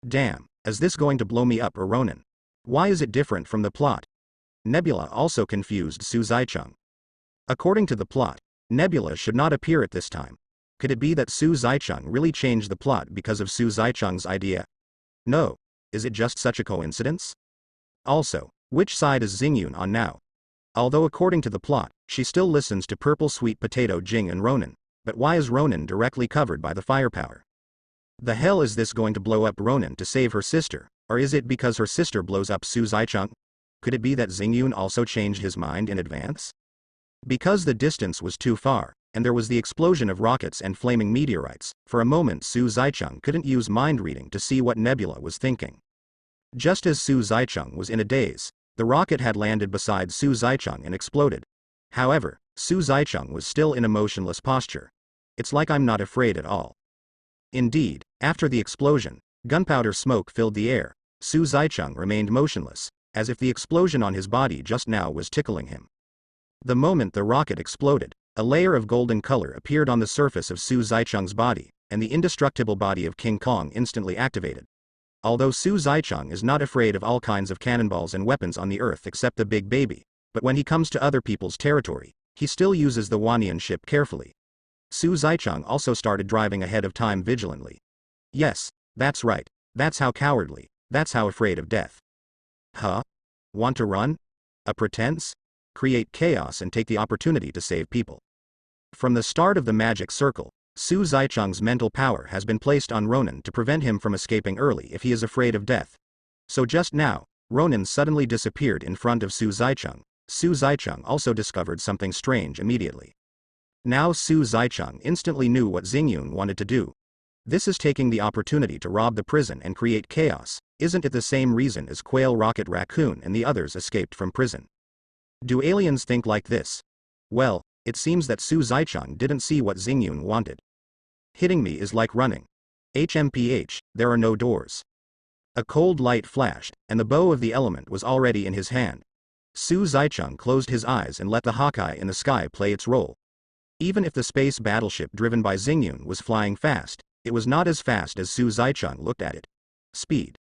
Damn, is this going to blow me up or Ronan? Why is it different from the plot? Nebula also confused Su Zaicheng. According to the plot, Nebula should not appear at this time. Could it be that Su Zaicheng really changed the plot because of Su Zaicheng's idea? No. Is it just such a coincidence? Also, which side is Xingyun on now? Although according to the plot, she still listens to Purple Sweet Potato Jing and Ronan, but why is Ronan directly covered by the firepower? The hell is this going to blow up Ronan to save her sister, or is it because her sister blows up Su Zaicheng? Could it be that Xingyun also changed his mind in advance? Because the distance was too far, and there was the explosion of rockets and flaming meteorites, for a moment Su Zaicheng couldn't use mind reading to see what Nebula was thinking. Just as Su Zaicheng was in a daze, the rocket had landed beside Su Zaicheng and exploded. However, Su Zaicheng was still in a motionless posture. It's like I'm not afraid at all. Indeed, after the explosion, gunpowder smoke filled the air. Su Zaicheng remained motionless, as if the explosion on his body just now was tickling him. The moment the rocket exploded, a layer of golden color appeared on the surface of Su Zaicheng's body, and the indestructible body of King Kong instantly activated. Although Su Zaicheng is not afraid of all kinds of cannonballs and weapons on the earth except the big baby, but when he comes to other people's territory, he still uses the Wanian ship carefully. Su Zaicheng also started driving ahead of time vigilantly. Yes, that's right, that's how cowardly, that's how afraid of death. Huh? Want to run? A pretense? Create chaos and take the opportunity to save people. From the start of the magic circle, Su Zaicheng's mental power has been placed on Ronan to prevent him from escaping early if he is afraid of death. So just now, Ronan suddenly disappeared in front of Su Zaicheng. Su Zaicheng also discovered something strange immediately. Now Su Zaicheng instantly knew what Xingyun wanted to do. This is taking the opportunity to rob the prison and create chaos. Isn't it the same reason as Quail Rocket Raccoon and the others escaped from prison? Do aliens think like this? Well, it seems that Su Zaicheng didn't see what Xingyun wanted. Hitting me is like running. HMPH, there are no doors. A cold light flashed, and the bow of the element was already in his hand. Su Zaicheng closed his eyes and let the Hawkeye in the sky play its role. Even if the space battleship driven by Xingyun was flying fast, it was not as fast as Su Zaicheng looked at it. Speed.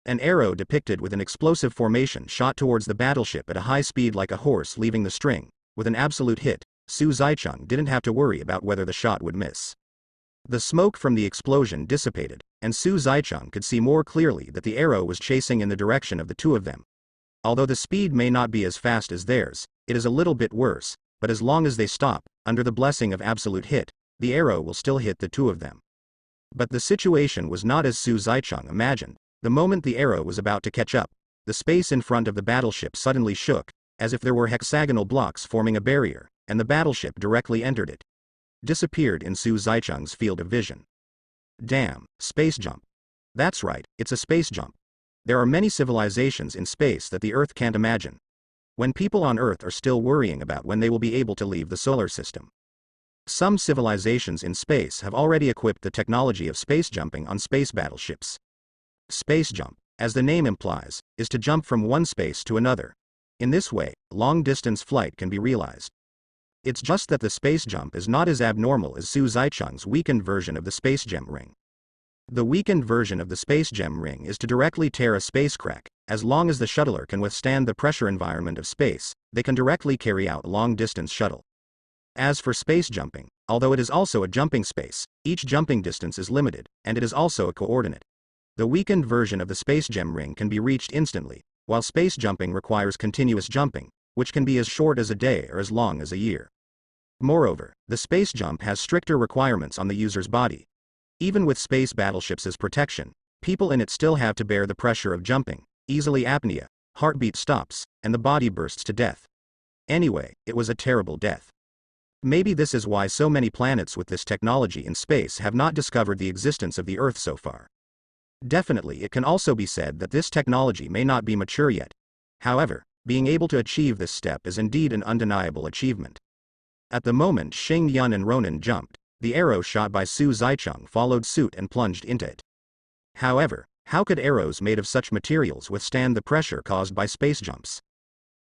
An arrow depicted with an explosive formation shot towards the battleship at a high speed like a horse leaving the string. With an absolute hit, Su Zaicheng didn't have to worry about whether the shot would miss. The smoke from the explosion dissipated, and Su Zaicheng could see more clearly that the arrow was chasing in the direction of the two of them. Although the speed may not be as fast as theirs, it is a little bit worse, but as long as they stop, under the blessing of absolute hit, the arrow will still hit the two of them. But the situation was not as Su Zaicheng imagined. The moment the arrow was about to catch up, the space in front of the battleship suddenly shook, as if there were hexagonal blocks forming a barrier, and the battleship directly entered it. Disappeared in Su Zaicheng's field of vision. Damn, space jump. That's right, it's a space jump. There are many civilizations in space that the Earth can't imagine. When people on Earth are still worrying about when they will be able to leave the solar system. Some civilizations in space have already equipped the technology of space jumping on space battleships. Space jump, as the name implies, is to jump from one space to another. In this way, long-distance flight can be realized. It's just that the space jump is not as abnormal as Su Zaicheng's weakened version of the space gem ring. The weakened version of the space gem ring is to directly tear a space crack. As long as the shuttler can withstand the pressure environment of space, they can directly carry out long-distance shuttle. As for space jumping, although it is also a jumping space, each jumping distance is limited, and it is also a coordinate. The weakened version of the space gem ring can be reached instantly, while space jumping requires continuous jumping, which can be as short as a day or as long as a year. Moreover, the space jump has stricter requirements on the user's body. Even with space battleships as protection, people in it still have to bear the pressure of jumping, easily apnea, heartbeat stops, and the body bursts to death. Anyway, it was a terrible death. Maybe this is why so many planets with this technology in space have not discovered the existence of the Earth so far. Definitely it can also be said that this technology may not be mature yet. However, being able to achieve this step is indeed an undeniable achievement. At the moment Xing Yun and Ronan jumped, the arrow shot by Su Zaicheng followed suit and plunged into it. However, how could arrows made of such materials withstand the pressure caused by space jumps?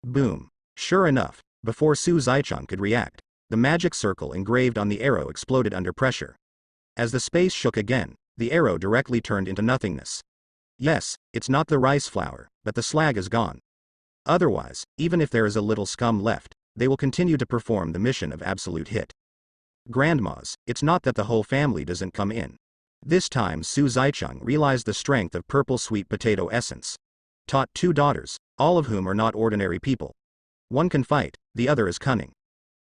Boom. Sure enough, before Su Zaicheng could react, the magic circle engraved on the arrow exploded under pressure. As the space shook again, the arrow directly turned into nothingness. Yes, it's not the rice flour, but the slag is gone. Otherwise, even if there is a little scum left, they will continue to perform the mission of absolute hit. Grandmas, it's not that the whole family doesn't come in. This time Su Zaicheng realized the strength of purple sweet potato essence. Taught 2 daughters, all of whom are not ordinary people. One can fight, the other is cunning.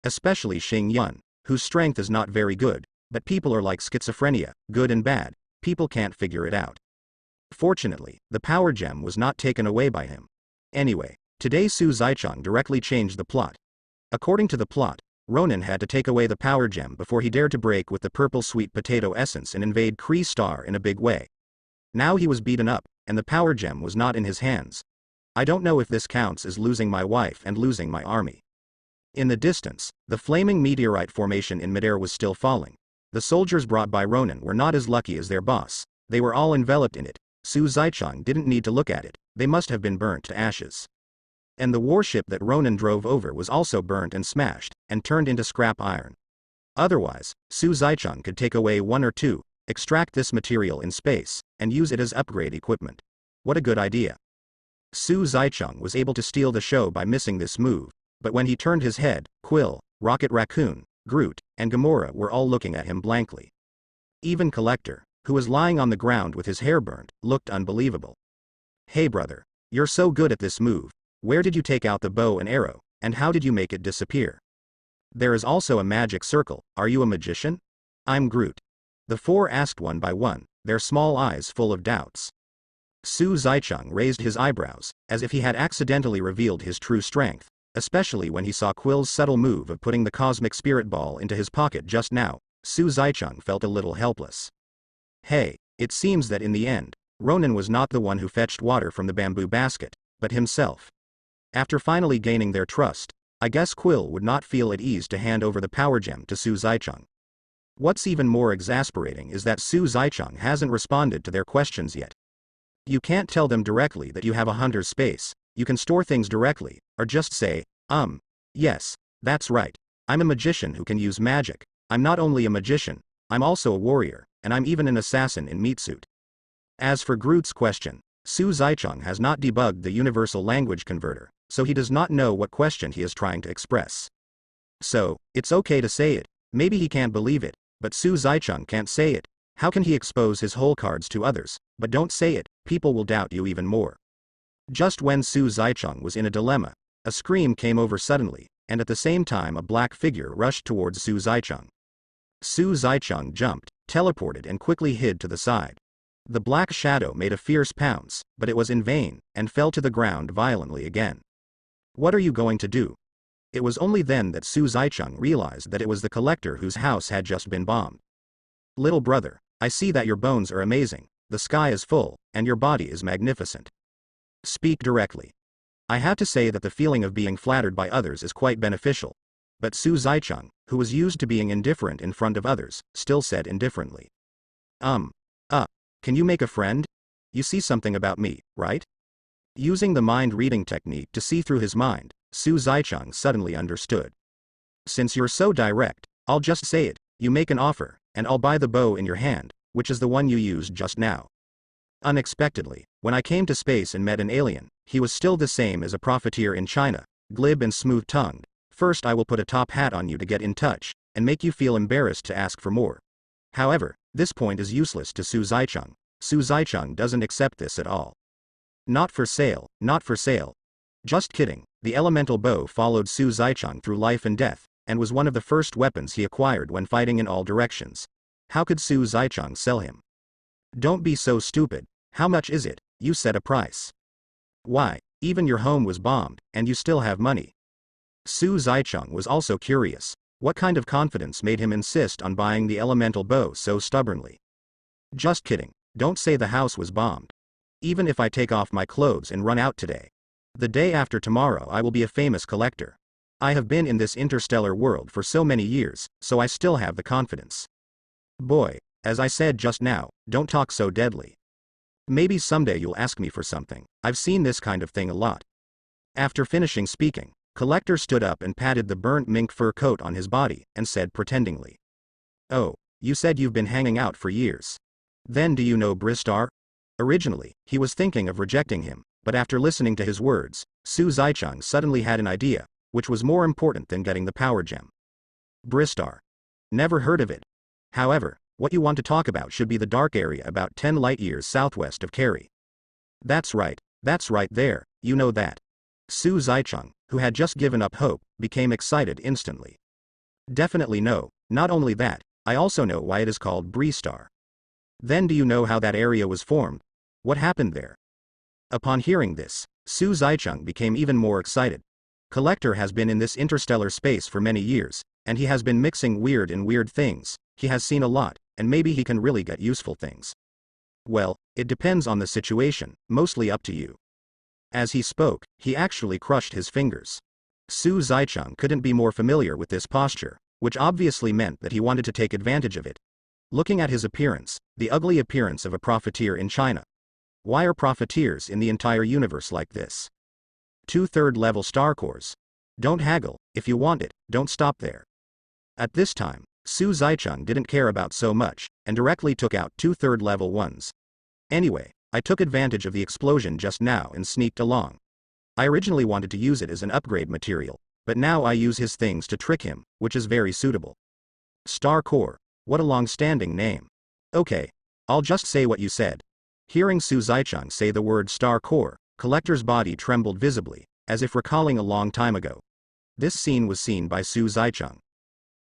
Especially Xing Yun, whose strength is not very good, but people are like schizophrenia, good and bad, people can't figure it out. Fortunately, the power gem was not taken away by him. Anyway, today Su Zaicheng directly changed the plot. According to the plot, Ronan had to take away the power gem before he dared to break with the purple sweet potato essence and invade Kree Star in a big way. Now he was beaten up, and the power gem was not in his hands. I don't know if this counts as losing my wife and losing my army. In the distance, the flaming meteorite formation in midair was still falling. The soldiers brought by Ronan were not as lucky as their boss, they were all enveloped in it. Su Zaicheng didn't need to look at it, they must have been burnt to ashes. And the warship that Ronan drove over was also burnt and smashed, and turned into scrap iron. Otherwise, Su Zaicheng could take away 1 or 2, extract this material in space, and use it as upgrade equipment. What a good idea. Su Zaicheng was able to steal the show by missing this move, but when he turned his head, Quill, Rocket Raccoon, Groot, and Gamora were all looking at him blankly. Even Collector, who was lying on the ground with his hair burnt, looked unbelievable. Hey brother, you're so good at this move, where did you take out the bow and arrow, and how did you make it disappear? There is also a magic circle, are you a magician? I'm Groot. The 4 asked one by one, their small eyes full of doubts. Su Zaicheng raised his eyebrows, as if he had accidentally revealed his true strength, especially when he saw Quill's subtle move of putting the cosmic spirit ball into his pocket just now. Su Zaicheng felt a little helpless. Hey, it seems that in the end, Ronan was not the one who fetched water from the bamboo basket, but himself. After finally gaining their trust, I guess Quill would not feel at ease to hand over the power gem to Su Zaicheng. What's even more exasperating is that Su Zaicheng hasn't responded to their questions yet. You can't tell them directly that you have a hunter's space, you can store things directly, or just say, yes, that's right, I'm a magician who can use magic, I'm not only a magician, I'm also a warrior, and I'm even an assassin in meat suit. As for Groot's question, Su Zaicheng has not debugged the universal language converter, so he does not know what question he is trying to express. So, it's okay to say it, maybe he can't believe it, but Su Zaicheng can't say it. How can he expose his whole cards to others? But don't say it, people will doubt you even more. Just when Su Zaicheng was in a dilemma, a scream came over suddenly, and at the same time a black figure rushed towards Su Zaicheng. Su Zaicheng jumped, teleported and quickly hid to the side. The black shadow made a fierce pounce, but it was in vain, and fell to the ground violently again. What are you going to do? It was only then that Su Zaicheng realized that it was the collector whose house had just been bombed. Little brother, I see that your bones are amazing, the sky is full, and your body is magnificent. Speak directly. I have to say that the feeling of being flattered by others is quite beneficial. But Su Zaicheng, who was used to being indifferent in front of others, still said indifferently. Can you make a friend? You see something about me, right? Using the mind-reading technique to see through his mind, Su Zaicheng suddenly understood. Since you're so direct, I'll just say it, you make an offer, and I'll buy the bow in your hand, which is the one you used just now. Unexpectedly, when I came to space and met an alien, he was still the same as a profiteer in China, glib and smooth-tongued. First I will put a top hat on you to get in touch, and make you feel embarrassed to ask for more. However, this point is useless to Su Zaicheng. Su Zaicheng doesn't accept this at all. Not for sale, not for sale. Just kidding, the elemental bow followed Su Zaicheng through life and death, and was one of the first weapons he acquired when fighting in all directions. How could Su Zaicheng sell him? Don't be so stupid, how much is it? You set a price. Why, even your home was bombed, and you still have money. Su Zaicheng was also curious. What kind of confidence made him insist on buying the elemental bow so stubbornly? Just kidding, don't say the house was bombed. Even if I take off my clothes and run out today. The day after tomorrow I will be a famous collector. I have been in this interstellar world for so many years, so I still have the confidence. Boy, as I said just now, don't talk so deadly. Maybe someday you'll ask me for something, I've seen this kind of thing a lot. After finishing speaking, Collector stood up and patted the burnt mink fur coat on his body, and said pretendingly. Oh, you said you've been hanging out for years. Then do you know Bristar? Originally, he was thinking of rejecting him, but after listening to his words, Su Zaicheng suddenly had an idea, which was more important than getting the power gem. Bristar. Never heard of it. However, what you want to talk about should be the dark area about 10 light-years southwest of Kerry. That's right there, you know that. Su Zaicheng, who had just given up hope, became excited instantly. Definitely no, not only that, I also know why it is called Bristar. Then do you know how that area was formed? What happened there? Upon hearing this, Su Zaicheng became even more excited. Collector has been in this interstellar space for many years, and he has been mixing weird things. He has seen a lot, and maybe he can really get useful things. Well, it depends on the situation, mostly up to you. As he spoke, he actually crushed his fingers. Su Zaicheng couldn't be more familiar with this posture, which obviously meant that he wanted to take advantage of it. Looking at his appearance, the ugly appearance of a profiteer in China. Why are profiteers in the entire universe like this? 2 third-level star cores. Don't haggle, if you want it, don't stop there. At this time, Su Zaicheng didn't care about so much, and directly took out 2 third-level ones. Anyway, I took advantage of the explosion just now and sneaked along. I originally wanted to use it as an upgrade material, but now I use his things to trick him, which is very suitable. Star Core, what a long-standing name. Okay, I'll just say what you said. Hearing Su Zaicheng say the word Star Core, Collector's body trembled visibly, as if recalling a long time ago. This scene was seen by Su Zaicheng.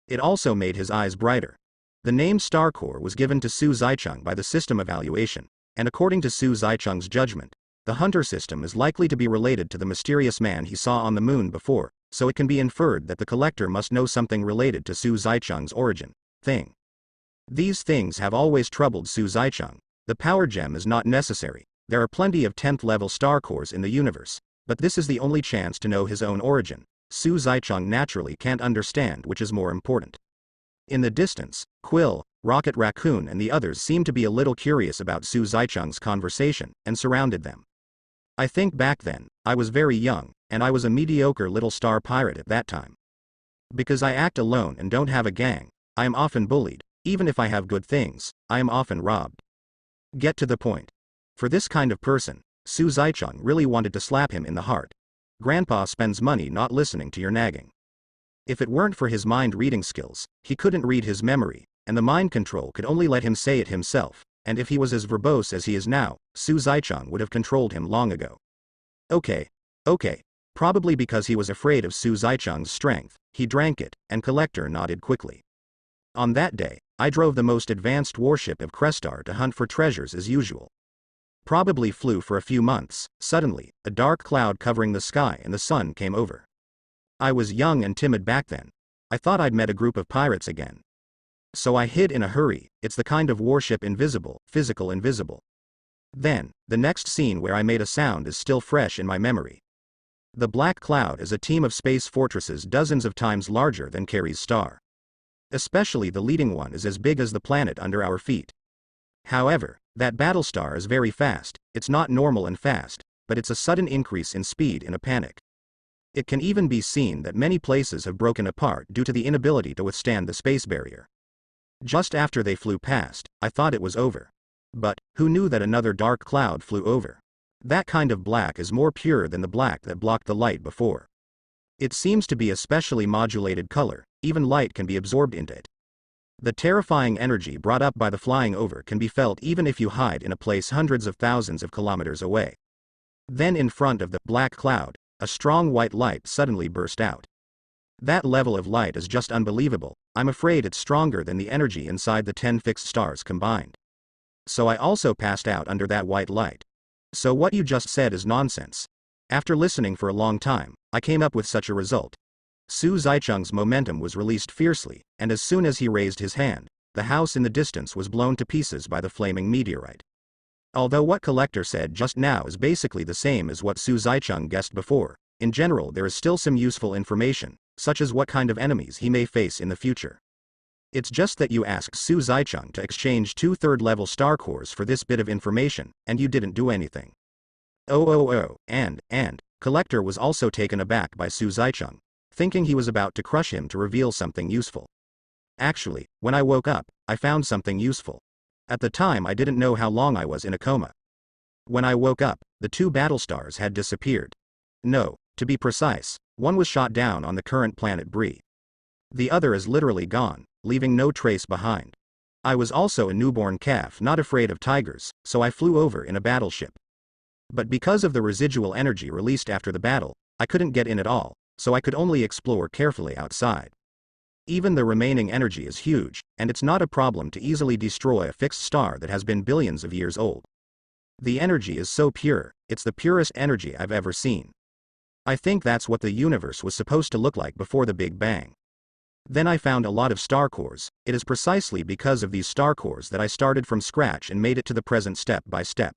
It also made his eyes brighter. The name Star Core was given to Su Zaicheng by the system evaluation, and according to Su Zaicheng's judgment, the Hunter system is likely to be related to the mysterious man he saw on the moon before, so it can be inferred that the collector must know something related to Su Zaicheng's origin thing. These things have always troubled Su Zaicheng. The power gem is not necessary. There are plenty of 10th level star cores in the universe, but this is the only chance to know his own origin. Su Zaicheng naturally can't understand which is more important. In the distance, Quill, Rocket Raccoon and the others seemed to be a little curious about Su Zaicheng's conversation, and surrounded them. I think back then, I was very young, and I was a mediocre little star pirate at that time. Because I act alone and don't have a gang, I am often bullied. Even if I have good things, I am often robbed. Get to the point. For this kind of person, Su Zaicheng really wanted to slap him in the heart. Grandpa spends money not listening to your nagging. If it weren't for his mind-reading skills, he couldn't read his memory, and the mind control could only let him say it himself, and if he was as verbose as he is now, Su Zaicheng would have controlled him long ago. Okay. Probably because he was afraid of Su Zaicheng's strength, he drank it, and Collector nodded quickly. On that day, I drove the most advanced warship of Crestar to hunt for treasures as usual. Probably flew for a few months. Suddenly, a dark cloud covering the sky and the sun came over. I was young and timid back then. I thought I'd met a group of pirates again. So I hid in a hurry. It's the kind of warship invisible, physical invisible. Then, the next scene where I made a sound is still fresh in my memory. The black cloud is a team of space fortresses dozens of times larger than Carrie's star. Especially the leading one is as big as the planet under our feet. However, that battlestar is very fast. It's not normal and fast, but it's a sudden increase in speed in a panic. It can even be seen that many places have broken apart due to the inability to withstand the space barrier. Just after they flew past, I thought it was over. But, who knew that another dark cloud flew over? That kind of black is more pure than the black that blocked the light before. It seems to be a specially modulated color, even light can be absorbed into it. The terrifying energy brought up by the flying over can be felt even if you hide in a place hundreds of thousands of kilometers away. Then in front of the black cloud, a strong white light suddenly burst out. That level of light is just unbelievable. I'm afraid it's stronger than the energy inside the 10 fixed stars combined. So I also passed out under that white light. So what you just said is nonsense. After listening for a long time, I came up with such a result. Su Zaicheng's momentum was released fiercely, and as soon as he raised his hand, the house in the distance was blown to pieces by the flaming meteorite. Although what Collector said just now is basically the same as what Su Zaicheng guessed before, in general there is still some useful information, such as what kind of enemies he may face in the future. It's just that you asked Su Zaicheng to exchange 2 third-level star cores for this bit of information, and you didn't do anything. And, Collector was also taken aback by Su Zaicheng, thinking he was about to crush him to reveal something useful. Actually, when I woke up, I found something useful. At the time I didn't know how long I was in a coma. When I woke up, the 2 battle stars had disappeared. No, to be precise, one was shot down on the current planet Bree. The other is literally gone, leaving no trace behind. I was also a newborn calf not afraid of tigers, so I flew over in a battleship. But because of the residual energy released after the battle, I couldn't get in at all, so I could only explore carefully outside. Even the remaining energy is huge, and it's not a problem to easily destroy a fixed star that has been billions of years old. The energy is so pure, it's the purest energy I've ever seen. I think that's what the universe was supposed to look like before the Big Bang. Then I found a lot of star cores. It is precisely because of these star cores that I started from scratch and made it to the present step by step.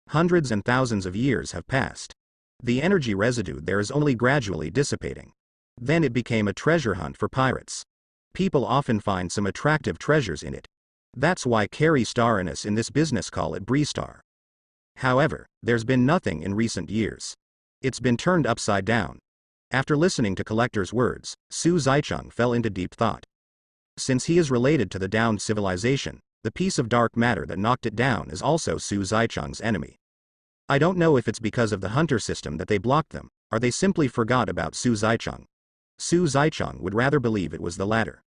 Hundreds and thousands of years have passed. The energy residue there is only gradually dissipating. Then it became a treasure hunt for pirates. People often find some attractive treasures in it. That's why Carrie Starriness in this business call it Bree Star. However, there's been nothing in recent years. It's been turned upside down. After listening to Collector's words, Su Zaicheng fell into deep thought. Since he is related to the downed civilization, the piece of dark matter that knocked it down is also Su Zaicheng's enemy. I don't know if it's because of the hunter system that they blocked them, or they simply forgot about Su Zaicheng. Su Zaicheng would rather believe it was the latter.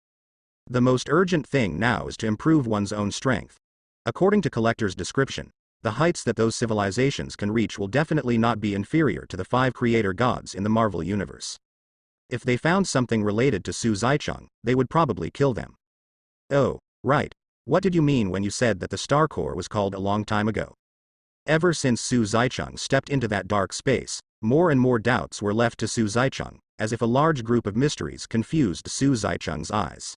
The most urgent thing now is to improve one's own strength. According to Collector's description, the heights that those civilizations can reach will definitely not be inferior to the 5 creator gods in the Marvel Universe. If they found something related to Su Zaicheng, they would probably kill them. Oh, right. What did you mean when you said that the Star Core was called a long time ago? Ever since Su Zaicheng stepped into that dark space, more and more doubts were left to Su Zaicheng, as if a large group of mysteries confused Su Zaicheng's eyes.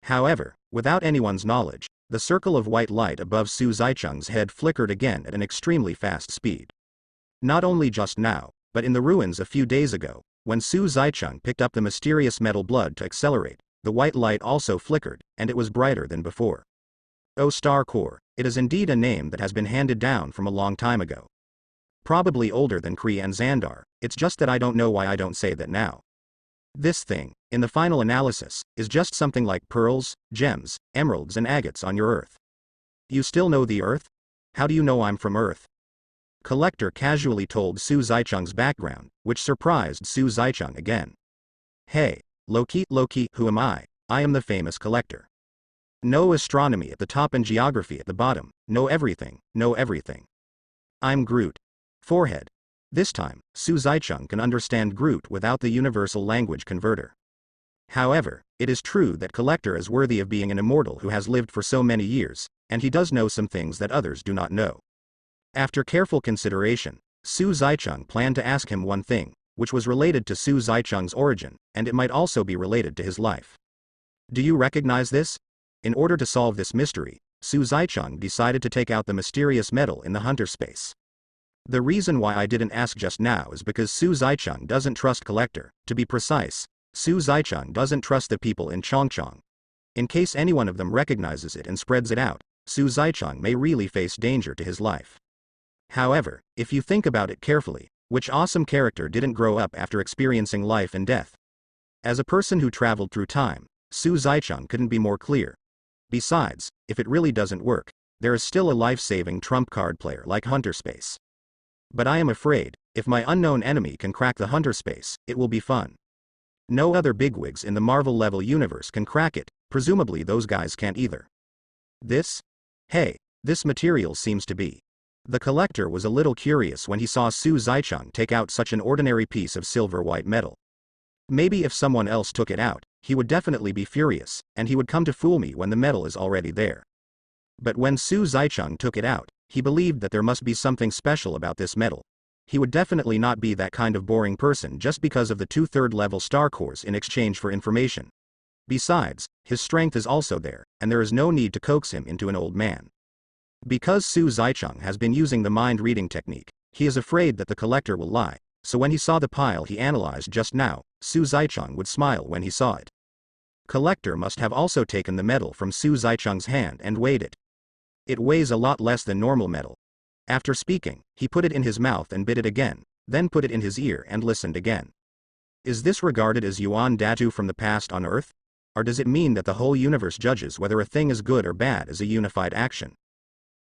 However, without anyone's knowledge, the circle of white light above Su Zaicheng's head flickered again at an extremely fast speed. Not only just now, but in the ruins a few days ago, when Su Zaicheng picked up the mysterious metal blood to accelerate, the white light also flickered, and it was brighter than before. Oh, Star Core, it is indeed a name that has been handed down from a long time ago. Probably older than Kree and Xandar, it's just that I don't know why I don't say that now. This thing, in the final analysis, is just something like pearls, gems, emeralds and agates on your Earth. You still know the Earth? How do you know I'm from Earth? Collector casually told Su Zaicheng's background, which surprised Su Zaicheng again. Hey, Loki, who am I? I am the famous Collector. Know astronomy at the top and geography at the bottom, know everything. I'm Groot. Forehead. This time, Su Zaicheng can understand Groot without the universal language converter. However, it is true that Collector is worthy of being an immortal who has lived for so many years, and he does know some things that others do not know. After careful consideration, Su Zaicheng planned to ask him one thing, which was related to Su Zaicheng's origin, and it might also be related to his life. Do you recognize this? In order to solve this mystery, Su Zaicheng decided to take out the mysterious metal in the hunter space. The reason why I didn't ask just now is because Su Zaicheng doesn't trust Collector. To be precise, Su Zaicheng doesn't trust the people in Chongchong. In case any one of them recognizes it and spreads it out, Su Zaicheng may really face danger to his life. However, if you think about it carefully, which awesome character didn't grow up after experiencing life and death? As a person who traveled through time, Su Zaicheng couldn't be more clear. Besides, if it really doesn't work, there is still a life-saving trump card player like Hunter Space. But I am afraid, if my unknown enemy can crack the Hunter Space, it will be fun. No other bigwigs in the Marvel-level universe can crack it, presumably those guys can't either. This? Hey, this material seems to be. The Collector was a little curious when he saw Su Zaicheng take out such an ordinary piece of silver-white metal. Maybe if someone else took it out, he would definitely be furious, and he would come to fool me when the metal is already there. But when Su Zaicheng took it out, he believed that there must be something special about this metal. He would definitely not be that kind of boring person just because of the 2/3 level star cores in exchange for information. Besides, his strength is also there, and there is no need to coax him into an old man. Because Su Zaicheng has been using the mind-reading technique, he is afraid that the Collector will lie, so when he saw the pile he analyzed just now, Su Zaicheng would smile when he saw it. Collector must have also taken the metal from Su Zaicheng's hand and weighed it. It weighs a lot less than normal metal. After speaking, he put it in his mouth and bit it again, then put it in his ear and listened again. Is this regarded as Yuan Datu from the past on Earth? Or does it mean that the whole universe judges whether a thing is good or bad as a unified action?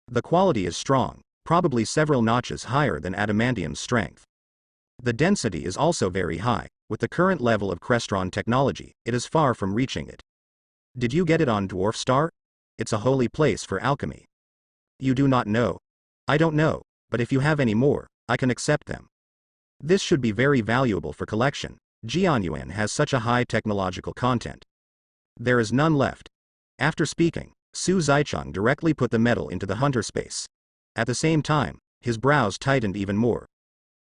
The quality is strong, probably several notches higher than adamantium's strength. The density is also very high. With the current level of Crestron technology, it is far from reaching it. Did you get it on Dwarf Star? It's a holy place for alchemy. You do not know? I don't know, but if you have any more, I can accept them. This should be very valuable for collection. Jianyuan has such a high technological content. There is none left. After speaking, Su Zaichang directly put the metal into the hunter space. At the same time, his brows tightened even more.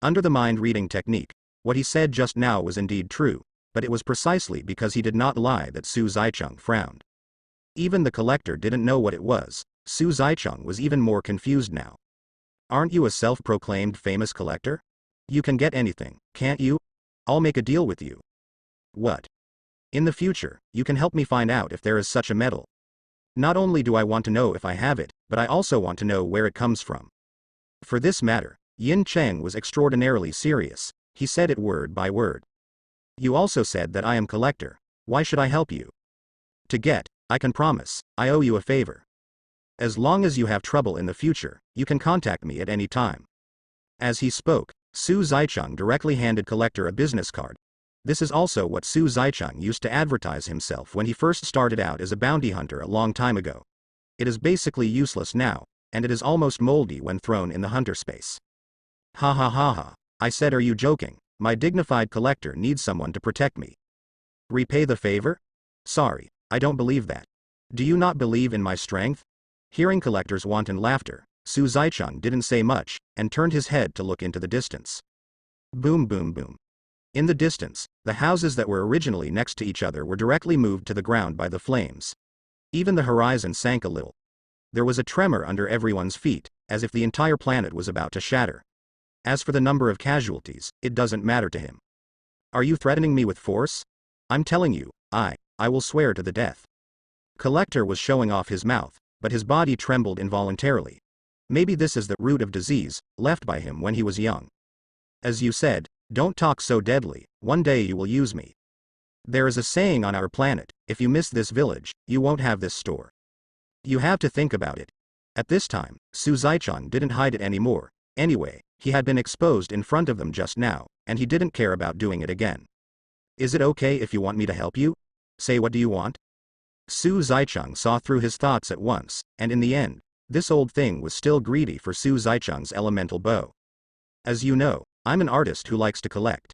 Under the mind-reading technique, what he said just now was indeed true, but it was precisely because he did not lie that Su Zaichang frowned. Even the collector didn't know what it was. Su Zaichang was even more confused now. Aren't you a self-proclaimed famous collector? You can get anything, can't you? I'll make a deal with you. What? In the future, you can help me find out if there is such a metal. Not only do I want to know if I have it, but I also want to know where it comes from. For this matter, Yin Cheng was extraordinarily serious. He said it word by word. You also said that I am collector. Why should I help you? To get, I can promise, I owe you a favor. As long as you have trouble in the future, you can contact me at any time. As he spoke, Su Zaichang directly handed collector a business card. This is also what Su Zaichang used to advertise himself when he first started out as a bounty hunter a long time ago. It is basically useless now, and it is almost moldy when thrown in the hunter space. Ha ha ha ha, I said, are you joking? My dignified collector needs someone to protect me. Repay the favor? Sorry, I don't believe that. Do you not believe in my strength? Hearing collector's wanton laughter, Su Zaichang didn't say much, and turned his head to look into the distance. Boom boom boom. In the distance, the houses that were originally next to each other were directly moved to the ground by the flames. Even the horizon sank a little. There was a tremor under everyone's feet, as if the entire planet was about to shatter. As for the number of casualties, it doesn't matter to him. Are you threatening me with force? I'm telling you, I will swear to the death. Collector was showing off his mouth, but his body trembled involuntarily. Maybe this is the root of disease, left by him when he was young. As you said, don't talk so deadly, one day you will use me. There is a saying on our planet, if you miss this village, you won't have this store. You have to think about it. At this time, Su Zaichang didn't hide it anymore. Anyway, he had been exposed in front of them just now, and he didn't care about doing it again. Is it okay if you want me to help you? Say, what do you want? Su Zaichang saw through his thoughts at once, and in the end, this old thing was still greedy for Su Zaichang's elemental bow. As you know, I'm an artist who likes to collect.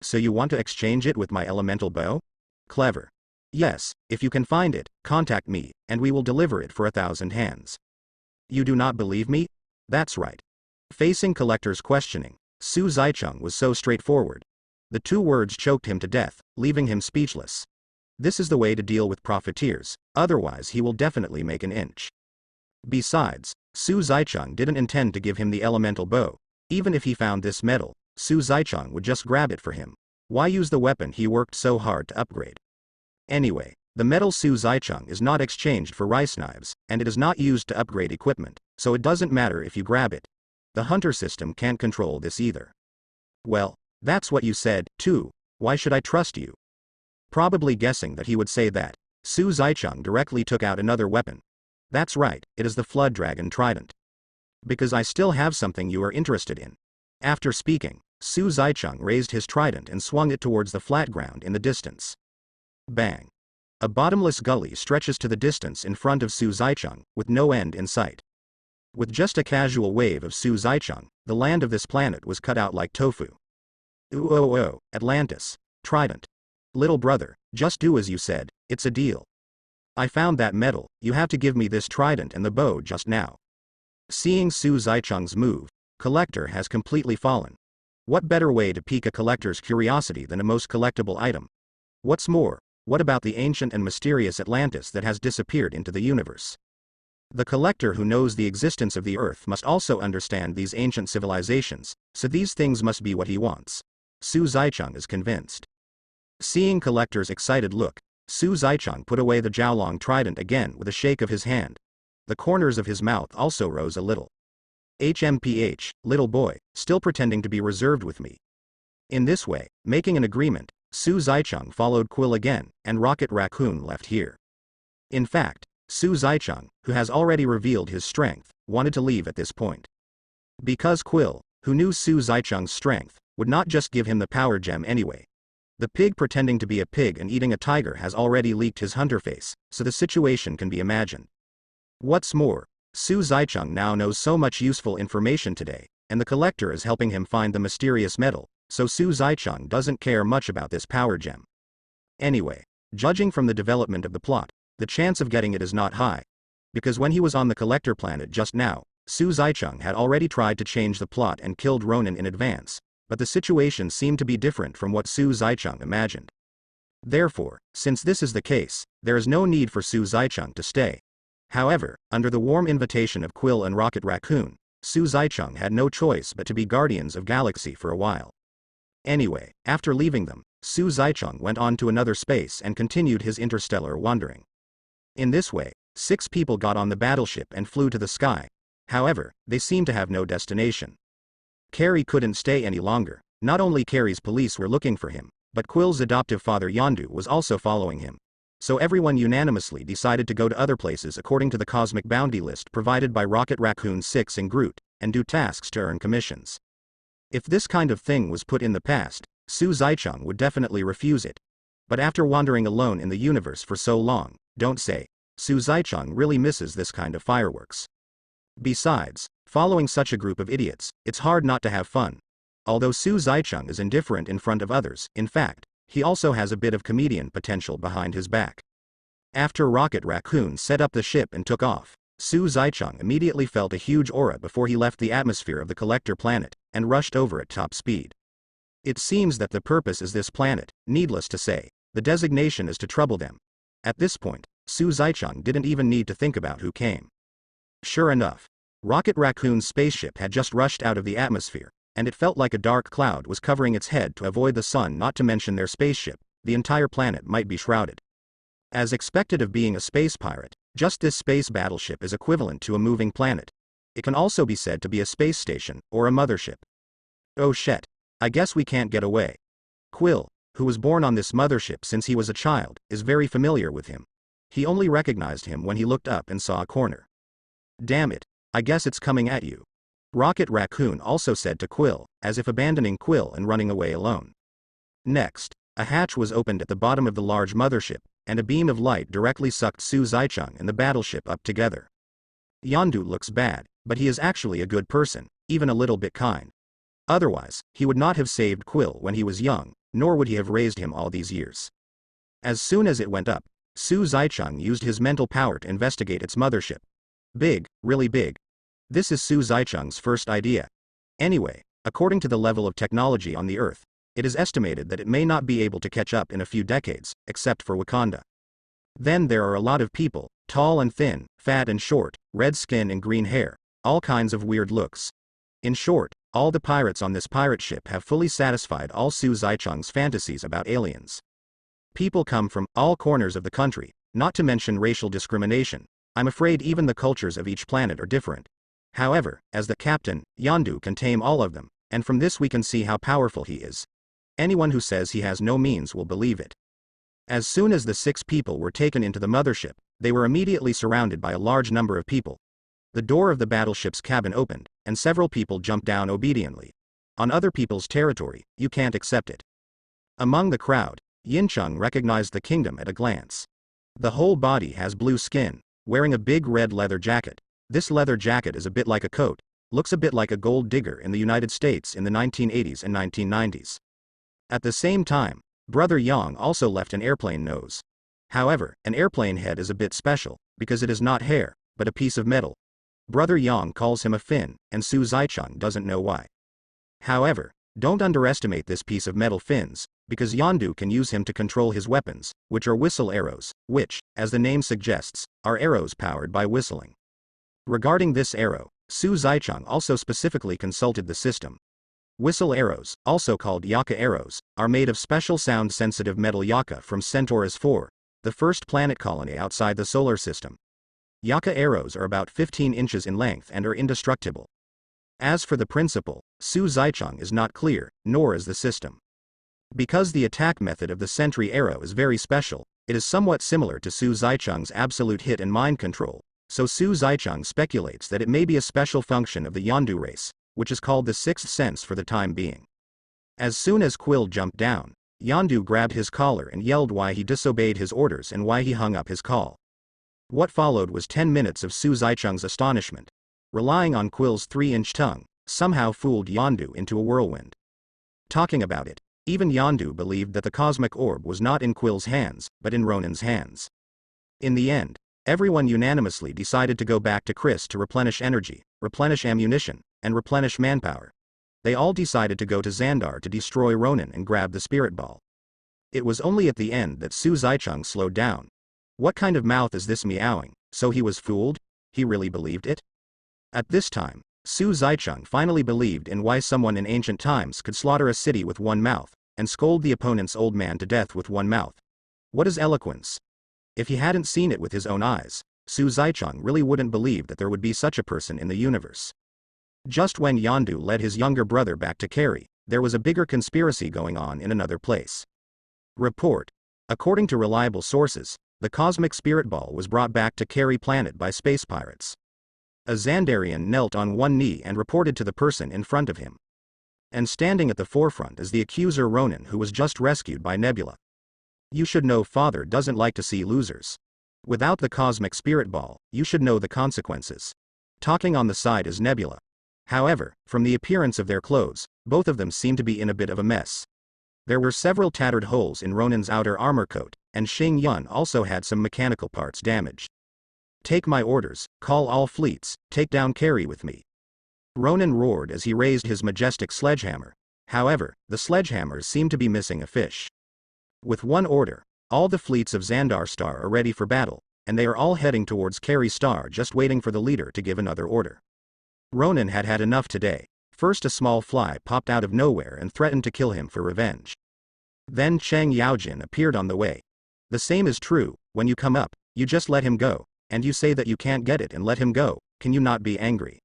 So you want to exchange it with my elemental bow? Clever. Yes, if you can find it, contact me, and we will deliver it for 1,000 hands. You do not believe me? That's right. Facing collector's questioning, Su Zaichang was so straightforward. The two words choked him to death, leaving him speechless. This is the way to deal with profiteers, otherwise he will definitely make an inch. Besides, Su Zaichang didn't intend to give him the elemental bow. Even if he found this metal, Su Zaichang would just grab it for him. Why use the weapon he worked so hard to upgrade? Anyway, the metal Su Zaichang is not exchanged for rice knives, and it is not used to upgrade equipment, so it doesn't matter if you grab it. The hunter system can't control this either. Well, that's what you said, too. Why should I trust you? Probably guessing that he would say that, Su Zaichang directly took out another weapon. That's right, it is the Flood Dragon Trident. Because I still have something you are interested in. After speaking, Su Zaichang raised his trident and swung it towards the flat ground in the distance. Bang. A bottomless gully stretches to the distance in front of Su Zaichang, with no end in sight. With just a casual wave of Su Zaichang, the land of this planet was cut out like tofu. Ooh, Atlantis. Trident. Little brother, just do as you said, it's a deal. I found that metal, you have to give me this trident and the bow just now. Seeing Su Zaichang's move, collector has completely fallen. What better way to pique a collector's curiosity than a most collectible item? What's more, what about the ancient and mysterious Atlantis that has disappeared into the universe? The collector who knows the existence of the Earth must also understand these ancient civilizations, so these things must be what he wants. Su Zaichang is convinced. Seeing collector's excited look, Su Zaichang put away the Jiaolong trident again with a shake of his hand. The corners of his mouth also rose a little. HMPH, little boy, still pretending to be reserved with me. In this way, making an agreement, Su Zaichang followed Quill again, and Rocket Raccoon left here. In fact, Su Zaichang, who has already revealed his strength, wanted to leave at this point. Because Quill, who knew Su Zaicheng's strength, would not just give him the power gem anyway. The pig pretending to be a pig and eating a tiger has already leaked his hunter face, so the situation can be imagined. What's more, Su Zaicheng now knows so much useful information today, and the collector is helping him find the mysterious metal, so Su Zaicheng doesn't care much about this power gem. Anyway, judging from the development of the plot, the chance of getting it is not high. Because when he was on the collector planet just now, Su Zaicheng had already tried to change the plot and killed Ronin in advance, but the situation seemed to be different from what Su Zaicheng imagined. Therefore, since this is the case, there is no need for Su Zaicheng to stay. However, under the warm invitation of Quill and Rocket Raccoon, Su Zaicheng had no choice but to be Guardians of Galaxy for a while. Anyway, after leaving them, Su Zaicheng went on to another space and continued his interstellar wandering. In this way, 6 people got on the battleship and flew to the sky. However, they seemed to have no destination. Carrie couldn't stay any longer. Not only Carrie's police were looking for him, but Quill's adoptive father Yondu was also following him. So everyone unanimously decided to go to other places according to the cosmic bounty list provided by Rocket Raccoon 6 and Groot, and do tasks to earn commissions. If this kind of thing was put in the past, Su Zaicheng would definitely refuse it. But after wandering alone in the universe for so long, don't say, Su Zaicheng really misses this kind of fireworks. Besides, following such a group of idiots, it's hard not to have fun. Although Su Zaicheng is indifferent in front of others, in fact, he also has a bit of comedian potential behind his back. After Rocket Raccoon set up the ship and took off, Su Zaicheng immediately felt a huge aura before he left the atmosphere of the collector planet, and rushed over at top speed. It seems that the purpose is this planet. Needless to say, the designation is to trouble them. At this point, Su Zaicheng didn't even need to think about who came. Sure enough, Rocket Raccoon's spaceship had just rushed out of the atmosphere, and it felt like a dark cloud was covering its head to avoid the sun, not to mention their spaceship. The entire planet might be shrouded. As expected of being a space pirate, just this space battleship is equivalent to a moving planet. It can also be said to be a space station, or a mothership. Oh shit. I guess we can't get away. Quill, who was born on this mothership since he was a child, is very familiar with him. He only recognized him when he looked up and saw a corner. Damn it, I guess it's coming at you. Rocket Raccoon also said to Quill, as if abandoning Quill and running away alone. Next, a hatch was opened at the bottom of the large mothership, and a beam of light directly sucked Su Zaicheng and the battleship up together. Yondu looks bad, but he is actually a good person, even a little bit kind. Otherwise, he would not have saved Quill when he was young, nor would he have raised him all these years. As soon as it went up, Su Zaicheng used his mental power to investigate its mothership. Big, really big. This is Su Zaicheng's first idea. Anyway, according to the level of technology on the Earth, it is estimated that it may not be able to catch up in a few decades, except for Wakanda. Then there are a lot of people, tall and thin, fat and short, red skin and green hair, all kinds of weird looks. In short, all the pirates on this pirate ship have fully satisfied all Su Zaicheng's fantasies about aliens. People come from all corners of the country, not to mention racial discrimination. I'm afraid even the cultures of each planet are different. However, as the captain, Yondu can tame all of them, and from this we can see how powerful he is. Anyone who says he has no means will believe it. As soon as the 6 people were taken into the mothership, they were immediately surrounded by a large number of people. The door of the battleship's cabin opened, and several people jumped down obediently. On other people's territory, you can't accept it. Among the crowd, Yincheng recognized the kingdom at a glance. The whole body has blue skin, wearing a big red leather jacket. This leather jacket is a bit like a coat, looks a bit like a gold digger in the United States in the 1980s and 1990s. At the same time, Brother Yang also left an airplane nose. However, an airplane head is a bit special, because it is not hair, but a piece of metal. Brother Yang calls him a fin, and Su Zaicheng doesn't know why. However, don't underestimate this piece of metal fins, because Yondu can use him to control his weapons, which are whistle arrows, which, as the name suggests, are arrows powered by whistling. Regarding this arrow, Su Zaicheng also specifically consulted the system. Whistle arrows, also called Yaka arrows, are made of special sound-sensitive metal Yaka from Centaurus 4, the first planet colony outside the solar system. Yaka arrows are about 15 inches in length and are indestructible. As for the principle, Su Zaicheng is not clear, nor is the system. Because the attack method of the sentry arrow is very special, it is somewhat similar to Su Zaicheng's absolute hit and mind control, so Su Zaicheng speculates that it may be a special function of the Yondu race, which is called the sixth sense for the time being. As soon as Quill jumped down, Yondu grabbed his collar and yelled why he disobeyed his orders and why he hung up his call. What followed was 10 minutes of Su Zaicheng's astonishment. Relying on Quill's 3-inch tongue, somehow fooled Yondu into a whirlwind. Talking about it, even Yondu believed that the cosmic orb was not in Quill's hands, but in Ronin's hands. In the end, everyone unanimously decided to go back to Chris to replenish energy, replenish ammunition, and replenish manpower. They all decided to go to Xandar to destroy Ronin and grab the spirit ball. It was only at the end that Su Zaicheng slowed down. What kind of mouth is this meowing? So he was fooled? He really believed it? At this time, Su Zaicheng finally believed in why someone in ancient times could slaughter a city with one mouth, and scold the opponent's old man to death with one mouth. What is eloquence? If he hadn't seen it with his own eyes, Su Zaicheng really wouldn't believe that there would be such a person in the universe. Just when Yondu led his younger brother back to Carrie, there was a bigger conspiracy going on in another place. Report. According to reliable sources, the cosmic spirit ball was brought back to Carrie Planet by space pirates. A Xandarian knelt on one knee and reported to the person in front of him. And standing at the forefront is the accuser Ronin, who was just rescued by Nebula. You should know father doesn't like to see losers. Without the cosmic spirit ball, you should know the consequences. Talking on the side is Nebula. However, from the appearance of their clothes, both of them seem to be in a bit of a mess. There were several tattered holes in Ronin's outer armor coat, and Xing Yun also had some mechanical parts damaged. Take my orders, call all fleets, take down Carrie with me. Ronin roared as he raised his majestic sledgehammer. However, the sledgehammers seemed to be missing a fish. With one order, all the fleets of Xandar Star are ready for battle, and they are all heading towards Carrie Star, just waiting for the leader to give another order. Ronin had had enough today. First a small fly popped out of nowhere and threatened to kill him for revenge. Then Cheng Yaojin appeared on the way. The same is true, when you come up, you just let him go, and you say that you can't get it and let him go, can you not be angry?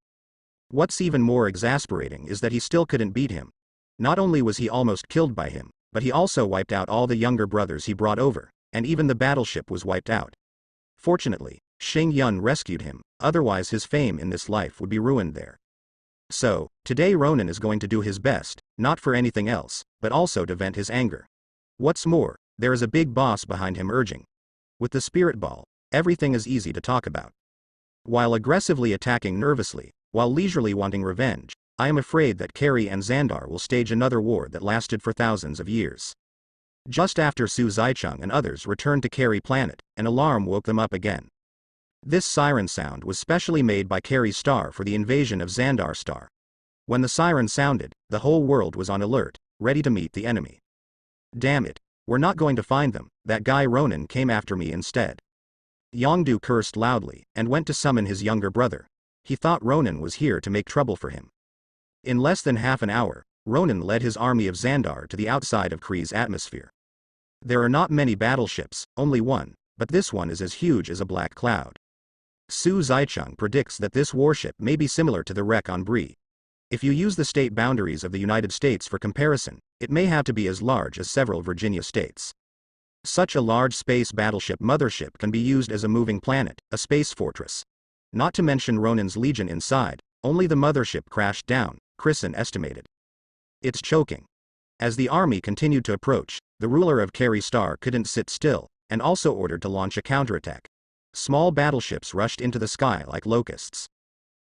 What's even more exasperating is that he still couldn't beat him. Not only was he almost killed by him, but he also wiped out all the younger brothers he brought over, and even the battleship was wiped out. Fortunately, Xing Yun rescued him, otherwise his fame in this life would be ruined there. So, today Ronin is going to do his best, not for anything else, but also to vent his anger. What's more, there is a big boss behind him urging. With the spirit ball, everything is easy to talk about. While aggressively attacking nervously, while leisurely wanting revenge, I am afraid that Carrie and Xandar will stage another war that lasted for thousands of years. Just after Su Zaicheng and others returned to Carrie Planet, an alarm woke them up again. This siren sound was specially made by Carrie Star for the invasion of Xandar Star. When the siren sounded, the whole world was on alert, ready to meet the enemy. Damn it, we're not going to find them, that guy Ronin came after me instead. Yongdu cursed loudly, and went to summon his younger brother. He thought Ronin was here to make trouble for him. In less than half an hour, Ronin led his army of Xandar to the outside of Kree's atmosphere. There are not many battleships, only one, but this one is as huge as a black cloud. Su Zaicheng predicts that this warship may be similar to the wreck on Bree. If you use the state boundaries of the United States for comparison, it may have to be as large as several Virginia states. Such a large space battleship mothership can be used as a moving planet, a space fortress. Not to mention Ronin's legion inside, only the mothership crashed down, Chrisen estimated. It's choking. As the army continued to approach, the ruler of Carrie Star couldn't sit still, and also ordered to launch a counterattack. Small battleships rushed into the sky like locusts.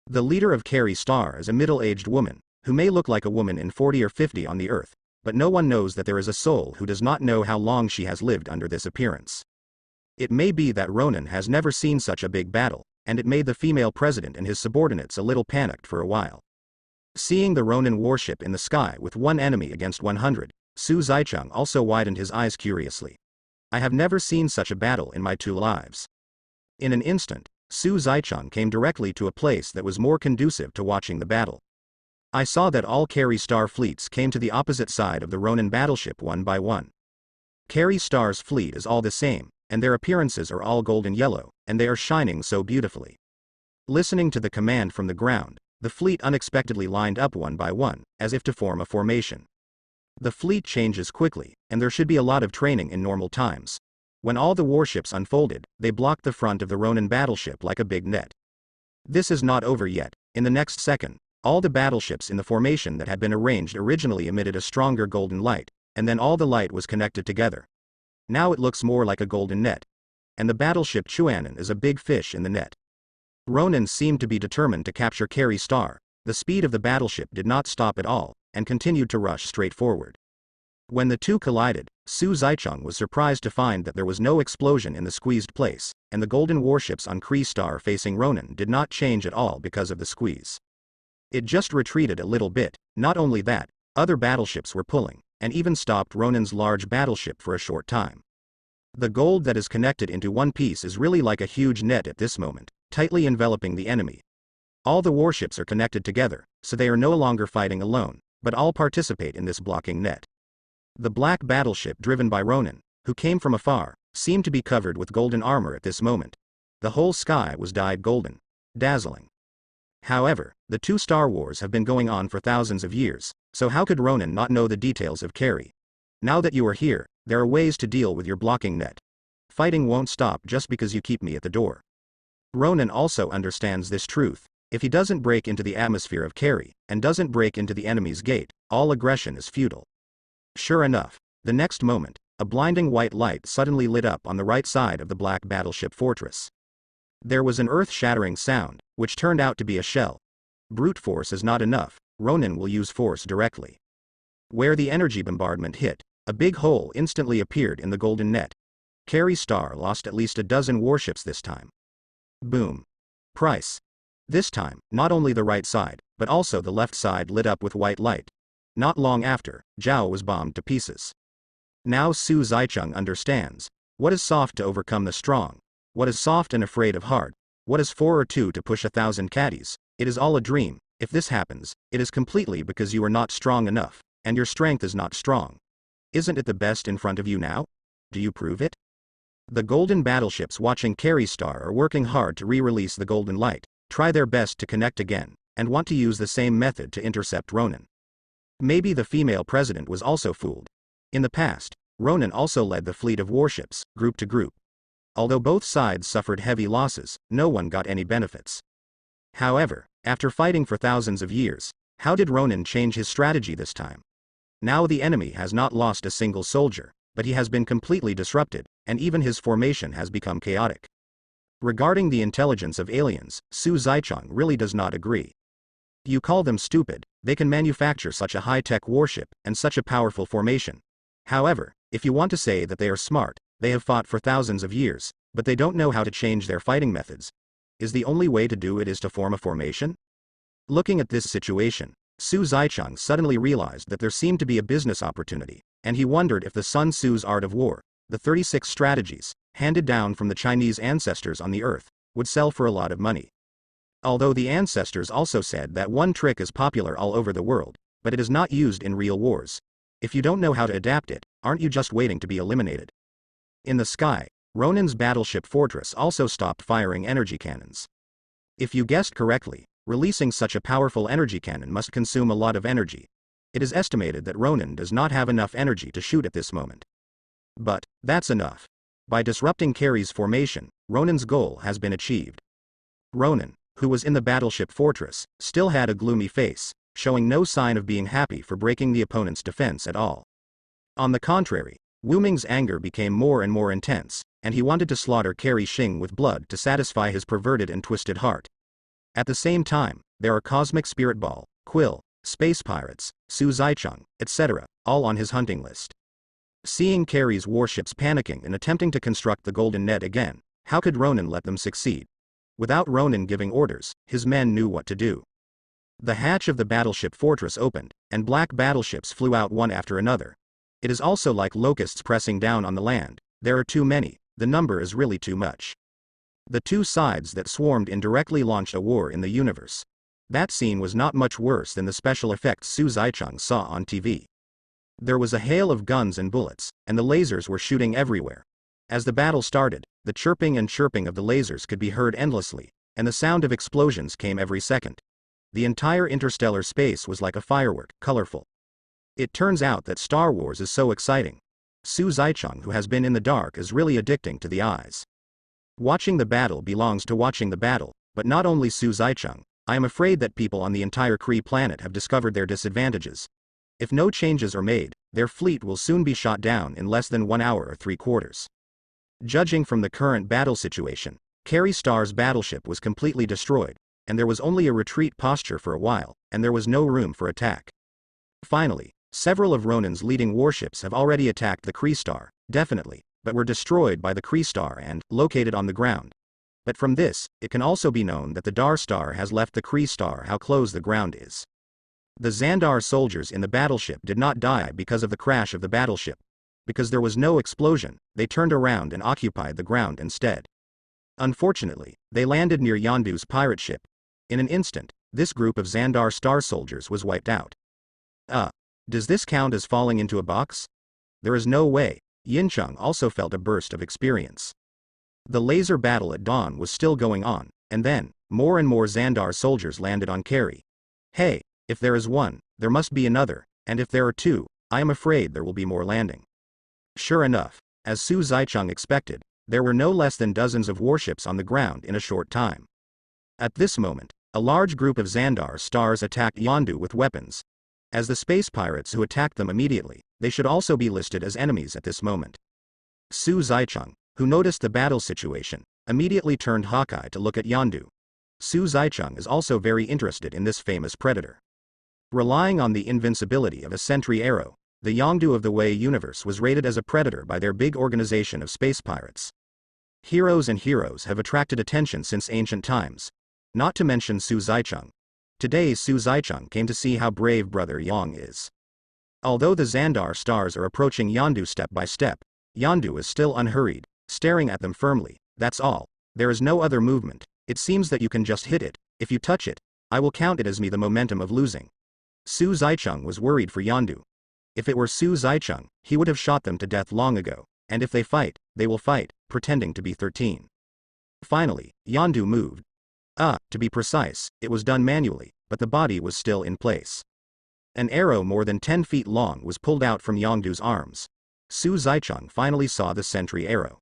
The leader of Carrie Star is a middle-aged woman, who may look like a woman in 40 or 50 on the Earth, but no one knows that there is a soul who does not know how long she has lived under this appearance. It may be that Ronin has never seen such a big battle, and it made the female president and his subordinates a little panicked for a while. Seeing the Ronin warship in the sky with one enemy against 100, Su Zaicheng also widened his eyes curiously. I have never seen such a battle in my 2 lives. In an instant, Su Zaicheng came directly to a place that was more conducive to watching the battle. I saw that all Carrie Star fleets came to the opposite side of the Ronin battleship one by one. Carrie Star's fleet is all the same, and their appearances are all golden yellow, and they are shining so beautifully. Listening to the command from the ground, the fleet unexpectedly lined up one by one, as if to form a formation. The fleet changes quickly, and there should be a lot of training in normal times. When all the warships unfolded, they blocked the front of the Ronin battleship like a big net. This is not over yet. In the next second, All the battleships in the formation that had been arranged originally emitted a stronger golden light, and then all the light was connected together. Now it looks more like a golden net. And the battleship Chuanan is a big fish in the net. Ronan seemed to be determined to capture Carrie Star. The speed of the battleship did not stop at all, and continued to rush straight forward. When the two collided, Su Zaicheng was surprised to find that there was no explosion in the squeezed place, and the golden warships on Kree Star facing Ronan did not change at all because of the squeeze. It just retreated a little bit. Not only that, other battleships were pulling, and even stopped Ronan's large battleship for a short time. The gold that is connected into one piece is really like a huge net at this moment, tightly enveloping the enemy. All the warships are connected together, so they are no longer fighting alone, but all participate in this blocking net. The black battleship driven by Ronan, who came from afar, seemed to be covered with golden armor at this moment. The whole sky was dyed golden. Dazzling. However, the two Star Wars have been going on for thousands of years, so how could Ronan not know the details of Carrie? Now that you are here, there are ways to deal with your blocking net. Fighting won't stop just because you keep me at the door. Ronan also understands this truth. If he doesn't break into the atmosphere of Carrie, and doesn't break into the enemy's gate, all aggression is futile. Sure enough, the next moment, a blinding white light suddenly lit up on the right side of the black battleship fortress. There was an earth-shattering sound, which turned out to be a shell. Brute force is not enough, Ronan will use force directly. Where the energy bombardment hit, a big hole instantly appeared in the golden net. Carrie Star lost at least a dozen warships this time. Boom. Price. This time, not only the right side, but also the left side lit up with white light. Not long after, Zhao was bombed to pieces. Now Su Zaicheng understands. What is soft to overcome the strong? What is soft and afraid of hard? What is 4 or 2 to push 1,000 caddies? It is all a dream. If this happens, it is completely because you are not strong enough, and your strength is not strong. Isn't it the best in front of you now? Do you prove it? The golden battleships watching Carrie Star are working hard to re-release the golden light, try their best to connect again, and want to use the same method to intercept Ronan. Maybe the female president was also fooled. In the past, Ronan also led the fleet of warships, group to group. Although both sides suffered heavy losses, no one got any benefits. However, after fighting for thousands of years, how did Ronan change his strategy this time? Now the enemy has not lost a single soldier, but he has been completely disrupted, and even his formation has become chaotic. Regarding the intelligence of aliens, Su Zaicheng really does not agree. You call them stupid, they can manufacture such a high-tech warship, and such a powerful formation. However, if you want to say that they are smart, they have fought for thousands of years, but they don't know how to change their fighting methods. Is the only way to do it is to form a formation? Looking at this situation, Su Zaicheng suddenly realized that there seemed to be a business opportunity, and he wondered if the Sun Tzu's Art of War, the 36 strategies, handed down from the Chinese ancestors on the earth, would sell for a lot of money. Although the ancestors also said that one trick is popular all over the world, but it is not used in real wars. If you don't know how to adapt it, aren't you just waiting to be eliminated? In the sky, Ronan's battleship fortress also stopped firing energy cannons. If you guessed correctly, releasing such a powerful energy cannon must consume a lot of energy. It is estimated that Ronan does not have enough energy to shoot at this moment. But that's enough. By disrupting Carrie's formation, Ronan's goal has been achieved. Ronan, who was in the battleship fortress, still had a gloomy face, showing no sign of being happy for breaking the opponent's defense at all. On the contrary, Wu Ming's anger became more and more intense, and he wanted to slaughter Carrie Xing with blood to satisfy his perverted and twisted heart. At the same time, there are Cosmic Spirit Ball, Quill, Space Pirates, Su Zaicheng, etc., all on his hunting list. Seeing Carrie's warships panicking and attempting to construct the golden net again, how could Ronan let them succeed? Without Ronan giving orders, his men knew what to do. The hatch of the battleship fortress opened, and black battleships flew out one after another. It is also like locusts pressing down on the land. There are too many, the number is really too much. The two sides that swarmed in directly launched a war in the universe. That scene was not much worse than the special effects Su Zaicheng saw on TV. There was a hail of guns and bullets, and the lasers were shooting everywhere. As the battle started, the chirping and chirping of the lasers could be heard endlessly, and the sound of explosions came every second. The entire interstellar space was like a firework, colorful. It turns out that Star Wars is so exciting. Su Zaicheng, who has been in the dark, is really addicting to the eyes. Watching the battle belongs to watching the battle, but not only Su Zaicheng, I am afraid that people on the entire Kree planet have discovered their disadvantages. If no changes are made, their fleet will soon be shot down in less than 1 hour or 3/4. Judging from the current battle situation, Carrie Star's battleship was completely destroyed, and there was only a retreat posture for a while, and there was no room for attack. Finally, several of Ronan's leading warships have already attacked the Kree Star, definitely, but were destroyed by the Kree Star and located on the ground. But from this, it can also be known that the Dar Star has left the Kree Star how close the ground is. The Xandar soldiers in the battleship did not die because of the crash of the battleship. Because there was no explosion, they turned around and occupied the ground instead. Unfortunately, they landed near Yondu's pirate ship. In an instant, this group of Xandar Star soldiers was wiped out. Does this count as falling into a box? There is no way. Yincheng also felt a burst of experience. The laser battle at dawn was still going on, and then, more and more Xandar soldiers landed on Carrie. Hey, if there is one, there must be another, and if there are two, I am afraid there will be more landing. Sure enough, as Su Zicheng expected, there were no less than dozens of warships on the ground in a short time. At this moment, a large group of Xandar stars attacked Yondu with weapons. As the space pirates who attacked them immediately, they should also be listed as enemies at this moment. Su Zicheng, who noticed the battle situation, immediately turned Hawkeye to look at Yondu. Su Zicheng is also very interested in this famous predator. Relying on the invincibility of a sentry arrow, the Yondu of the Wei universe was rated as a predator by their big organization of space pirates. Heroes and heroes have attracted attention since ancient times. Not to mention Su Zicheng. Today Su Zicheng came to see how brave Brother Yang is. Although the Xandar stars are approaching Yondu step by step, Yondu is still unhurried, staring at them firmly. That's all. There is no other movement. It seems that you can just hit it. If you touch it, I will count it as me the momentum of losing. Su Zicheng was worried for Yondu. If it were Su Zicheng, he would have shot them to death long ago, and if they fight, they will fight, pretending to be 13. Finally, Yondu moved. To be precise, it was done manually, but the body was still in place. An arrow more than 10 feet long was pulled out from Yondu's arms. Su Zicheng finally saw the sentry arrow.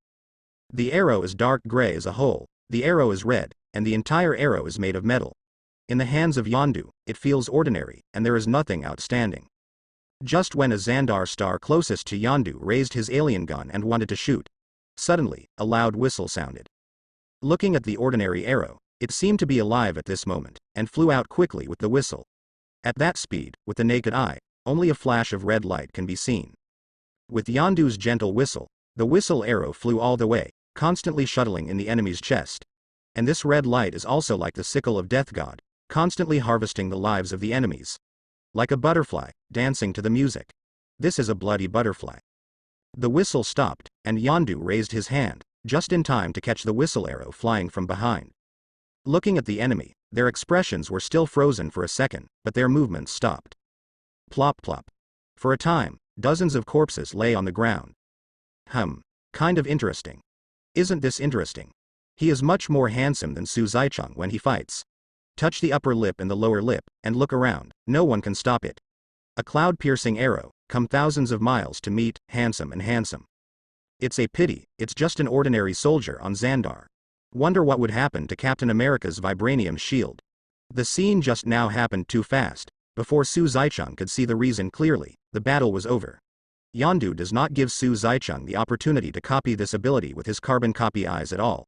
The arrow is dark gray as a whole, the arrow is red, and the entire arrow is made of metal. In the hands of Yondu, it feels ordinary, and there is nothing outstanding. Just when a Xandar star closest to Yondu raised his alien gun and wanted to shoot, suddenly, a loud whistle sounded. Looking at the ordinary arrow, it seemed to be alive at this moment, and flew out quickly with the whistle. At that speed, with the naked eye, only a flash of red light can be seen. With Yondu's gentle whistle, the whistle arrow flew all the way, constantly shuttling in the enemy's chest. And this red light is also like the sickle of Death God, constantly harvesting the lives of the enemies. Like a butterfly, dancing to the music. This is a bloody butterfly. The whistle stopped, and Yondu raised his hand, just in time to catch the whistle arrow flying from behind. Looking at the enemy, their expressions were still frozen for a second, but their movements stopped. Plop plop. For a time, dozens of corpses lay on the ground. Kind of interesting. Isn't this interesting? He is much more handsome than Su Zicheng when he fights. Touch the upper lip and the lower lip, and look around, no one can stop it. A cloud-piercing arrow, come thousands of miles to meet, handsome and handsome. It's a pity, it's just an ordinary soldier on Xandar. Wonder what would happen to Captain America's vibranium shield. The scene just now happened too fast. Before Su Zicheng could see the reason clearly, the battle was over. Yondu does not give Su Zicheng the opportunity to copy this ability with his carbon copy eyes at all.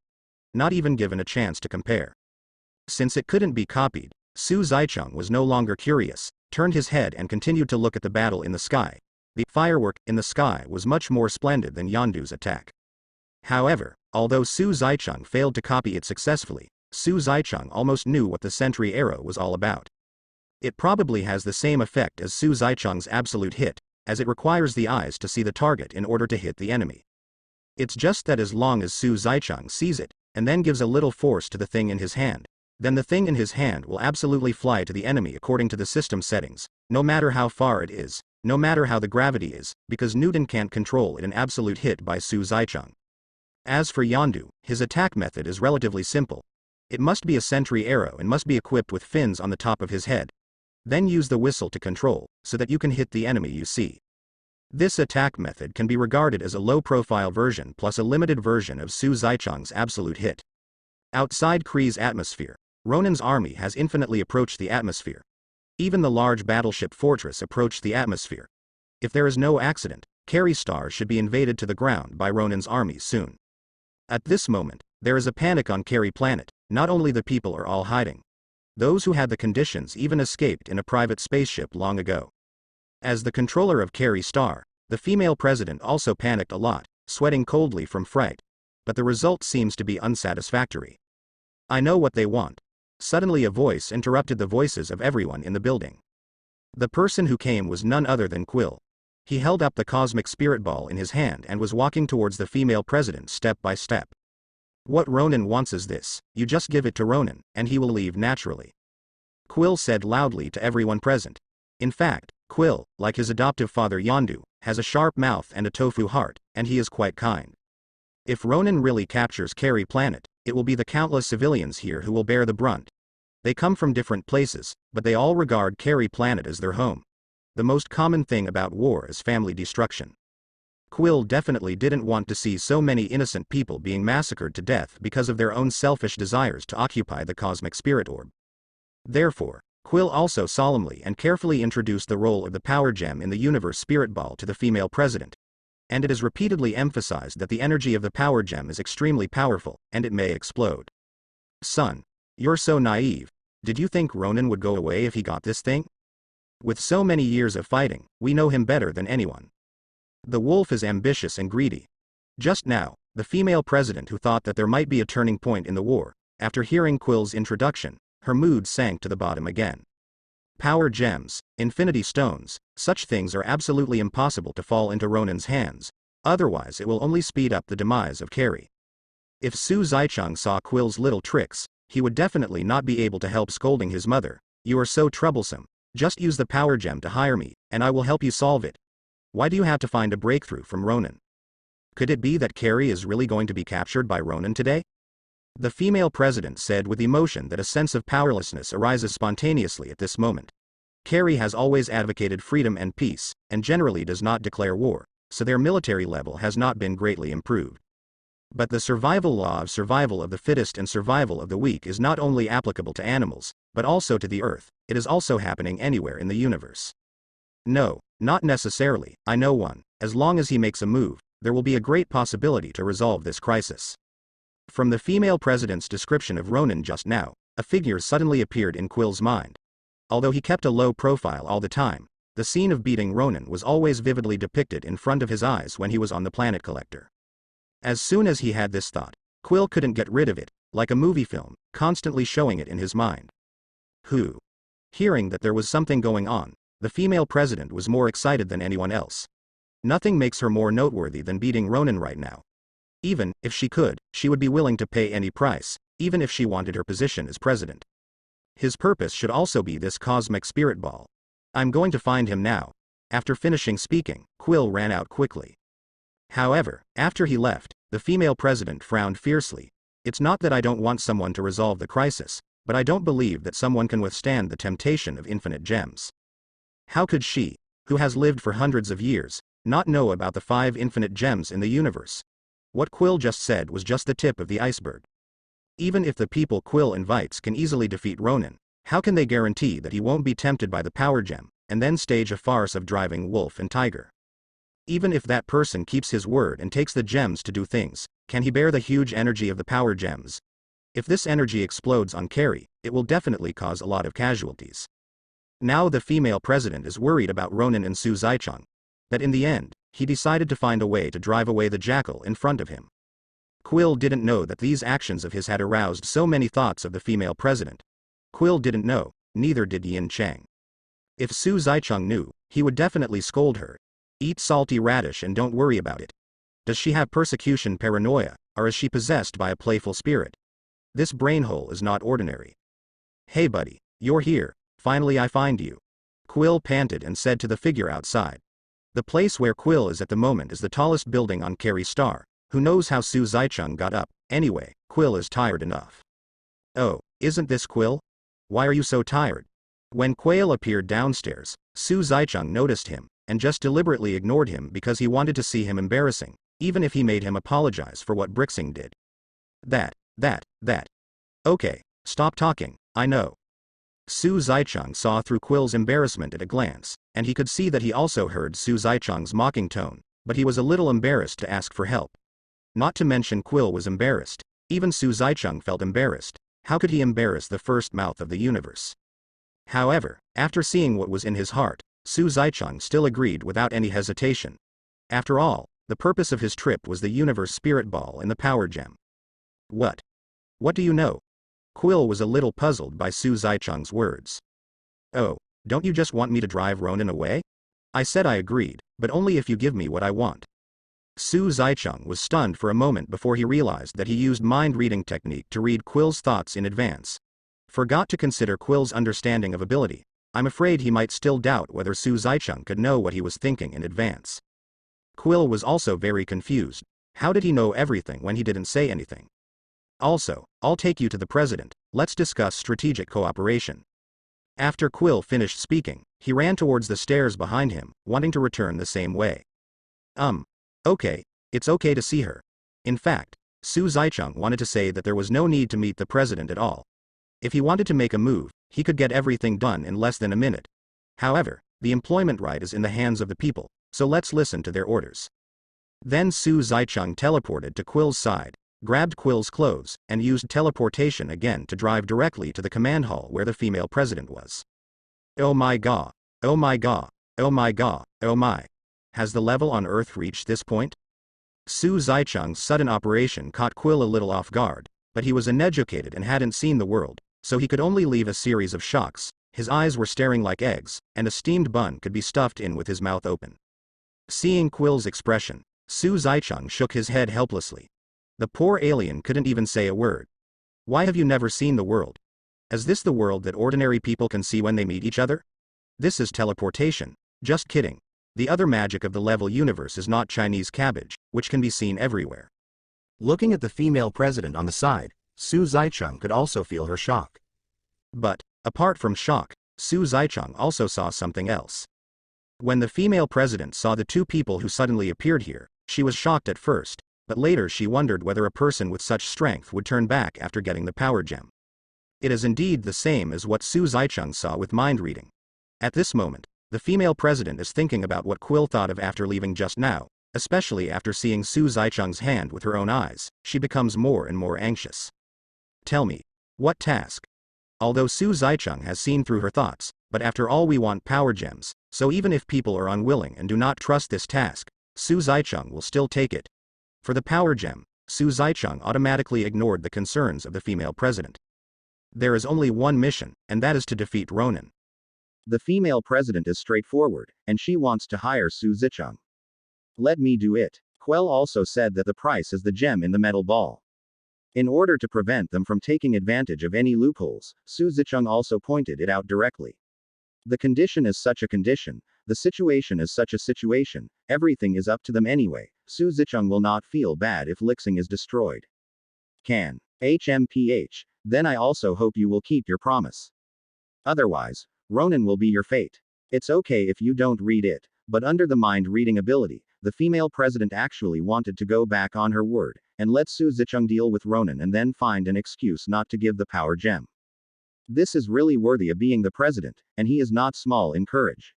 Not even given a chance to compare. Since it couldn't be copied, Su Zicheng was no longer curious, turned his head and continued to look at the battle in the sky. The firework in the sky was much more splendid than Yondu's attack. However, although Su Zicheng failed to copy it successfully, Su Zicheng almost knew what the sentry arrow was all about. It probably has the same effect as Su Zicheng's absolute hit, as it requires the eyes to see the target in order to hit the enemy. It's just that as long as Su Zicheng sees it, and then gives a little force to the thing in his hand, then the thing in his hand will absolutely fly to the enemy according to the system settings, no matter how far it is, no matter how the gravity is, because Newton can't control it. An absolute hit by Su Zicheng. As for Yondu, his attack method is relatively simple. It must be a sentry arrow and must be equipped with fins on the top of his head. Then use the whistle to control, so that you can hit the enemy you see. This attack method can be regarded as a low-profile version plus a limited version of Su Zicheng's absolute hit. Outside Kree's atmosphere, Ronan's army has infinitely approached the atmosphere. Even the large battleship fortress approached the atmosphere. If there is no accident, Carrie Star should be invaded to the ground by Ronan's army soon. At this moment, there is a panic on Carrie Planet. Not only the people are all hiding. Those who had the conditions even escaped in a private spaceship long ago. As the controller of Carrie Star, the female president also panicked a lot, sweating coldly from fright. But the result seems to be unsatisfactory. I know what they want. Suddenly a voice interrupted the voices of everyone in the building. The person who came was none other than Quill. He held up the cosmic spirit ball in his hand and was walking towards the female president step by step. What Ronan wants is this: you just give it to Ronan, and he will leave naturally. Quill said loudly to everyone present. In fact, Quill, like his adoptive father Yondu, has a sharp mouth and a tofu heart, and he is quite kind. If Ronan really captures Carrie Planet, it will be the countless civilians here who will bear the brunt. They come from different places, but they all regard Carrie Planet as their home. The most common thing about war is family destruction. Quill definitely didn't want to see so many innocent people being massacred to death because of their own selfish desires to occupy the cosmic spirit orb. Therefore, Quill also solemnly and carefully introduced the role of the power gem in the universe spirit ball to the female president. And it is repeatedly emphasized that the energy of the power gem is extremely powerful, and it may explode. Son, you're so naive. Did you think Ronan would go away if he got this thing? With so many years of fighting, we know him better than anyone. The wolf is ambitious and greedy. Just now, the female president who thought that there might be a turning point in the war, after hearing Quill's introduction, her mood sank to the bottom again. Power gems, infinity stones, such things are absolutely impossible to fall into Ronan's hands, otherwise it will only speed up the demise of Carrie. If Su Zaicheng saw Quill's little tricks, he would definitely not be able to help scolding his mother. You are so troublesome. Just use the power gem to hire me, and I will help you solve it. Why do you have to find a breakthrough from Ronan? Could it be that Carrie is really going to be captured by Ronan today? The female president said with emotion that a sense of powerlessness arises spontaneously at this moment. Carrie has always advocated freedom and peace, and generally does not declare war, so their military level has not been greatly improved. But the survival law of the fittest and survival of the weak is not only applicable to animals, but also to the Earth. It is also happening anywhere in the universe. No, not necessarily. I know one. As long as he makes a move, there will be a great possibility to resolve this crisis. From the female president's description of Ronan just now, a figure suddenly appeared in Quill's mind. Although he kept a low profile all the time, the scene of beating Ronan was always vividly depicted in front of his eyes when he was on the planet collector. As soon as he had this thought, Quill couldn't get rid of it, like a movie film, constantly showing it in his mind. Who? Hearing that there was something going on, the female president was more excited than anyone else. Nothing makes her more noteworthy than beating Ronan right now. Even if she could, she would be willing to pay any price, even if she wanted her position as president. His purpose should also be this cosmic spirit ball. I'm going to find him now. After finishing speaking, Quill ran out quickly. However, after he left, the female president frowned fiercely. It's not that I don't want someone to resolve the crisis, but I don't believe that someone can withstand the temptation of infinite gems. How could she, who has lived for hundreds of years, not know about the 5 infinite gems in the universe? What Quill just said was just the tip of the iceberg. Even if the people Quill invites can easily defeat Ronan, how can they guarantee that he won't be tempted by the power gem, and then stage a farce of driving wolf and tiger? Even if that person keeps his word and takes the gems to do things, can he bear the huge energy of the power gems? If this energy explodes on Carrie, it will definitely cause a lot of casualties. Now the female president is worried about Ronan and Su Zaicheng. That in the end, he decided to find a way to drive away the jackal in front of him. Quill didn't know that these actions of his had aroused so many thoughts of the female president. Quill didn't know, neither did Yin Chang. If Su Zaicheng knew, he would definitely scold her. Eat salty radish and don't worry about it. Does she have persecution paranoia, or is she possessed by a playful spirit? This brainhole is not ordinary. Hey buddy, you're here, finally I find you. Quill panted and said to the figure outside. The place where Quill is at the moment is the tallest building on Carrie Star. Who knows how Su Zaicheng got up? Anyway, Quill is tired enough. Oh, isn't this Quill? Why are you so tired? When Quill appeared downstairs, Su Zaicheng noticed him, and just deliberately ignored him because he wanted to see him embarrassing, even if he made him apologize for what Brixing did. That. Okay, Stop talking, I know. Su Zaicheng saw through Quill's embarrassment at a glance, and he could see that he also heard Su Zaicheng's mocking tone, but he was a little embarrassed to ask for help. Not to mention Quill was embarrassed. Even Su Zaicheng felt embarrassed. How could he embarrass the first mouth of the universe? However, after seeing what was in his heart, Su Zaicheng still agreed without any hesitation. After all, the purpose of his trip was the universe spirit ball and the power gem. What? What do you know? Quill was a little puzzled by Su Zaicheng's words. Oh, don't you just want me to drive Ronan away? I said I agreed, but only if you give me what I want. Su Zaicheng was stunned for a moment before he realized that he used mind-reading technique to read Quill's thoughts in advance. Forgot to consider Quill's understanding of ability. I'm afraid he might still doubt whether Su Zaicheng could know what he was thinking in advance. Quill was also very confused. How did he know everything when he didn't say anything? Also, I'll take you to the president, let's discuss strategic cooperation. After Quill finished speaking, he ran towards the stairs behind him, wanting to return the same way. Okay, it's okay to see her. In fact, Su Zaicheng wanted to say that there was no need to meet the president at all. If he wanted to make a move, he could get everything done in less than a minute. However, the employment right is in the hands of the people, so let's listen to their orders. Then Su Zaicheng teleported to Quill's side, grabbed Quill's clothes, and used teleportation again to drive directly to the command hall where the female president was. Oh my god, oh my god, oh my god, oh my. Has the level on Earth reached this point? Su Zaicheng's sudden operation caught Quill a little off guard, but he was uneducated and hadn't seen the world, so he could only leave a series of shocks. His eyes were staring like eggs, and a steamed bun could be stuffed in with his mouth open. Seeing Quill's expression, Su Zaicheng shook his head helplessly. The poor alien couldn't even say a word. Why have you never seen the world? Is this the world that ordinary people can see when they meet each other? This is teleportation. Just kidding. The other magic of the level universe is not Chinese cabbage, which can be seen everywhere. Looking at the female president on the side, Su Zaicheng could also feel her shock. But, apart from shock, Su Zaicheng also saw something else. When the female president saw the two people who suddenly appeared here, she was shocked at first, but later she wondered whether a person with such strength would turn back after getting the power gem. It is indeed the same as what Su Zaicheng saw with mind reading. At this moment, the female president is thinking about what Quill thought of after leaving just now, especially after seeing Su Zaicheng's hand with her own eyes. She becomes more and more anxious. Tell me, what task? Although Su Zaicheng has seen through her thoughts, but after all we want power gems, so even if people are unwilling and do not trust this task, Su Zaicheng will still take it. For the power gem, Su Zaicheng automatically ignored the concerns of the female president. There is only one mission, and that is to defeat Ronan. The female president is straightforward, and she wants to hire Su Zaicheng. Let me do it. Quill also said that the price is the gem in the metal ball. In order to prevent them from taking advantage of any loopholes, Su Zaicheng also pointed it out directly. The condition is such a condition, the situation is such a situation, everything is up to them anyway. Su Zaicheng will not feel bad if Lixing is destroyed. Can. HMPH, then I also hope you will keep your promise. Otherwise, Ronan will be your fate. It's okay if you don't read it, but under the mind-reading ability, the female president actually wanted to go back on her word, and let Su Zaicheng deal with Ronan and then find an excuse not to give the power gem. This is really worthy of being the president, and he is not small in courage.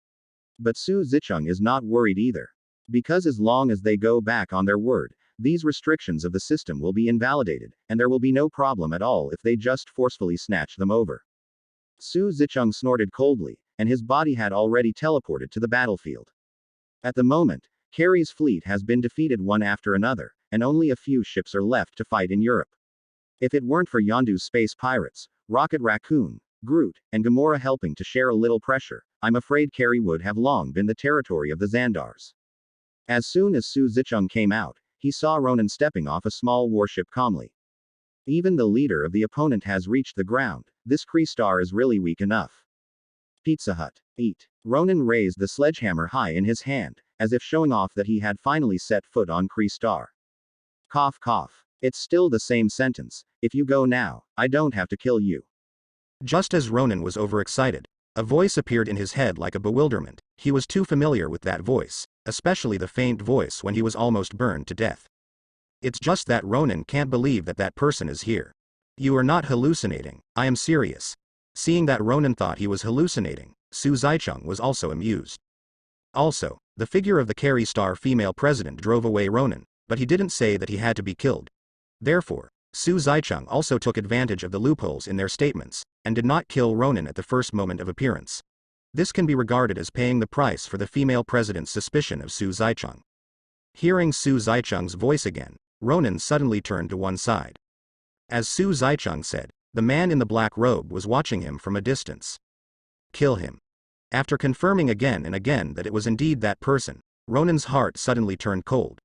But Su Zaicheng is not worried either. Because as long as they go back on their word, these restrictions of the system will be invalidated, and there will be no problem at all if they just forcefully snatch them over. Su Zaicheng snorted coldly, and his body had already teleported to the battlefield. At the moment, Carrie's fleet has been defeated one after another, and only a few ships are left to fight in Europe. If it weren't for Yondu's space pirates, Rocket Raccoon, Groot, and Gamora helping to share a little pressure, I'm afraid Carrie would have long been the territory of the Xandars. As soon as Su Zaicheng came out, he saw Ronan stepping off a small warship calmly. Even the leader of the opponent has reached the ground. This Kree star is really weak enough. Pizza Hut. Eat. Ronan raised the sledgehammer high in his hand, as if showing off that he had finally set foot on Kree star. Cough cough. It's still the same sentence. If you go now, I don't have to kill you. Just as Ronan was overexcited, a voice appeared in his head like a bewilderment. He was too familiar with that voice, especially the faint voice when he was almost burned to death. It's just that Ronan can't believe that that person is here. You are not hallucinating, I am serious. Seeing that Ronan thought he was hallucinating, Su Zaicheng was also amused. Also, the figure of the Carry Star female president drove away Ronan, but he didn't say that he had to be killed. Therefore, Su Zaicheng also took advantage of the loopholes in their statements, and did not kill Ronan at the first moment of appearance. This can be regarded as paying the price for the female president's suspicion of Su Zaicheng. Hearing Su Zaicheng's voice again, Ronan suddenly turned to one side. As Su Zaicheng said, the man in the black robe was watching him from a distance. Kill him. After confirming again and again that it was indeed that person, Ronan's heart suddenly turned cold.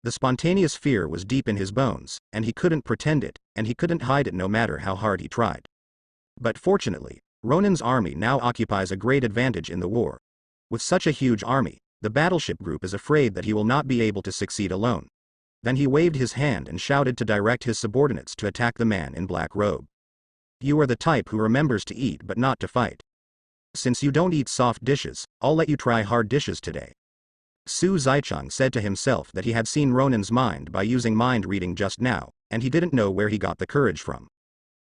The spontaneous fear was deep in his bones, and he couldn't pretend it, and he couldn't hide it no matter how hard he tried. But fortunately, Ronan's army now occupies a great advantage in the war. With such a huge army, the battleship group is afraid that he will not be able to succeed alone. Then he waved his hand and shouted to direct his subordinates to attack the man in black robe. You are the type who remembers to eat but not to fight. Since you don't eat soft dishes, I'll let you try hard dishes today. Su Zaicheng said to himself that he had seen Ronan's mind by using mind reading just now, and he didn't know where he got the courage from.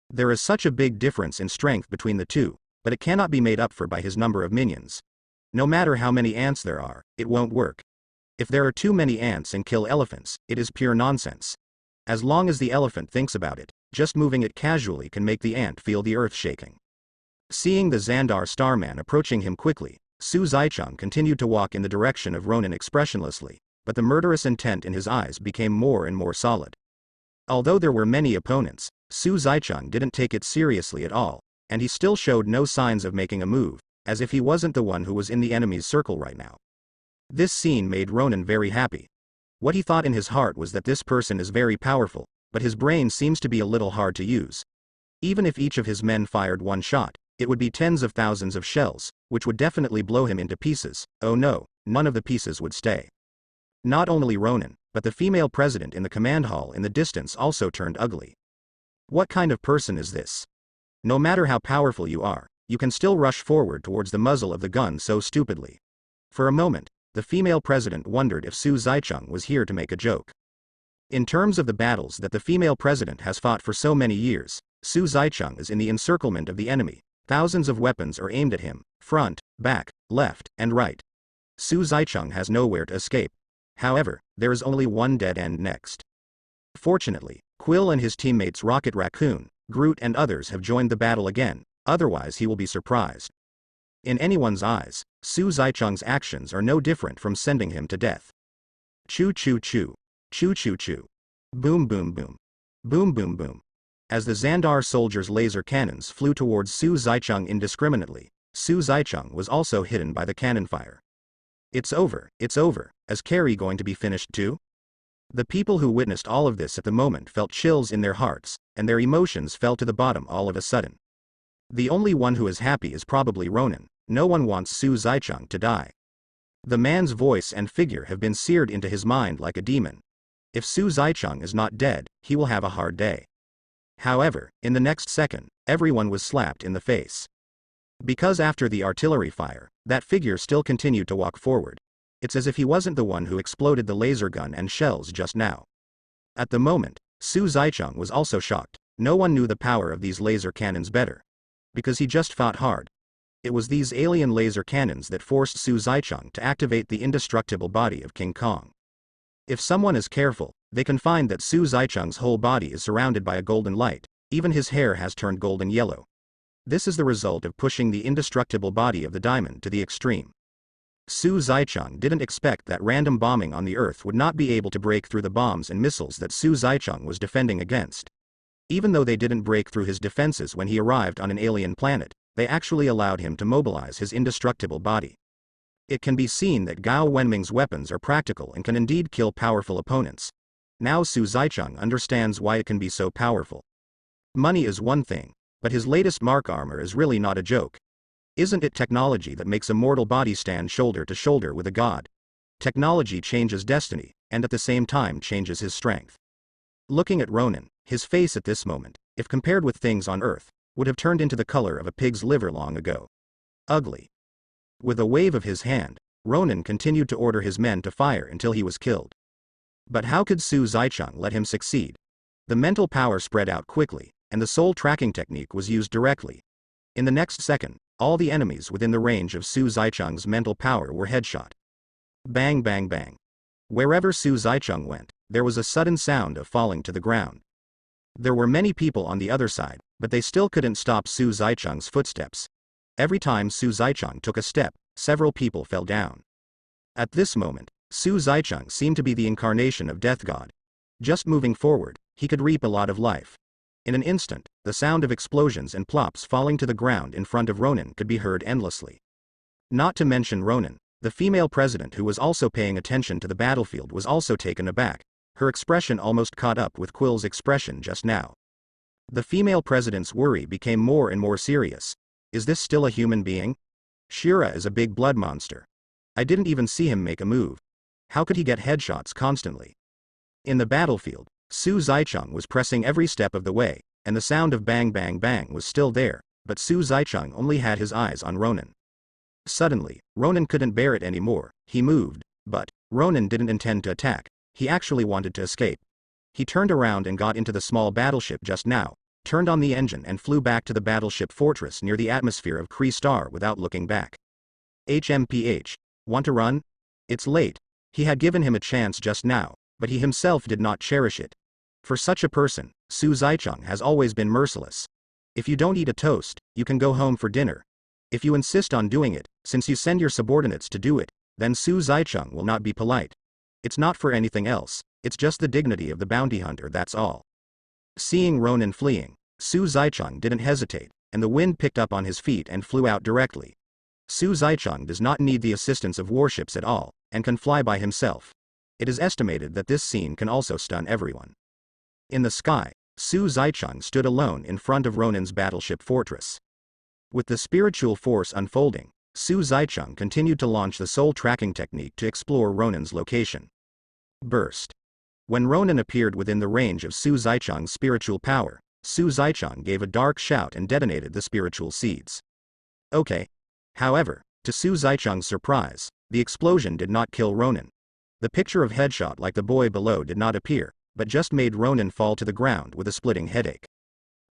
There is such a big difference in strength between the two, but it cannot be made up for by his number of minions. No matter how many ants there are, it won't work. If there are too many ants and kill elephants, it is pure nonsense. As long as the elephant thinks about it, just moving it casually can make the ant feel the earth shaking. Seeing the Xandar Starman approaching him quickly, Su Zaicheng continued to walk in the direction of Ronan expressionlessly, but the murderous intent in his eyes became more and more solid. Although there were many opponents, Su Zaicheng didn't take it seriously at all, and he still showed no signs of making a move, as if he wasn't the one who was in the enemy's circle right now. This scene made Ronan very happy. What he thought in his heart was that this person is very powerful, but his brain seems to be a little hard to use. Even if each of his men fired one shot, it would be tens of thousands of shells, which would definitely blow him into pieces. Oh no, none of the pieces would stay. Not only Ronan, but the female president in the command hall in the distance also turned ugly. What kind of person is this? No matter how powerful you are, you can still rush forward towards the muzzle of the gun so stupidly. For a moment, the female president wondered if Su Zaicheng was here to make a joke. In terms of the battles that the female president has fought for so many years, Su Zaicheng is in the encirclement of the enemy. Thousands of weapons are aimed at him, front, back, left, and right. Su Zaicheng has nowhere to escape. However, there is only one dead end next. Fortunately, Quill and his teammates Rocket Raccoon, Groot and others have joined the battle again, otherwise he will be surprised. In anyone's eyes, Su Zaicheng's actions are no different from sending him to death. Choo choo choo. Choo choo choo. Boom boom boom. Boom boom boom. As the Xandar soldiers' laser cannons flew towards Su Zaicheng indiscriminately, Su Zaicheng was also hidden by the cannon fire. It's over, is Carrie going to be finished too? The people who witnessed all of this at the moment felt chills in their hearts, and their emotions fell to the bottom all of a sudden. The only one who is happy is probably Ronan. No one wants Su Zaicheng to die. The man's voice and figure have been seared into his mind like a demon. If Su Zaicheng is not dead, he will have a hard day. However, in the next second, everyone was slapped in the face. Because after the artillery fire, that figure still continued to walk forward. It's as if he wasn't the one who exploded the laser gun and shells just now. At the moment, Su Zaicheng was also shocked. No one knew the power of these laser cannons better. Because he just fought hard. It was these alien laser cannons that forced Su Zaicheng to activate the indestructible body of King Kong. If someone is careful, they can find that Su Zaicheng's whole body is surrounded by a golden light, even his hair has turned golden yellow. This is the result of pushing the indestructible body of the diamond to the extreme. Su Zaicheng didn't expect that random bombing on the Earth would not be able to break through the bombs and missiles that Su Zaicheng was defending against. Even though they didn't break through his defenses when he arrived on an alien planet, they actually allowed him to mobilize his indestructible body. It can be seen that Gao Wenming's weapons are practical and can indeed kill powerful opponents. Now Su Zaicheng understands why it can be so powerful. Money is one thing, but his latest mark armor is really not a joke. Isn't it technology that makes a mortal body stand shoulder to shoulder with a god? Technology changes destiny, and at the same time changes his strength. Looking at Ronan, his face at this moment, if compared with things on Earth, would have turned into the color of a pig's liver long ago. Ugly. With a wave of his hand, Ronan continued to order his men to fire until he was killed. But how could Su Zaicheng let him succeed? The mental power spread out quickly, and the soul tracking technique was used directly. In the next second, all the enemies within the range of Su Zicheng's mental power were headshot. Bang bang bang. Wherever Su Zicheng went, there was a sudden sound of falling to the ground. There were many people on the other side, but they still couldn't stop Su Zicheng's footsteps. Every time Su Zicheng took a step, several people fell down. At this moment, Su Zicheng seemed to be the incarnation of Death God. Just moving forward, he could reap a lot of life. In an instant, the sound of explosions and plops falling to the ground in front of Ronan could be heard endlessly. Not to mention Ronan, the female president who was also paying attention to the battlefield was also taken aback. Her expression almost caught up with Quill's expression just now. The female president's worry became more and more serious. Is this still a human being? Shira is a big blood monster. I didn't even see him make a move. How could he get headshots constantly? In the battlefield, Su Zicheng was pressing every step of the way, and the sound of bang bang bang was still there, but Su Zicheng only had his eyes on Ronan. Suddenly, Ronan couldn't bear it anymore. He moved, but Ronan didn't intend to attack. He actually wanted to escape. He turned around and got into the small battleship just now, turned on the engine and flew back to the battleship fortress near the atmosphere of Kree Star without looking back. HMPH. Want to run? It's late. He had given him a chance just now, but he himself did not cherish it. For such a person, Su Zicheng has always been merciless. If you don't eat a toast, you can go home for dinner. If you insist on doing it, since you send your subordinates to do it, then Su Zicheng will not be polite. It's not for anything else, it's just the dignity of the bounty hunter, that's all. Seeing Ronan fleeing, Su Zicheng didn't hesitate, and the wind picked up on his feet and flew out directly. Su Zicheng does not need the assistance of warships at all, and can fly by himself. It is estimated that this scene can also stun everyone. In the sky, Su Zicheng stood alone in front of Ronan's battleship fortress. With the spiritual force unfolding, Su Zicheng continued to launch the soul tracking technique to explore Ronan's location. Burst. When Ronan appeared within the range of Su Zicheng's spiritual power, Su Zicheng gave a dark shout and detonated the spiritual seeds. Okay. However, to Su Zicheng's surprise, the explosion did not kill Ronan. The picture of headshot like the boy below did not appear, but just made Ronan fall to the ground with a splitting headache.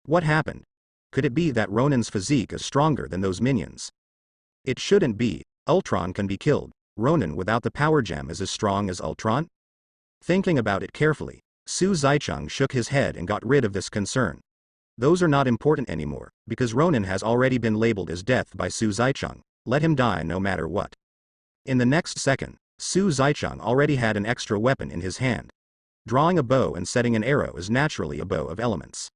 What happened? Could it be that Ronan's physique is stronger than those minions? It shouldn't be. Ultron can be killed. Ronan without the power gem is as strong as Ultron? Thinking about it carefully, Su Zicheng shook his head and got rid of this concern. Those are not important anymore, because Ronan has already been labeled as death by Su Zicheng. Let him die no matter what. In the next second, Su Zicheng already had an extra weapon in his hand. Drawing a bow and setting an arrow is naturally a bow of elements.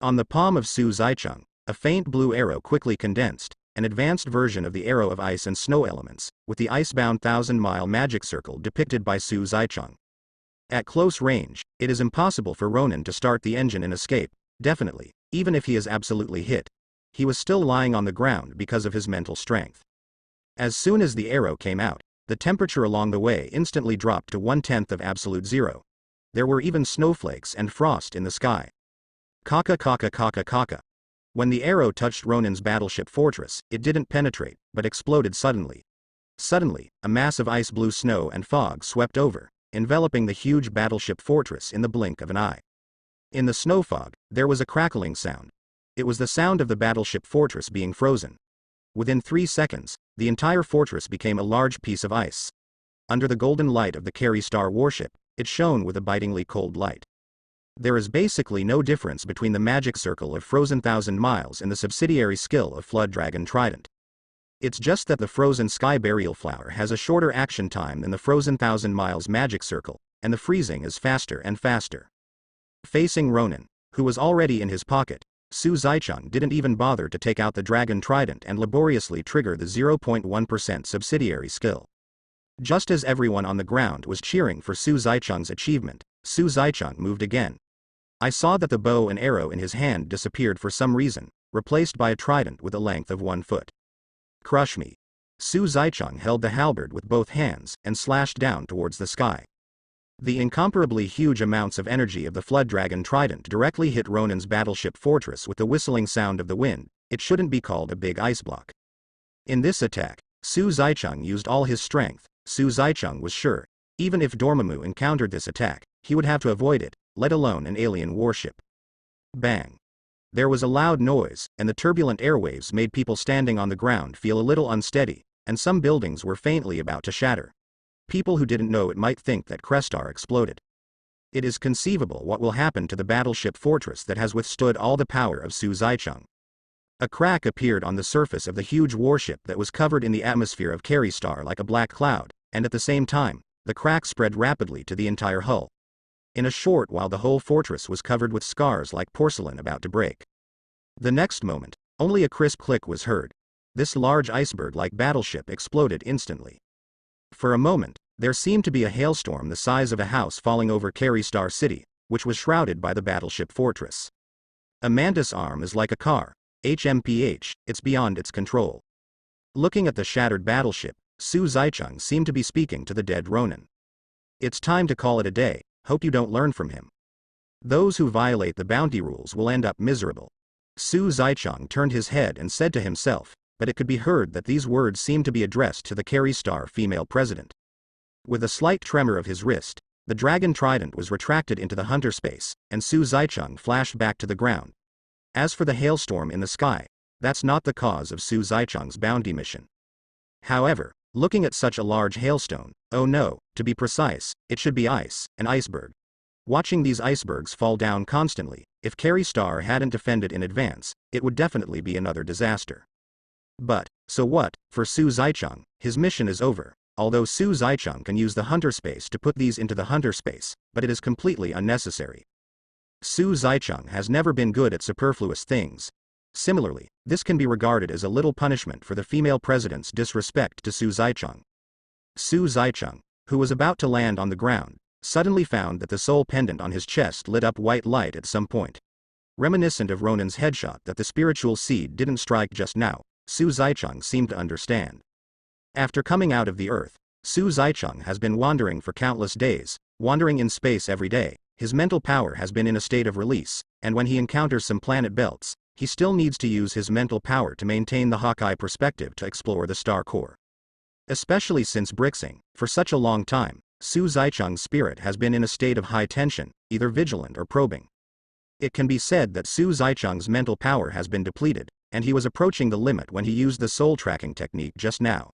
On the palm of Su Zicheng, a faint blue arrow quickly condensed, an advanced version of the arrow of ice and snow elements, with the icebound 1,000-mile magic circle depicted by Su Zicheng. At close range, it is impossible for Ronan to start the engine and escape, definitely, even if he is absolutely hit. He was still lying on the ground because of his mental strength. As soon as the arrow came out, the temperature along the way instantly dropped to 1/10 of absolute zero. There were even snowflakes and frost in the sky. Kaka kaka kaka kaka. When the arrow touched Ronan's battleship fortress, it didn't penetrate, but exploded suddenly. Suddenly, a mass of ice blue snow and fog swept over, enveloping the huge battleship fortress in the blink of an eye. In the snow fog, there was a crackling sound. It was the sound of the battleship fortress being frozen. Within 3 seconds, the entire fortress became a large piece of ice. Under the golden light of the Kree Star warship, it shone with a bitingly cold light. There is basically no difference between the magic circle of frozen 1,000 miles and the subsidiary skill of Flood Dragon Trident. It's just that the frozen sky burial flower has a shorter action time than the frozen 1,000 miles magic circle, and the freezing is faster and faster. Facing Ronan, who was already in his pocket, Su Zicheng didn't even bother to take out the Dragon Trident and laboriously trigger the 0.1% subsidiary skill. Just as everyone on the ground was cheering for Su Zicheng's achievement, Su Zicheng moved again. I saw that the bow and arrow in his hand disappeared for some reason, replaced by a trident with a length of 1 foot. Crush me. Su Zicheng held the halberd with both hands and slashed down towards the sky. The incomparably huge amounts of energy of the Flood Dragon Trident directly hit Ronan's battleship fortress with the whistling sound of the wind. It shouldn't be called a big ice block. In this attack, Su Zicheng used all his strength. Su Zicheng was sure, even if Dormammu encountered this attack, he would have to avoid it, let alone an alien warship. Bang. There was a loud noise, and the turbulent airwaves made people standing on the ground feel a little unsteady, and some buildings were faintly about to shatter. People who didn't know it might think that Crestar exploded. It is conceivable what will happen to the battleship fortress that has withstood all the power of Su Zaicheng. A crack appeared on the surface of the huge warship that was covered in the atmosphere of Crestar like a black cloud, and at the same time, the crack spread rapidly to the entire hull. In a short while the whole fortress was covered with scars like porcelain about to break. The next moment, only a crisp click was heard. This large iceberg-like battleship exploded instantly. For a moment, there seemed to be a hailstorm the size of a house falling over Crestar City, which was shrouded by the battleship fortress. A mantis arm is like a car. HMPH, it's beyond its control. Looking at the shattered battleship, Su Zaicheng seemed to be speaking to the dead Ronin. It's time to call it a day, hope you don't learn from him. Those who violate the bounty rules will end up miserable. Su Zaicheng turned his head and said to himself, but it could be heard that these words seemed to be addressed to the Crestar female president. With a slight tremor of his wrist, the dragon trident was retracted into the hunter space, and Su Zaicheng flashed back to the ground. As for the hailstorm in the sky, that's not the cause of Su Zaicheng's bounty mission. However, looking at such a large hailstone, oh no, to be precise, it should be ice, an iceberg. Watching these icebergs fall down constantly, if Crestar hadn't defended in advance, it would definitely be another disaster. But, so what, for Su Zaicheng, his mission is over, although Su Zaicheng can use the hunter space to put these into the hunter space, but it is completely unnecessary. Su Zaicheng has never been good at superfluous things. Similarly, this can be regarded as a little punishment for the female president's disrespect to Su Zaicheng. Su Zaicheng, who was about to land on the ground, suddenly found that the soul pendant on his chest lit up white light at some point. Reminiscent of Ronin's headshot that the spiritual seed didn't strike just now, Su Zaicheng seemed to understand. After coming out of the earth, Su Zaicheng has been wandering for countless days, wandering in space every day. His mental power has been in a state of release, and when he encounters some planet belts, he still needs to use his mental power to maintain the Hawkeye perspective to explore the star core. Especially since Brixing, for such a long time, Su Zaicheng's spirit has been in a state of high tension, either vigilant or probing. It can be said that Su Zaicheng's mental power has been depleted, and he was approaching the limit when he used the soul tracking technique just now.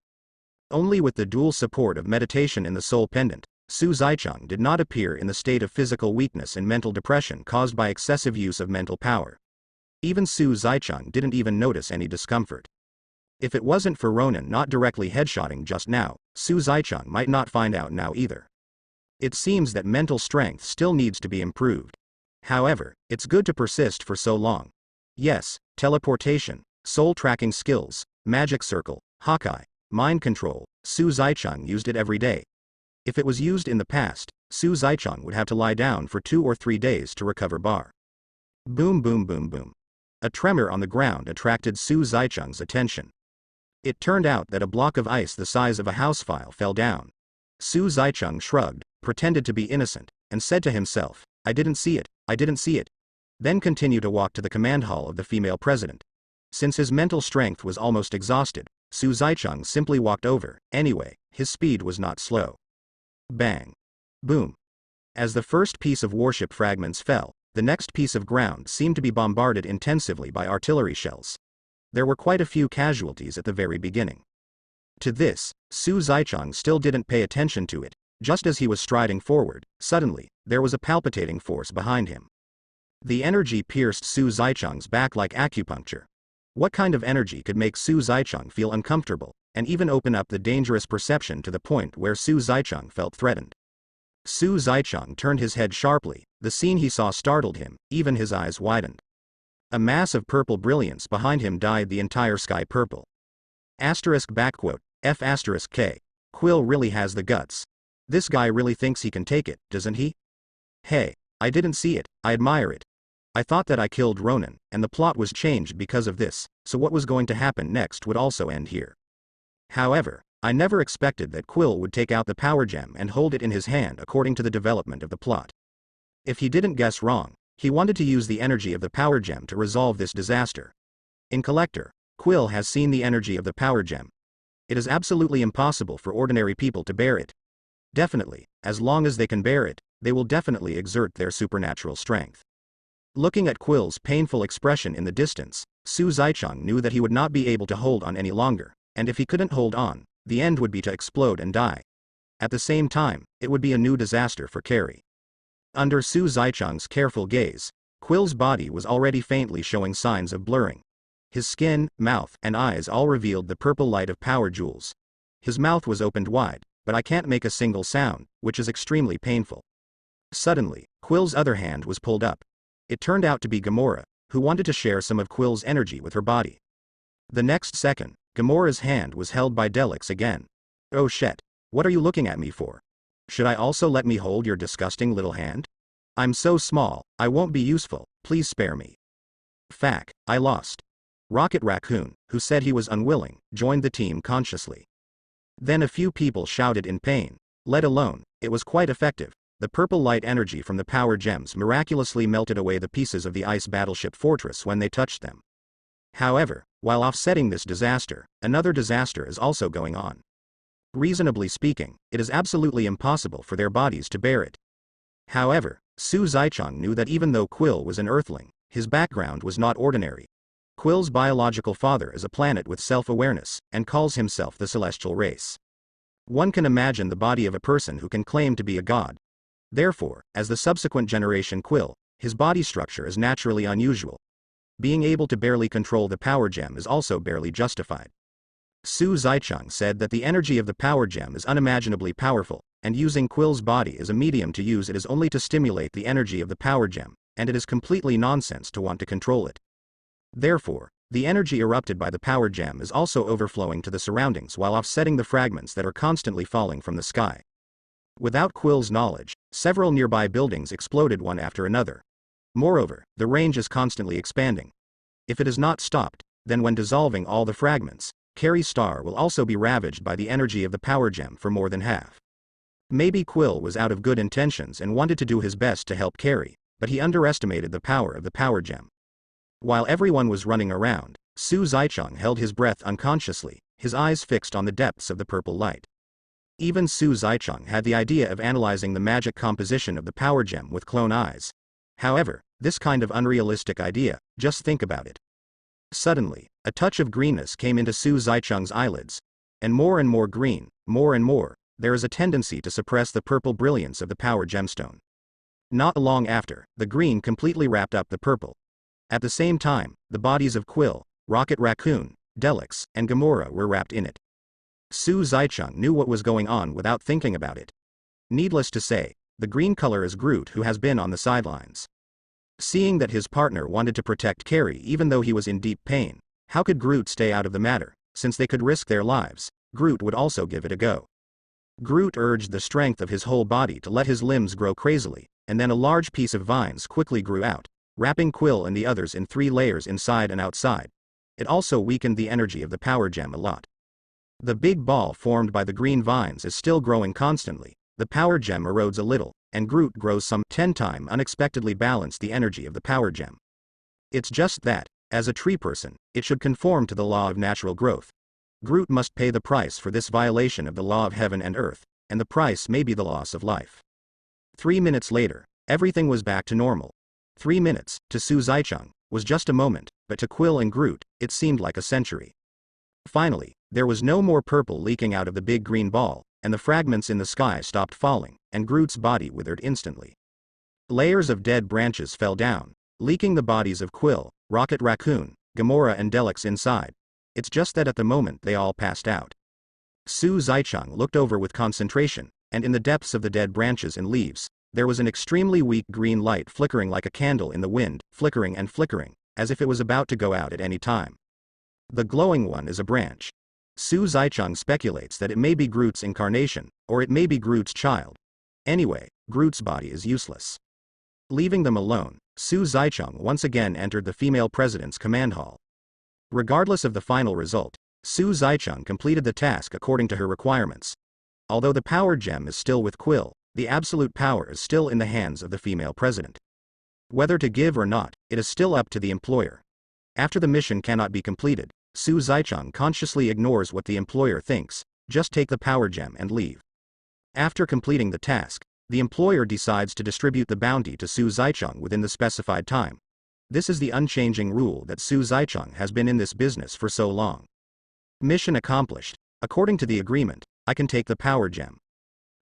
Only with the dual support of meditation in the soul pendant, Su Zaicheng did not appear in the state of physical weakness and mental depression caused by excessive use of mental power. Even Su Zaicheng didn't even notice any discomfort. If it wasn't for Ronin not directly headshotting just now, Su Zaicheng might not find out now either. It seems that mental strength still needs to be improved. However, it's good to persist for so long. Yes, teleportation, soul tracking skills, magic circle, Hawkeye, mind control, Su Zaicheng used it every day. If it was used in the past, Su Zaicheng would have to lie down for 2 or 3 days to recover bar. Boom boom boom boom. A tremor on the ground attracted Su Zaicheng's attention. It turned out that a block of ice the size of a house file fell down. Su Zaicheng shrugged, pretended to be innocent, and said to himself, I didn't see it, I didn't see it. Then continued to walk to the command hall of the female president. Since his mental strength was almost exhausted, Su Zaicheng simply walked over. Anyway, his speed was not slow. Bang. Boom. As the first piece of warship fragments fell, the next piece of ground seemed to be bombarded intensively by artillery shells. There were quite a few casualties at the very beginning. To this, Su Zaicheng still didn't pay attention to it. Just as he was striding forward, suddenly, there was a palpitating force behind him. The energy pierced Su Zaicheng's back like acupuncture. What kind of energy could make Su Zaicheng feel uncomfortable, and even open up the dangerous perception to the point where Su Zaicheng felt threatened? Su Zaicheng turned his head sharply. The scene he saw startled him, even his eyes widened. A mass of purple brilliance behind him dyed the entire sky purple. F*K. Quill really has the guts. This guy really thinks he can take it, doesn't he? Hey, I didn't see it, I admire it. I thought that I killed Ronin, and the plot was changed because of this, so what was going to happen next would also end here. However, I never expected that Quill would take out the power gem and hold it in his hand according to the development of the plot. If he didn't guess wrong, he wanted to use the energy of the power gem to resolve this disaster. In Collector, Quill has seen the energy of the power gem. It is absolutely impossible for ordinary people to bear it. Definitely, as long as they can bear it, they will definitely exert their supernatural strength. Looking at Quill's painful expression in the distance, Su Zaichang knew that he would not be able to hold on any longer, and if he couldn't hold on, the end would be to explode and die. At the same time, it would be a new disaster for Carrie. Under Su Zaichang's careful gaze, Quill's body was already faintly showing signs of blurring. His skin, mouth, and eyes all revealed the purple light of power jewels. His mouth was opened wide, but I can't make a single sound, which is extremely painful. Suddenly, Quill's other hand was pulled up. It turned out to be Gamora, who wanted to share some of Quill's energy with her body. The next second, Gamora's hand was held by Delix again. "Oh shit. What are you looking at me for? Should I also let me hold your disgusting little hand? I'm so small, I won't be useful, please spare me." Fack, I lost. Rocket Raccoon, who said he was unwilling, joined the team consciously. Then a few people shouted in pain. Let alone, it was quite effective. The purple light energy from the power gems miraculously melted away the pieces of the ice battleship fortress when they touched them. However, while offsetting this disaster, another disaster is also going on. Reasonably speaking, it is absolutely impossible for their bodies to bear it. However, Su Zaichang knew that even though Quill was an Earthling, his background was not ordinary. Quill's biological father is a planet with self-awareness, and calls himself the Celestial Race. One can imagine the body of a person who can claim to be a god. Therefore, as the subsequent generation Quill, his body structure is naturally unusual. Being able to barely control the power gem is also barely justified. Su Zaichang said that the energy of the power gem is unimaginably powerful, and using Quill's body as a medium to use it is only to stimulate the energy of the power gem, and it is completely nonsense to want to control it. Therefore, the energy erupted by the power gem is also overflowing to the surroundings while offsetting the fragments that are constantly falling from the sky. Without Quill's knowledge, several nearby buildings exploded one after another. Moreover, the range is constantly expanding. If it is not stopped, then when dissolving all the fragments, Carrie's star will also be ravaged by the energy of the power gem for more than half. Maybe Quill was out of good intentions and wanted to do his best to help Carrie, but he underestimated the power of the power gem. While everyone was running around, Su Zaichang held his breath unconsciously, his eyes fixed on the depths of the purple light. Even Su Zaichang had the idea of analyzing the magic composition of the power gem with clone eyes. However, this kind of unrealistic idea, just think about it. Suddenly, a touch of greenness came into Su Zaichang's eyelids. And more green, more and more, there is a tendency to suppress the purple brilliance of the power gemstone. Not long after, the green completely wrapped up the purple. At the same time, the bodies of Quill, Rocket Raccoon, Delix, and Gamora were wrapped in it. Su Zaichang knew what was going on without thinking about it. Needless to say, the green color is Groot, who has been on the sidelines. Seeing that his partner wanted to protect Carrie even though he was in deep pain, how could Groot stay out of the matter? Since they could risk their lives, Groot would also give it a go. Groot urged the strength of his whole body to let his limbs grow crazily, and then a large piece of vines quickly grew out, wrapping Quill and the others in 3 layers inside and outside. It also weakened the energy of the power gem a lot. The big ball formed by the green vines is still growing constantly, the power gem erodes a little, and Groot grows some 10 times unexpectedly balance the energy of the power gem. It's just that, as a tree person, it should conform to the law of natural growth. Groot must pay the price for this violation of the law of heaven and earth, and the price may be the loss of life. 3 minutes later, everything was back to normal. 3 minutes, to Su Zaichang, was just a moment, but to Quill and Groot, it seemed like a century. Finally, there was no more purple leaking out of the big green ball, and the fragments in the sky stopped falling, and Groot's body withered instantly. Layers of dead branches fell down, leaking the bodies of Quill, Rocket Raccoon, Gamora and Delix inside. It's just that at the moment they all passed out. Su Zaichang looked over with concentration, and in the depths of the dead branches and leaves, there was an extremely weak green light flickering like a candle in the wind, flickering and flickering, as if it was about to go out at any time. The glowing one is a branch. Su Zaichang speculates that it may be Groot's incarnation, or it may be Groot's child. Anyway, Groot's body is useless. Leaving them alone, Su Zaichang once again entered the female president's command hall. Regardless of the final result, Su Zaichang completed the task according to her requirements. Although the power gem is still with Quill, the absolute power is still in the hands of the female president. Whether to give or not, it is still up to the employer. After the mission cannot be completed, Su Zaichang consciously ignores what the employer thinks, just take the power gem and leave. After completing the task, the employer decides to distribute the bounty to Su Zaichang within the specified time, This is the unchanging rule that Su Zaicheng has been in this business for so long. Mission accomplished. According to the agreement, I can take the power gem.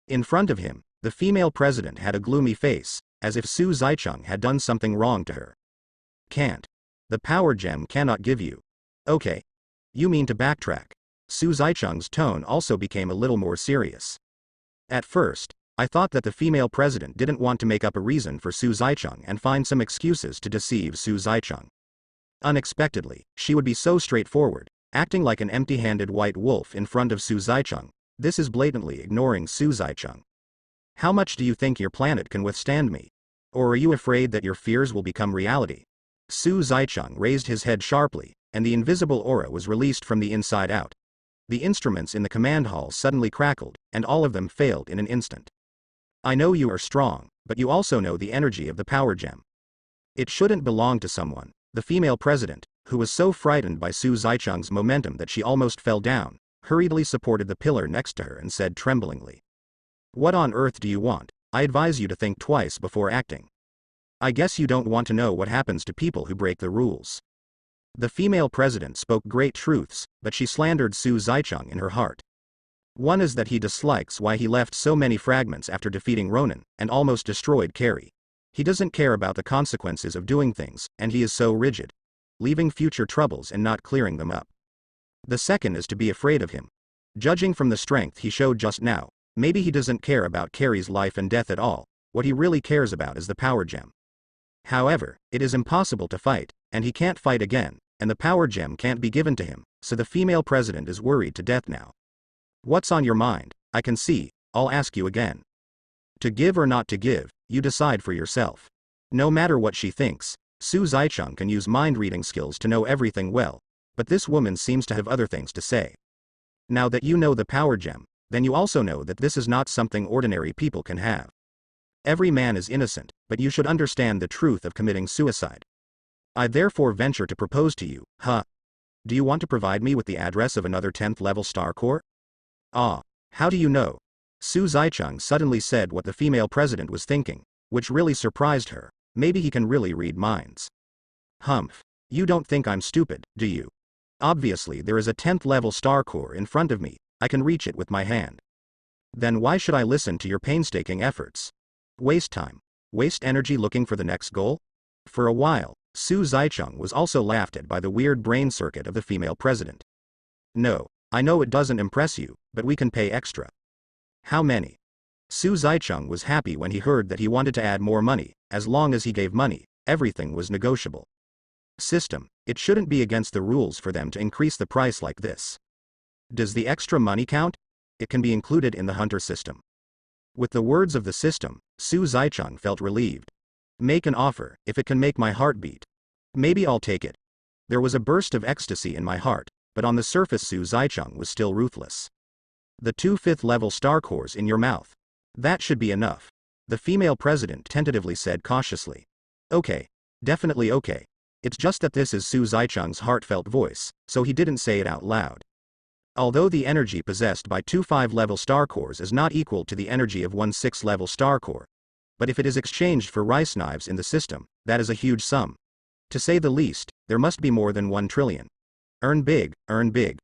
In front of him, the female president had a gloomy face, as if Su Zaicheng had done something wrong to her. Can't. The power gem cannot give you. Okay. You mean to backtrack. Su Zaicheng's tone also became a little more serious. At first, I thought that the female president didn't want to make up a reason for Su Zaicheng and find some excuses to deceive Su Zaicheng. Unexpectedly, she would be so straightforward, acting like an empty-handed white wolf in front of Su Zaicheng. This is blatantly ignoring Su Zaicheng. How much do you think your planet can withstand me? Or are you afraid that your fears will become reality? Su Zaicheng raised his head sharply, and the invisible aura was released from the inside out. The instruments in the command hall suddenly crackled, and all of them failed in an instant. I know you are strong, but you also know the energy of the power gem. It shouldn't belong to someone. The female president, who was so frightened by Su Zaicheng's momentum that she almost fell down, hurriedly supported the pillar next to her and said tremblingly, "What on earth do you want? I advise you to think twice before acting. I guess you don't want to know what happens to people who break the rules." The female president spoke great truths, but she slandered Su Zaicheng in her heart. One is that he dislikes why he left so many fragments after defeating Ronan, and almost destroyed Carrie. He doesn't care about the consequences of doing things, and he is so rigid, leaving future troubles and not clearing them up. The second is to be afraid of him. Judging from the strength he showed just now, maybe he doesn't care about Carrie's life and death at all. What he really cares about is the power gem. However, it is impossible to fight, and he can't fight again, and the power gem can't be given to him, so the female president is worried to death now. What's on your mind? I can see. I'll ask you again. To give or not to give, you decide for yourself. No matter what she thinks, Su Zaicheng can use mind-reading skills to know everything well, but this woman seems to have other things to say. Now that you know the power gem, then you also know that this is not something ordinary people can have. Every man is innocent, but you should understand the truth of committing suicide. I therefore venture to propose to you, Do you want to provide me with the address of another 10th level star core? Ah. How do you know? Su Zaicheng suddenly said what the female president was thinking, which really surprised her. Maybe he can really read minds. Humph. You don't think I'm stupid, do you? Obviously there is a 10th level star core in front of me. I can reach it with my hand. Then why should I listen to your painstaking efforts? Waste time. Waste energy looking for the next goal? For a while, Su Zaicheng was also laughed at by the weird brain circuit of the female president. No, I know it doesn't impress you, but we can pay extra. How many? Su Zaicheng was happy when he heard that he wanted to add more money. As long as he gave money, everything was negotiable. System, it shouldn't be against the rules for them to increase the price like this. Does the extra money count? It can be included in the hunter system. With the words of the system, Su Zaicheng felt relieved. Make an offer, if it can make my heart beat. Maybe I'll take it. There was a burst of ecstasy in my heart, but on the surface Su Zaicheng was still ruthless. The 2 5th level star cores in your mouth. That should be enough. The female president tentatively said cautiously. Okay. Definitely okay. It's just that this is Su Zaicheng's heartfelt voice, so he didn't say it out loud. Although the energy possessed by 2 5 level star cores is not equal to the energy of 1 6 level star core, but if it is exchanged for rice knives in the system, that is a huge sum. To say the least, there must be more than 1 trillion. Earn big, earn big.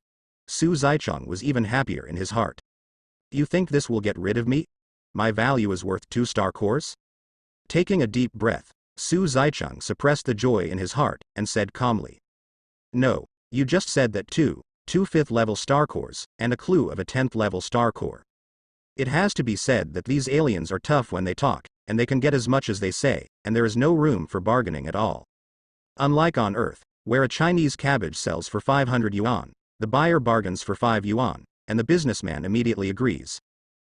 Su Zaicheng was even happier in his heart. You think this will get rid of me? My value is worth 2 star cores? Taking a deep breath, Su Zaicheng suppressed the joy in his heart, and said calmly. No, you just said that 2 5th level star cores, and a clue of a 10th level star core. It has to be said that these aliens are tough when they talk, and they can get as much as they say, and there is no room for bargaining at all. Unlike on Earth, where a Chinese cabbage sells for 500 yuan, the buyer bargains for 5 yuan, and the businessman immediately agrees.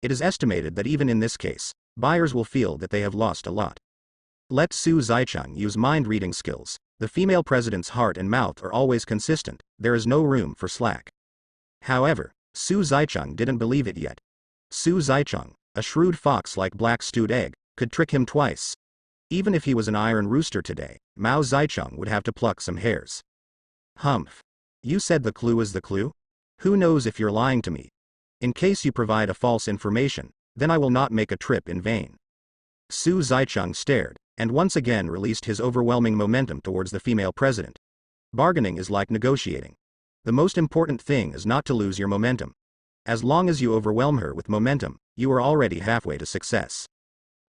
It is estimated that even in this case, buyers will feel that they have lost a lot. Let Su Zaicheng use mind-reading skills. The female president's heart and mouth are always consistent. There is no room for slack. However, Su Zaicheng didn't believe it yet. Su Zaicheng, a shrewd fox like black stewed egg, could trick him twice. Even if he was an iron rooster today, Mao Zaicheng would have to pluck some hairs. Humph. You said the clue is the clue? Who knows if you're lying to me? In case you provide a false information, then I will not make a trip in vain. Su Zaicheng stared, and once again released his overwhelming momentum towards the female president. Bargaining is like negotiating. The most important thing is not to lose your momentum. As long as you overwhelm her with momentum, you are already halfway to success.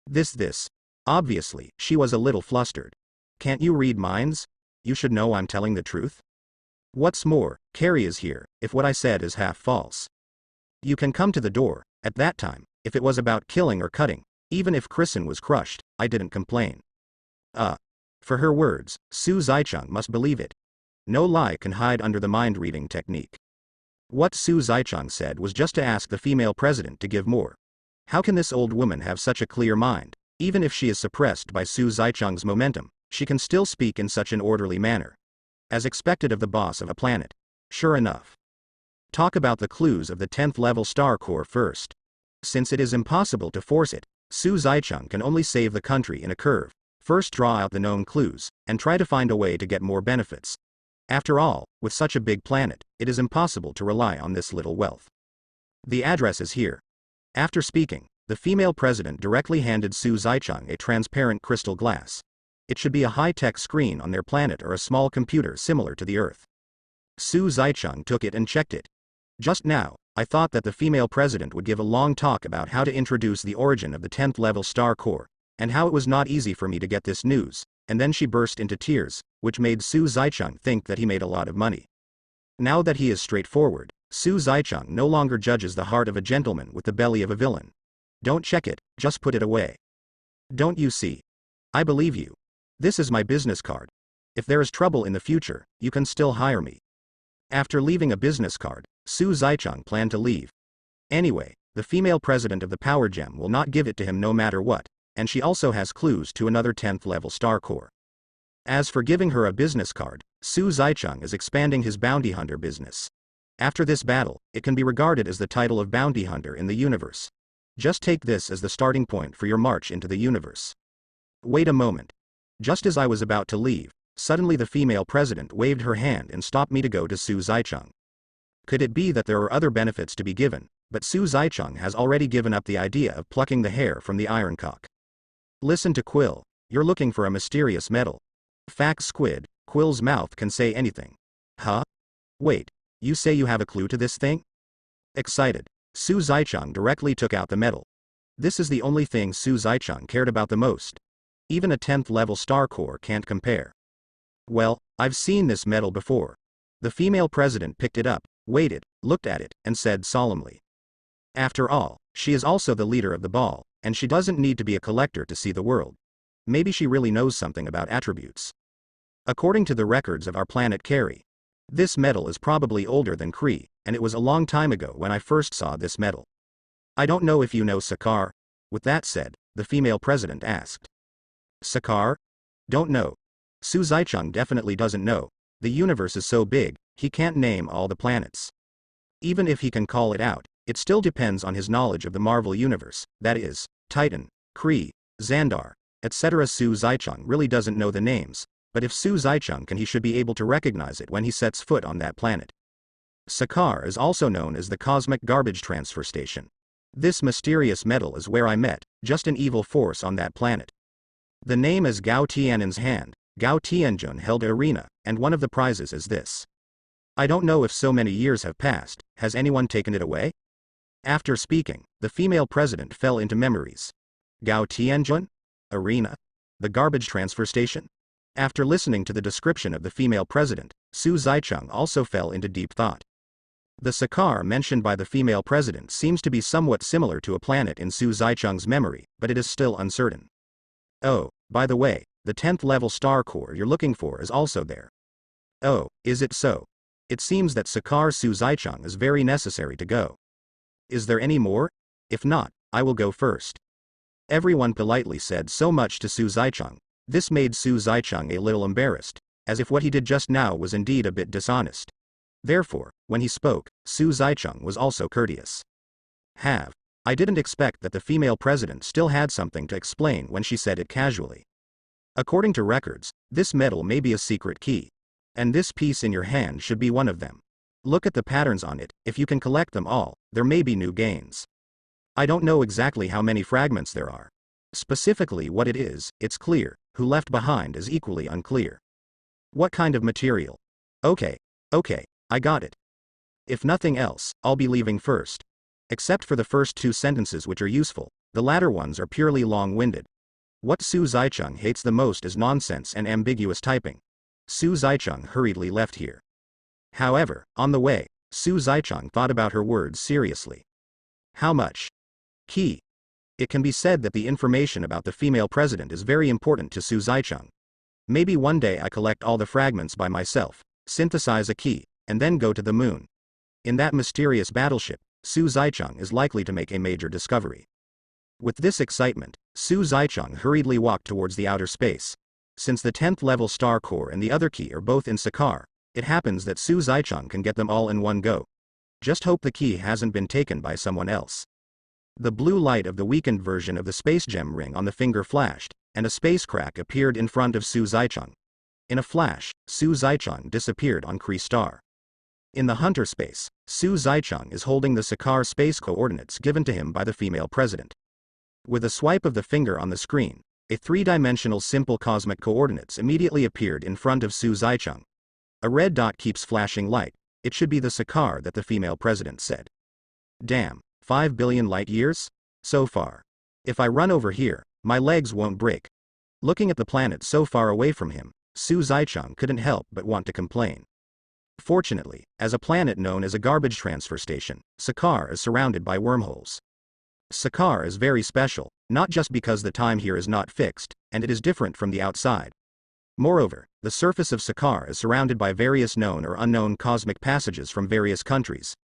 This. Obviously, she was a little flustered. Can't you read minds? You should know I'm telling the truth. What's more, Carrie is here, if what I said is half false. You can come to the door. At that time, if it was about killing or cutting, even if Kristen was crushed, I didn't complain. For her words, Su Zaicheng must believe it. No lie can hide under the mind-reading technique. What Su Zaicheng said was just to ask the female president to give more. How can this old woman have such a clear mind? Even if she is suppressed by Su Zaicheng's momentum, she can still speak in such an orderly manner. As expected of the boss of a planet. Sure enough. Talk about the clues of the 10th level star core first. Since it is impossible to force it, Su Zaicheng can only save the country in a curve. First draw out the known clues, and try to find a way to get more benefits. After all, with such a big planet, it is impossible to rely on this little wealth. The address is here. After speaking, the female president directly handed Su Zaicheng a transparent crystal glass. It should be a high-tech screen on their planet or a small computer similar to the Earth. Su Zaicheng took it and checked it. Just now, I thought that the female president would give a long talk about how to introduce the origin of the 10th level star core, and how it was not easy for me to get this news, and then she burst into tears, which made Su Zaicheng think that he made a lot of money. Now that he is straightforward, Su Zaicheng no longer judges the heart of a gentleman with the belly of a villain. Don't check it, just put it away. Don't you see? I believe you. This is my business card. If there is trouble in the future, you can still hire me. After leaving a business card, Su Zaicheng planned to leave. Anyway, the female president of the Power Gem will not give it to him no matter what, and she also has clues to another 10th level star core. As for giving her a business card, Su Zaicheng is expanding his bounty hunter business. After this battle, it can be regarded as the title of bounty hunter in the universe. Just take this as the starting point for your march into the universe. Wait a moment. Just as I was about to leave, suddenly the female president waved her hand and stopped me to go to Su Zaicheng. Could it be that there are other benefits to be given, but Su Zaicheng has already given up the idea of plucking the hair from the ironcock? Listen to Quill, you're looking for a mysterious metal. Fact squid, Quill's mouth can say anything. Huh? Wait, you say you have a clue to this thing? Excited, Su Zaicheng directly took out the metal. This is the only thing Su Zaicheng cared about the most. Even a 10th level star core can't compare. Well, I've seen this metal before. The female president picked it up, waited, looked at it, and said solemnly. After all, she is also the leader of the ball, and she doesn't need to be a collector to see the world. Maybe she really knows something about attributes. According to the records of our planet Carrie, this metal is probably older than Kree, and it was a long time ago when I first saw this metal. I don't know if you know Sakar. With that said, the female president asked. Sakar? Don't know. Su Zaicheng definitely doesn't know. The universe is so big, he can't name all the planets. Even if he can call it out, it still depends on his knowledge of the Marvel universe, that is, Titan, Kree, Xandar, etc. Su Zaicheng really doesn't know the names, but if Su Zaicheng can, he should be able to recognize it when he sets foot on that planet. Sakar is also known as the Cosmic Garbage Transfer Station. This mysterious metal is where I met, just an evil force on that planet. The name is Gao Tianjun's hand. Gao Tianjun held an arena, and one of the prizes is this. I don't know if so many years have passed, has anyone taken it away? After speaking, the female president fell into memories. Gao Tianjun? Arena? The garbage transfer station? After listening to the description of the female president, Su Zaicheng also fell into deep thought. The Sakar mentioned by the female president seems to be somewhat similar to a planet in Su Zaicheng's memory, but it is still uncertain. Oh, by the way, the 10th level star core you're looking for is also there. Oh, is it so? It seems that Sakar Su Zaicheng is very necessary to go. Is there any more? If not, I will go first. Everyone politely said so much to Su Zaicheng. This made Su Zaicheng a little embarrassed, as if what he did just now was indeed a bit dishonest. Therefore, when he spoke, Su Zaicheng was also courteous. I didn't expect that the female president still had something to explain when she said it casually. According to records, this metal may be a secret key. And this piece in your hand should be one of them. Look at the patterns on it. If you can collect them all, there may be new gains. I don't know exactly how many fragments there are. Specifically what it is, it's clear. Who left behind is equally unclear. What kind of material? Okay, I got it. If nothing else, I'll be leaving first. Except for the first two sentences which are useful, the latter ones are purely long-winded. What Su Zaicheng hates the most is nonsense and ambiguous typing. Su Zaicheng hurriedly left here. However, on the way, Su Zaicheng thought about her words seriously. How much? Key. It can be said that the information about the female president is very important to Su Zaicheng. Maybe one day I collect all the fragments by myself, synthesize a key, and then go to the moon. In that mysterious battleship, Su Zaicheng is likely to make a major discovery. With this excitement, Su Zaicheng hurriedly walked towards the outer space. Since the 10th level star core and the other key are both in Sakar, it happens that Su Zaicheng can get them all in one go. Just hope the key hasn't been taken by someone else. The blue light of the weakened version of the space gem ring on the finger flashed, and a space crack appeared in front of Su Zaicheng. In a flash, Su Zaicheng disappeared on Kree Star. In the hunter space, Su Zaicheng is holding the Sakar space coordinates given to him by the female president. With a swipe of the finger on the screen, a three-dimensional simple cosmic coordinates immediately appeared in front of Su Zaicheng. A red dot keeps flashing light. It should be the Sakar that the female president said. Damn, 5 billion light years? So far. If I run over here, my legs won't break. Looking at the planet so far away from him, Su Zaicheng couldn't help but want to complain. Fortunately, as a planet known as a garbage transfer station, Sakar is surrounded by wormholes. Sakar is very special, not just because the time here is not fixed, and it is different from the outside. Moreover, the surface of Sakar is surrounded by various known or unknown cosmic passages from various countries.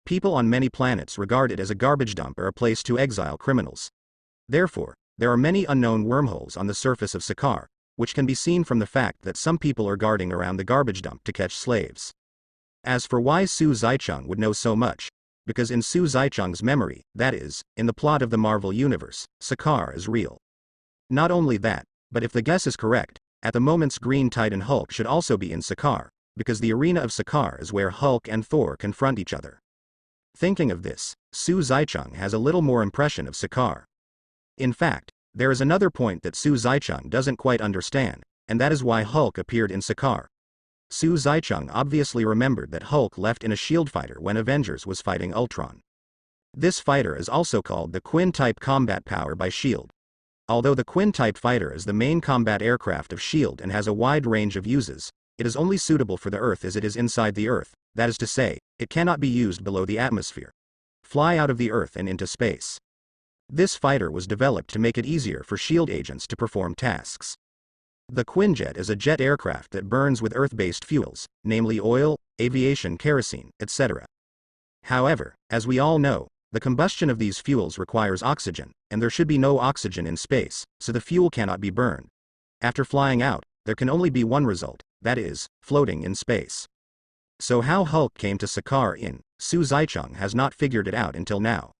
People on many planets regard it as a garbage dump or a place to exile criminals. Therefore, there are many unknown wormholes on the surface of Sakar, which can be seen from the fact that some people are guarding around the garbage dump to catch slaves. As for why Su Zaicheng would know so much, because in Su Zaicheng's memory, that is, in the plot of the Marvel Universe, Sakar is real. Not only that, but if the guess is correct, at the moment's Green Titan Hulk should also be in Sakar, because the arena of Sakar is where Hulk and Thor confront each other. Thinking of this, Su Zaicheng has a little more impression of Sakar. In fact, there is another point that Su Zaicheng doesn't quite understand, and that is why Hulk appeared in Sakar. Su Zaicheng obviously remembered that Hulk left in a shield fighter when Avengers was fighting Ultron. This fighter is also called the Quinn-type combat power by S.H.I.E.L.D. Although the Quinn-type fighter is the main combat aircraft of S.H.I.E.L.D. and has a wide range of uses, it is only suitable for the Earth as it is inside the Earth, that is to say, it cannot be used below the atmosphere. Fly out of the Earth and into space. This fighter was developed to make it easier for S.H.I.E.L.D. agents to perform tasks. The Quinjet is a jet aircraft that burns with Earth-based fuels, namely oil, aviation kerosene, etc. However, as we all know, the combustion of these fuels requires oxygen, and there should be no oxygen in space, so the fuel cannot be burned. After flying out, there can only be one result, that is, floating in space. So how Hulk came to Sakar in Su Zaicheng has not figured it out until now.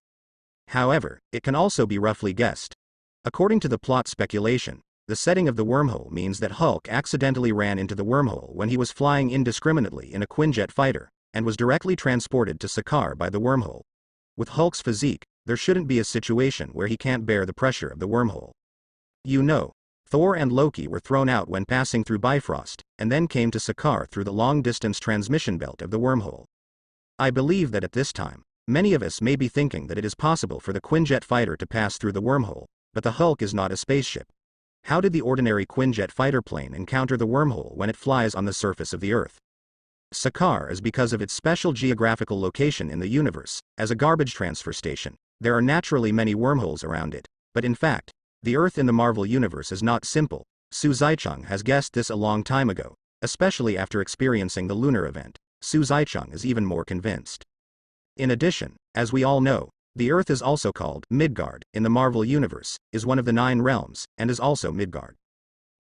However, it can also be roughly guessed. According to the plot speculation, the setting of the wormhole means that Hulk accidentally ran into the wormhole when he was flying indiscriminately in a Quinjet fighter, and was directly transported to Sakar by the wormhole. With Hulk's physique, there shouldn't be a situation where he can't bear the pressure of the wormhole. You know, Thor and Loki were thrown out when passing through Bifrost, and then came to Sakar through the long-distance transmission belt of the wormhole. I believe that at this time, many of us may be thinking that it is possible for the Quinjet fighter to pass through the wormhole, but the Hulk is not a spaceship. How did the ordinary Quinjet fighter plane encounter the wormhole when it flies on the surface of the Earth? Sakar is because of its special geographical location in the universe, as a garbage transfer station. There are naturally many wormholes around it, but in fact, the Earth in the Marvel Universe is not simple. Su Zaicheng has guessed this a long time ago, especially after experiencing the lunar event. Su Zaicheng is even more convinced. In addition, as we all know, the Earth is also called Midgard in the Marvel Universe, is one of the 9 realms, and is also Midgard.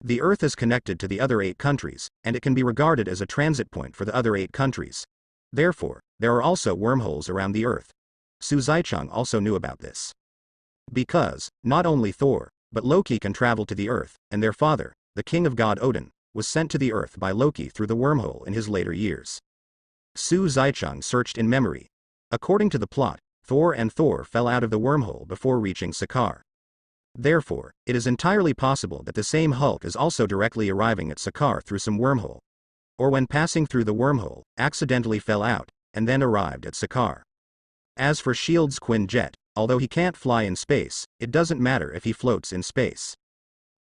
The Earth is connected to the other 8 countries, and it can be regarded as a transit point for the other 8 countries. Therefore, there are also wormholes around the Earth. Su Zaicheng also knew about this. Because, not only Thor, but Loki can travel to the Earth, and their father, the king of God Odin, was sent to the Earth by Loki through the wormhole in his later years. Su Zaicheng searched in memory. According to the plot, Thor fell out of the wormhole before reaching Sakar. Therefore, it is entirely possible that the same Hulk is also directly arriving at Sakaar through some wormhole. Or when passing through the wormhole, accidentally fell out, and then arrived at Sakaar. As for S.H.I.E.L.D.'s Quinjet, although he can't fly in space, it doesn't matter if he floats in space.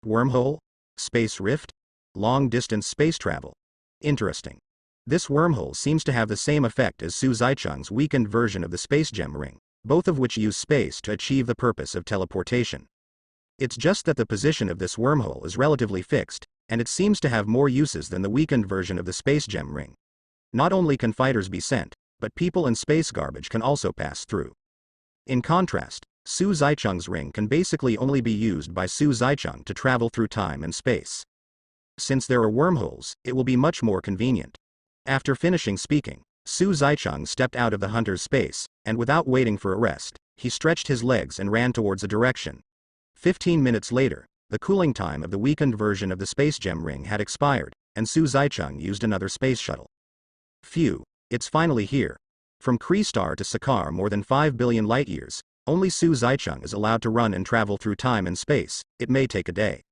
Wormhole? Space rift? Long-distance space travel. Interesting. This wormhole seems to have the same effect as Su Zaicheng's weakened version of the space gem ring, both of which use space to achieve the purpose of teleportation. It's just that the position of this wormhole is relatively fixed, and it seems to have more uses than the weakened version of the space gem ring. Not only can fighters be sent, but people and space garbage can also pass through. In contrast, Su Zaicheng's ring can basically only be used by Su Zaicheng to travel through time and space. Since there are wormholes, it will be much more convenient. After finishing speaking, Su Zaicheng stepped out of the hunter's space, and without waiting for a rest, he stretched his legs and ran towards a direction. 15 minutes later, the cooling time of the weakened version of the space gem ring had expired, and Su Zaicheng used another space shuttle. Phew, it's finally here. From Kree to Sakaar, more than 5 billion light-years, only Su Zaicheng is allowed to run and travel through time and space. It may take a day.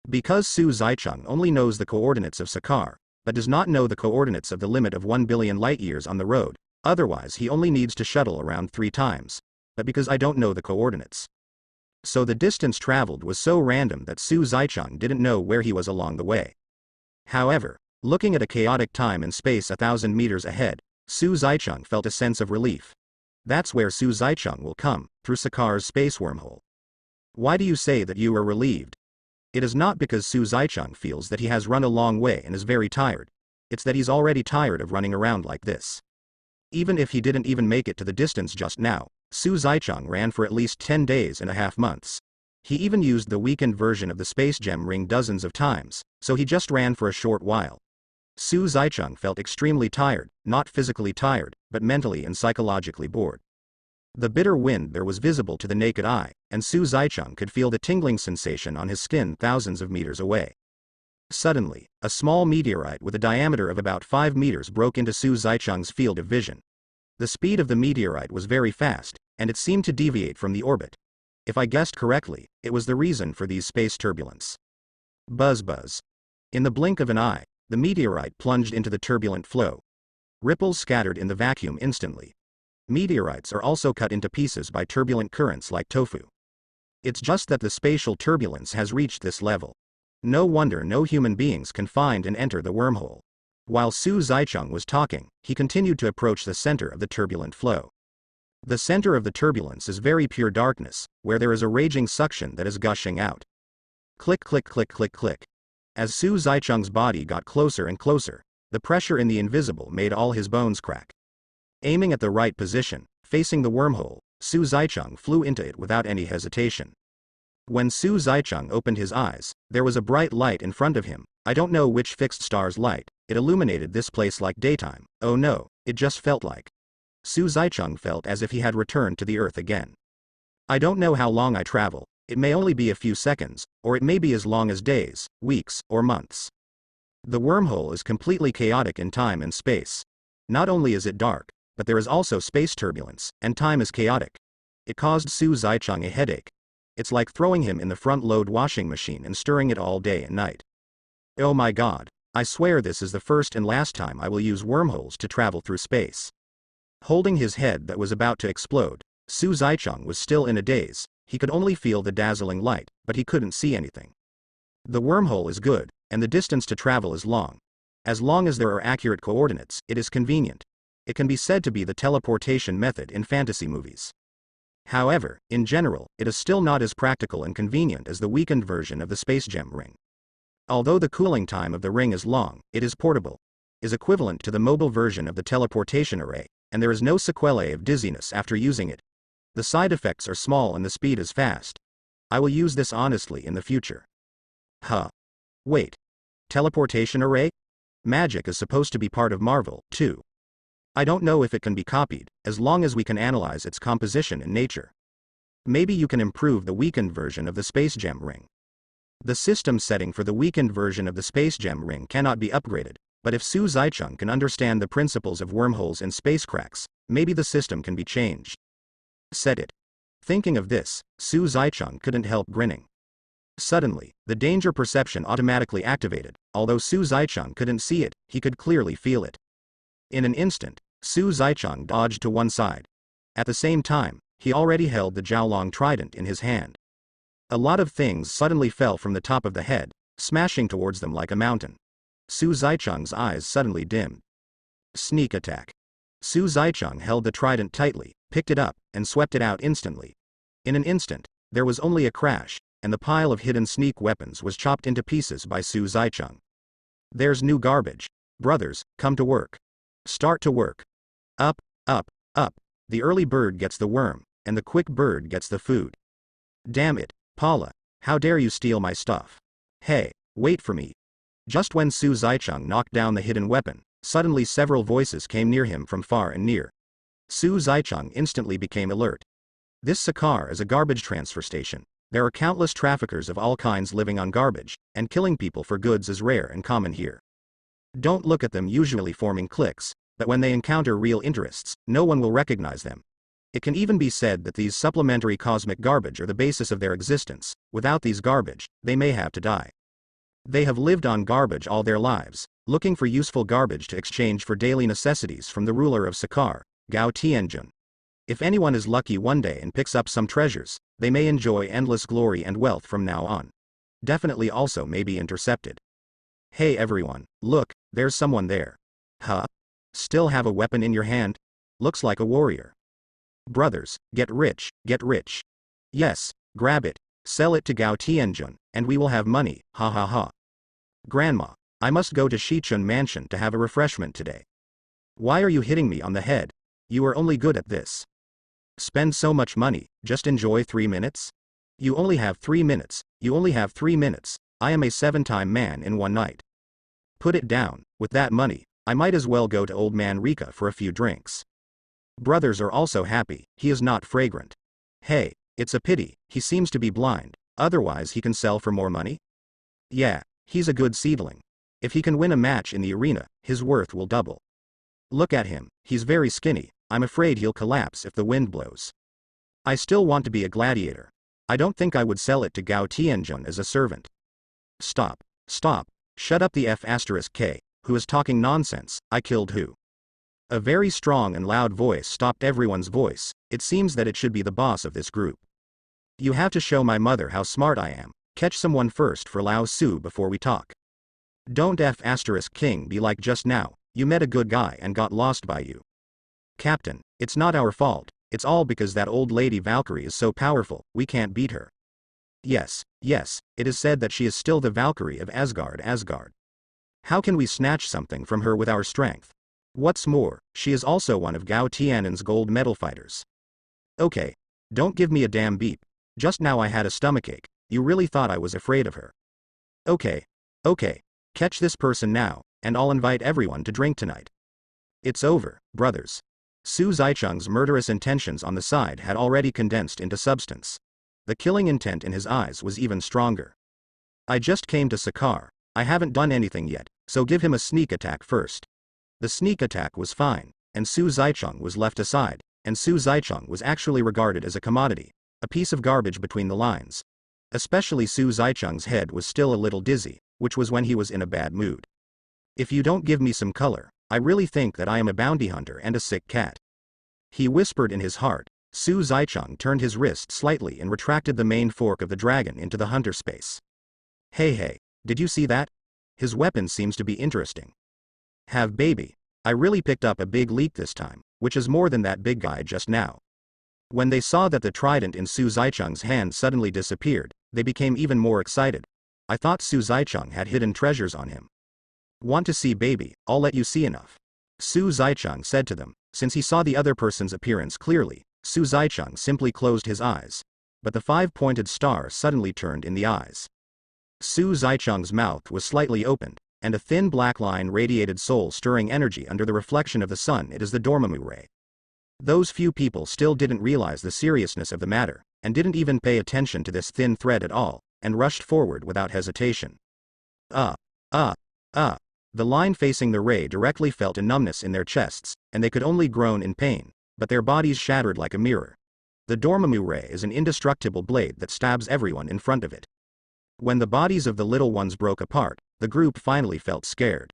Because Su Zaicheng only knows the coordinates of Sakaar, but does not know the coordinates of the limit of 1 billion light-years on the road, otherwise he only needs to shuttle around 3 times. But because I don't know the coordinates. So the distance traveled was so random that Su Zaicheng didn't know where he was along the way. However, looking at a chaotic time and space 1,000 meters ahead, Su Zaicheng felt a sense of relief. That's where Su Zaicheng will come, through Sakaar's space wormhole. Why do you say that you are relieved? It is not because Su Zaicheng feels that he has run a long way and is very tired. It's that he's already tired of running around like this. Even if he didn't even make it to the distance just now, Su Zaicheng ran for at least 10 days and a half months. He even used the weakened version of the space gem ring dozens of times, so he just ran for a short while. Su Zaicheng felt extremely tired, not physically tired, but mentally and psychologically bored. The bitter wind there was visible to the naked eye, and Su Zaicheng could feel the tingling sensation on his skin thousands of meters away. Suddenly, a small meteorite with a diameter of about 5 meters broke into Su Zaicheng's field of vision. The speed of the meteorite was very fast, and it seemed to deviate from the orbit. If I guessed correctly, it was the reason for these space turbulence. Buzz buzz. In the blink of an eye, the meteorite plunged into the turbulent flow. Ripples scattered in the vacuum instantly. Meteorites are also cut into pieces by turbulent currents like tofu. It's just that the spatial turbulence has reached this level. No wonder no human beings can find and enter the wormhole. While Su Zaicheng was talking, he continued to approach the center of the turbulent flow. The center of the turbulence is very pure darkness, where there is a raging suction that is gushing out. Click click click click click. As Su Zaicheng's body got closer and closer, the pressure in the invisible made all his bones crack. Aiming at the right position, facing the wormhole, Su Zaicheng flew into it without any hesitation. When Su Zaicheng opened his eyes, there was a bright light in front of him. I don't know which fixed star's light. It illuminated this place like daytime. Oh no, it just felt like. Su Zaicheng felt as if he had returned to the earth again. I don't know how long I travel. It may only be a few seconds, or it may be as long as days, weeks, or months. The wormhole is completely chaotic in time and space. Not only is it dark, but there is also space turbulence, and time is chaotic. It caused Su Zaicheng a headache. It's like throwing him in the front-load washing machine and stirring it all day and night. Oh my god, I swear this is the first and last time I will use wormholes to travel through space. Holding his head that was about to explode, Su Zaicheng was still in a daze. He could only feel the dazzling light, but he couldn't see anything. The wormhole is good, and the distance to travel is long. As long as there are accurate coordinates, it is convenient. It can be said to be the teleportation method in fantasy movies. However, in general, it is still not as practical and convenient as the weakened version of the space gem ring. Although the cooling time of the ring is long, it is portable, is equivalent to the mobile version of the teleportation array, and there is no sequelae of dizziness after using it. The side effects are small and the speed is fast. I will use this honestly in the future. Huh. Wait. Teleportation array? Magic is supposed to be part of Marvel, too. I don't know if it can be copied, as long as we can analyze its composition and nature. Maybe you can improve the weakened version of the space gem ring. The system setting for the weakened version of the space gem ring cannot be upgraded, but if Su Zaicheng can understand the principles of wormholes and space cracks, maybe the system can be changed. Set it. Thinking of this, Su Zaicheng couldn't help grinning. Suddenly, the danger perception automatically activated. Although Su Zaicheng couldn't see it, he could clearly feel it. In an instant, Su Zaicheng dodged to one side. At the same time, he already held the Jiaolong trident in his hand. A lot of things suddenly fell from the top of the head, smashing towards them like a mountain. Su Zaicheng's eyes suddenly dimmed. Sneak attack. Su Zaicheng held the trident tightly, picked it up, and swept it out instantly. In an instant, there was only a crash, and the pile of hidden sneak weapons was chopped into pieces by Su Zaicheng. There's new garbage. Brothers, come to work. Start to work. Up, up, up. The early bird gets the worm, and the quick bird gets the food. Damn it, Paula, how dare you steal my stuff? Hey, wait for me. Just when Su Zaicheng knocked down the hidden weapon, suddenly several voices came near him from far and near. Su Zaicheng instantly became alert. This Sakar is a garbage transfer station. There are countless traffickers of all kinds living on garbage, and killing people for goods is rare and common here. Don't look at them usually forming cliques, but when they encounter real interests, no one will recognize them. It can even be said that these supplementary cosmic garbage are the basis of their existence. Without these garbage, they may have to die. They have lived on garbage all their lives, looking for useful garbage to exchange for daily necessities from the ruler of Sakar, Gao Tianjun. If anyone is lucky one day and picks up some treasures, they may enjoy endless glory and wealth from now on. Definitely also may be intercepted. Hey everyone, look, there's someone there. Huh? Still have a weapon in your hand? Looks like a warrior. Brothers, get rich, get rich. Yes, grab it, sell it to Gao Tianjun, and we will have money, ha ha ha. Grandma, I must go to Shichun Mansion to have a refreshment today. Why are you hitting me on the head? You are only good at this. Spend so much money, just enjoy 3 minutes? You only have 3 minutes, you only have 3 minutes, I am a 7-time man in one night. Put it down, with that money, I might as well go to old man Rika for a few drinks. Brothers are also happy, he is not fragrant. Hey, it's a pity, he seems to be blind, otherwise he can sell for more money? Yeah, he's a good seedling. If he can win a match in the arena, his worth will double. Look at him, he's very skinny, I'm afraid he'll collapse if the wind blows. I still want to be a gladiator. I don't think I would sell it to Gao Tianjun as a servant. Stop, stop, shut up the F*K, who is talking nonsense, I killed who? A very strong and loud voice stopped everyone's voice. It seems that it should be the boss of this group. You have to show my mother how smart I am. Catch someone first for Lao Su before we talk. Don't F*King be like just now, you met a good guy and got lost by you. Captain, it's not our fault, it's all because that old lady Valkyrie is so powerful, we can't beat her. Yes, yes, it is said that she is still the Valkyrie of Asgard. How can we snatch something from her with our strength? What's more, she is also one of Gao Tianan's gold medal fighters. Okay. Don't give me a damn beep. Just now I had a stomachache, you really thought I was afraid of her. Okay. Okay. Catch this person now, and I'll invite everyone to drink tonight. It's over, brothers. Su Zaicheng's murderous intentions on the side had already condensed into substance. The killing intent in his eyes was even stronger. I just came to Sakar, I haven't done anything yet, so give him a sneak attack first. The sneak attack was fine, and Su Zaicheng was left aside, and Su Zaicheng was actually regarded as a commodity, a piece of garbage between the lines. Especially Su Zaicheng's head was still a little dizzy, which was when he was in a bad mood. If you don't give me some color, I really think that I am a bounty hunter and a sick cat. He whispered in his heart. Su Zaicheng turned his wrist slightly and retracted the main fork of the dragon into the hunter space. Hey, did you see that? His weapon seems to be interesting. Have baby. I really picked up a big leak this time, which is more than that big guy just now. When they saw that the trident in Su Zaicheng's hand suddenly disappeared, they became even more excited. I thought Su Zaicheng had hidden treasures on him. Want to see baby, I'll let you see enough. Su Zaicheng said to them. Since he saw the other person's appearance clearly, Su Zaicheng simply closed his eyes. But the 5-pointed star suddenly turned in the eyes. Su Zaicheng's mouth was slightly opened, and a thin black line radiated soul-stirring energy under the reflection of the sun. It is the Dormammu ray. Those few people still didn't realize the seriousness of the matter, and didn't even pay attention to this thin thread at all, and rushed forward without hesitation. The line facing the ray directly felt a numbness in their chests, and they could only groan in pain, but their bodies shattered like a mirror. The Dormammu ray is an indestructible blade that stabs everyone in front of it. When the bodies of the little ones broke apart, the group finally felt scared.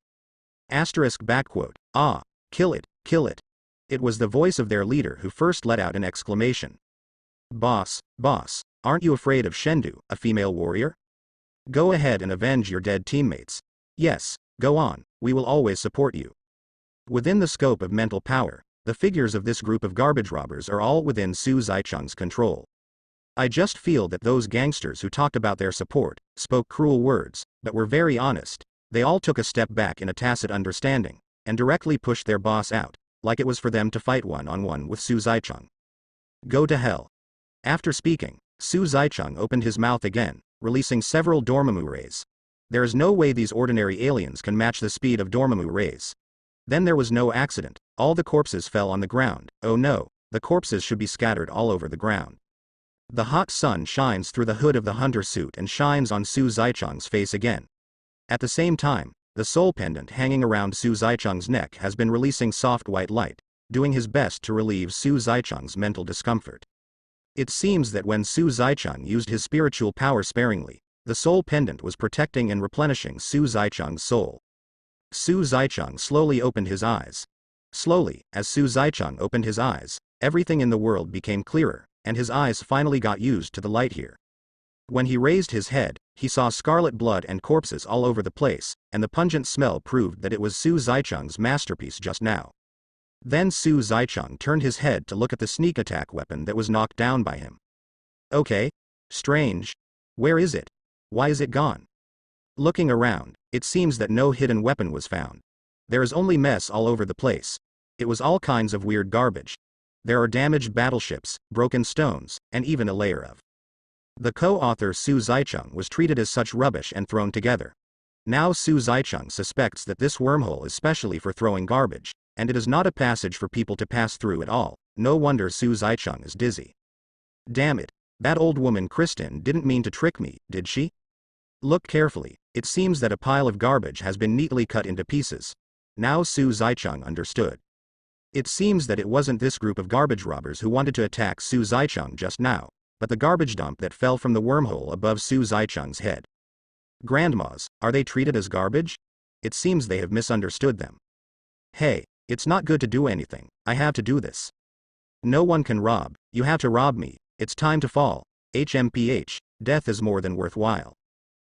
Ah, kill it, kill it. It was the voice of their leader who first let out an exclamation. Boss, aren't you afraid of Shendu, a female warrior? Go ahead and avenge your dead teammates. Yes, go on, we will always support you. Within the scope of mental power, the figures of this group of garbage robbers are all within Su Zaicheng's control. I just feel that those gangsters who talked about their support, spoke cruel words, but were very honest. They all took a step back in a tacit understanding, and directly pushed their boss out, like it was for them to fight one-on-one with Su Zaicheng. Go to hell. After speaking, Su Zaicheng opened his mouth again, releasing several Dormammu rays. There is no way these ordinary aliens can match the speed of Dormammu rays. Then there was no accident, all the corpses fell on the ground. Oh no, the corpses should be scattered all over the ground. The hot sun shines through the hood of the hunter suit and shines on Su Zaicheng's face again. At the same time, the soul pendant hanging around Su Zaicheng's neck has been releasing soft white light, doing his best to relieve Su Zaicheng's mental discomfort. It seems that when Su Zaicheng used his spiritual power sparingly, the soul pendant was protecting and replenishing Su Zaicheng's soul. Su Zaicheng slowly opened his eyes. Slowly, as Su Zaicheng opened his eyes, everything in the world became clearer, and his eyes finally got used to the light here. When he raised his head, he saw scarlet blood and corpses all over the place, and the pungent smell proved that it was Su Zaicheng's masterpiece just now. Then Su Zaicheng turned his head to look at the sneak attack weapon that was knocked down by him. Okay. Strange. Where is it? Why is it gone? Looking around, it seems that no hidden weapon was found. There is only mess all over the place. It was all kinds of weird garbage. There are damaged battleships, broken stones, and even a layer of. The co-author Su Zaicheng was treated as such rubbish and thrown together. Now Su Zaicheng suspects that this wormhole is specially for throwing garbage, and it is not a passage for people to pass through at all. No wonder Su Zaicheng is dizzy. Damn it, that old woman Kristen didn't mean to trick me, did she? Look carefully, it seems that a pile of garbage has been neatly cut into pieces. Now Su Zaicheng understood. It seems that it wasn't this group of garbage robbers who wanted to attack Su Zaicheng just now, but the garbage dump that fell from the wormhole above Su Zaicheng's head. Grandmas, are they treated as garbage? It seems they have misunderstood them. Hey, it's not good to do anything, I have to do this. No one can rob, you have to rob me, it's time to fall. HMPH, death is more than worthwhile.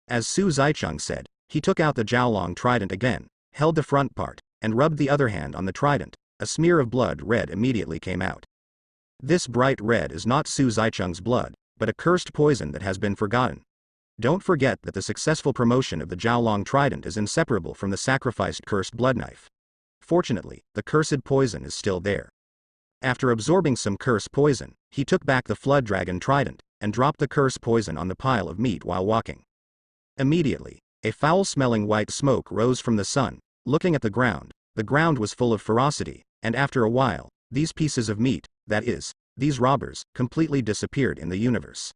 As Su Zaicheng said, he took out the Jiaolong trident again, held the front part, and rubbed the other hand on the trident. A smear of blood red immediately came out. This bright red is not Su Zaicheng's blood, but a cursed poison that has been forgotten. Don't forget that the successful promotion of the Jiaolong trident is inseparable from the sacrificed cursed blood knife. Fortunately, the cursed poison is still there. After absorbing some cursed poison, he took back the flood dragon trident, and dropped the cursed poison on the pile of meat while walking. Immediately, a foul-smelling white smoke rose from the sun. Looking at the ground was full of ferocity, and after a while, these pieces of meat, that is, these robbers, completely disappeared in the universe.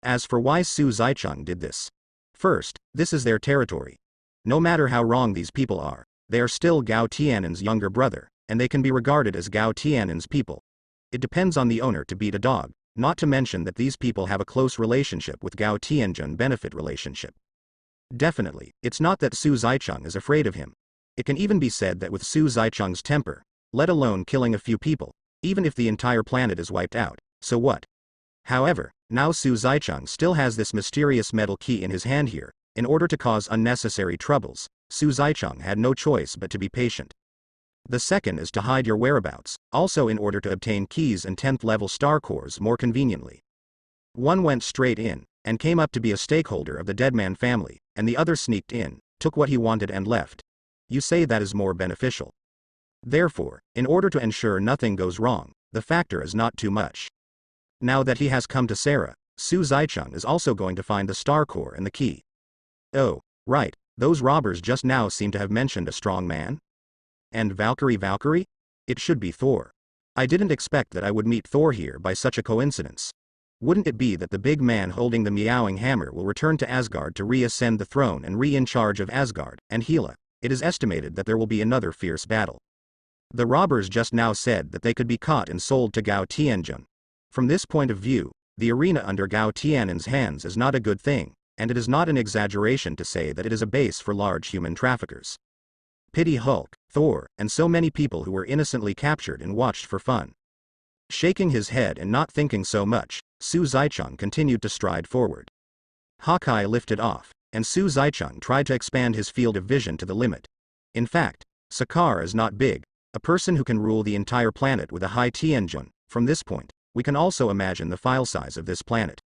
As for why Su Zaicheng did this. First, this is their territory. No matter how wrong these people are, they are still Gao Tiannen's younger brother, and they can be regarded as Gao Tiannen's people. It depends on the owner to beat a dog, not to mention that these people have a close relationship with Gao Tianjun benefit relationship. Definitely, it's not that Su Zaicheng is afraid of him. It can even be said that with Su Zaicheng's temper, let alone killing a few people, even if the entire planet is wiped out, so what? However, now Su Zaicheng still has this mysterious metal key in his hand here. In order to cause unnecessary troubles, Su Zaicheng had no choice but to be patient. The second is to hide your whereabouts, also in order to obtain keys and 10th level star cores more conveniently. One went straight in, and came up to be a stakeholder of the Deadman family, and the other sneaked in, took what he wanted and left. You say that is more beneficial. Therefore, in order to ensure nothing goes wrong, the factor is not too much. Now that he has come to Sarah, Su Zaicheng is also going to find the star core and the key. Oh, right, those robbers just now seem to have mentioned a strong man? And Valkyrie? It should be Thor. I didn't expect that I would meet Thor here by such a coincidence. Wouldn't it be that the big man holding the meowing hammer will return to Asgard to re-ascend the throne and in charge of Asgard and Hela? It is estimated that there will be another fierce battle. The robbers just now said that they could be caught and sold to Gao Tianjun. From this point of view, the arena under Gao Tianan's hands is not a good thing, and it is not an exaggeration to say that it is a base for large human traffickers. Pity Hulk, Thor, and so many people who were innocently captured and watched for fun. Shaking his head and not thinking so much, Su Zaicheng continued to stride forward. Hawkeye lifted off, and Su Zaicheng tried to expand his field of vision to the limit. In fact, Sakar is not big, a person who can rule the entire planet with a high Tianjun. From this point, we can also imagine the file size of this planet.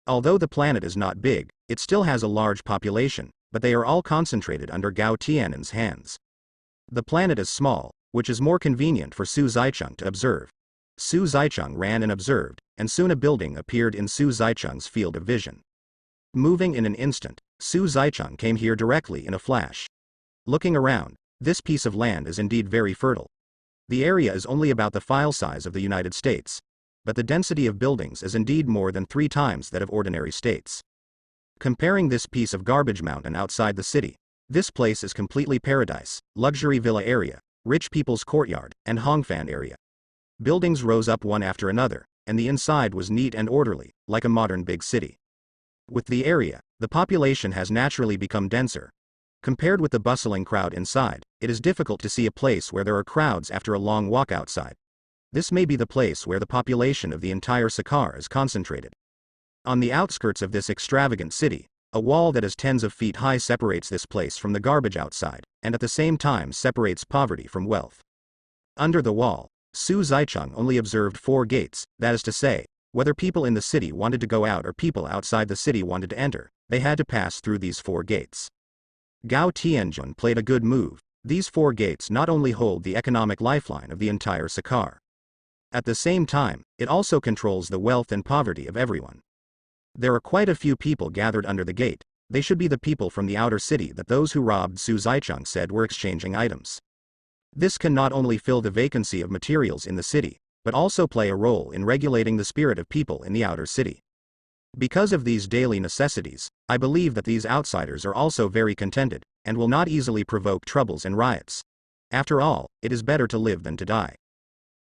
Although the planet is not big, it still has a large population, but they are all concentrated under Gao Tianan's hands. The planet is small, which is more convenient for Su Zaicheng to observe. Su Zaicheng ran and observed, and soon a building appeared in Su Zaicheng's field of vision. Moving in an instant, Su Zaicheng came here directly in a flash. Looking around, this piece of land is indeed very fertile. The area is only about the file size of the United States, but the density of buildings is indeed more than 3 times that of ordinary states. Comparing this piece of garbage mountain outside the city, this place is completely paradise, luxury villa area, rich people's courtyard, and Hongfan area. Buildings rose up one after another, and the inside was neat and orderly, like a modern big city. With the area, the population has naturally become denser. Compared with the bustling crowd inside, it is difficult to see a place where there are crowds after a long walk outside. This may be the place where the population of the entire Sakar is concentrated. On the outskirts of this extravagant city, a wall that is tens of feet high separates this place from the garbage outside, and at the same time separates poverty from wealth. Under the wall, Su Zaicheng only observed 4 gates, that is to say, whether people in the city wanted to go out or people outside the city wanted to enter, they had to pass through these 4 gates. Gao Tianjun played a good move. These 4 gates not only hold the economic lifeline of the entire Sakar. At the same time, it also controls the wealth and poverty of everyone. There are quite a few people gathered under the gate. They should be the people from the outer city that those who robbed Su Zaicheng said were exchanging items. This can not only fill the vacancy of materials in the city, but also play a role in regulating the spirit of people in the outer city. Because of these daily necessities, I believe that these outsiders are also very contented, and will not easily provoke troubles and riots. After all, it is better to live than to die.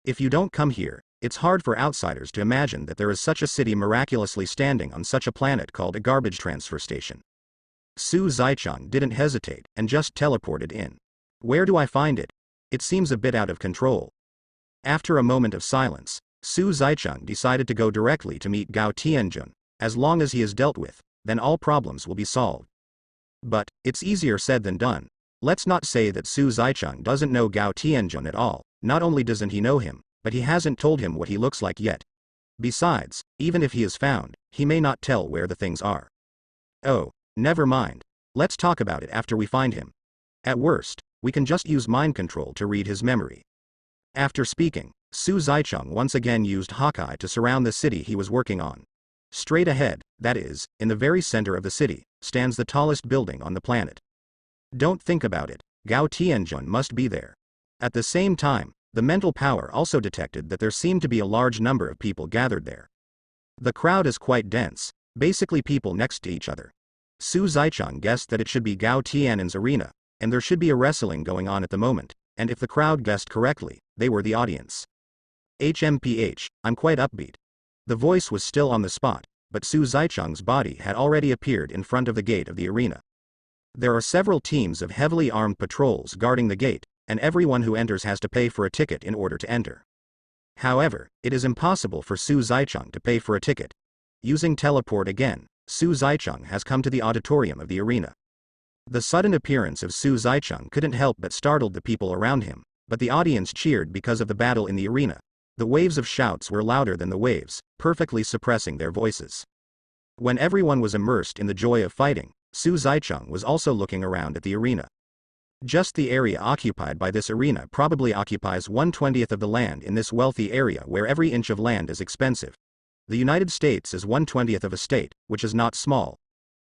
If you don't come here, it's hard for outsiders to imagine that there is such a city miraculously standing on such a planet called a garbage transfer station. Su Zaicheng didn't hesitate, and just teleported in. Where do I find it? It seems a bit out of control. After a moment of silence, Su Zaicheng decided to go directly to meet Gao Tianjun. As long as he is dealt with, then all problems will be solved. But, it's easier said than done. Let's not say that Su Zaicheng doesn't know Gao Tianjun at all. Not only doesn't he know him, but he hasn't told him what he looks like yet. Besides, even if he is found, he may not tell where the things are. Oh, never mind. Let's talk about it after we find him. At worst, we can just use mind control to read his memory. After speaking, Su Zaicheng once again used Hawkeye to surround the city he was working on. Straight ahead, that is, in the very center of the city, stands the tallest building on the planet. Don't think about it, Gao Tianjun must be there. At the same time, the mental power also detected that there seemed to be a large number of people gathered there. The crowd is quite dense, basically people next to each other. Su Zaicheng guessed that it should be Gao Tianan's arena, and there should be a wrestling going on at the moment, and if the crowd guessed correctly, they were the audience. HMPH, I'm quite upbeat. The voice was still on the spot, but Su Zaicheng's body had already appeared in front of the gate of the arena. There are several teams of heavily armed patrols guarding the gate, and everyone who enters has to pay for a ticket in order to enter. However, it is impossible for Su Zaicheng to pay for a ticket. Using teleport again, Su Zaicheng has come to the auditorium of the arena. The sudden appearance of Su Zaicheng couldn't help but startled the people around him, but the audience cheered because of the battle in the arena. The waves of shouts were louder than the waves, perfectly suppressing their voices. When everyone was immersed in the joy of fighting, Su Zaicheng was also looking around at the arena. Just the area occupied by this arena probably occupies 1/20th of the land in this wealthy area where every inch of land is expensive. The United States is 1/20th of a state, which is not small.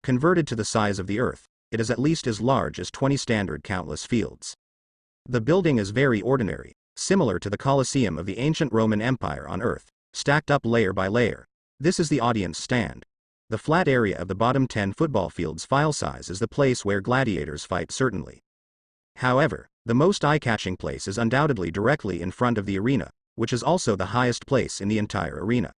Converted to the size of the Earth, it is at least as large as 20 standard countless fields. The building is very ordinary, similar to the Colosseum of the ancient Roman Empire on Earth, stacked up layer by layer. This is the audience stand. The flat area of the bottom 10 football fields file size is the place where gladiators fight certainly. However, the most eye-catching place is undoubtedly directly in front of the arena, which is also the highest place in the entire arena.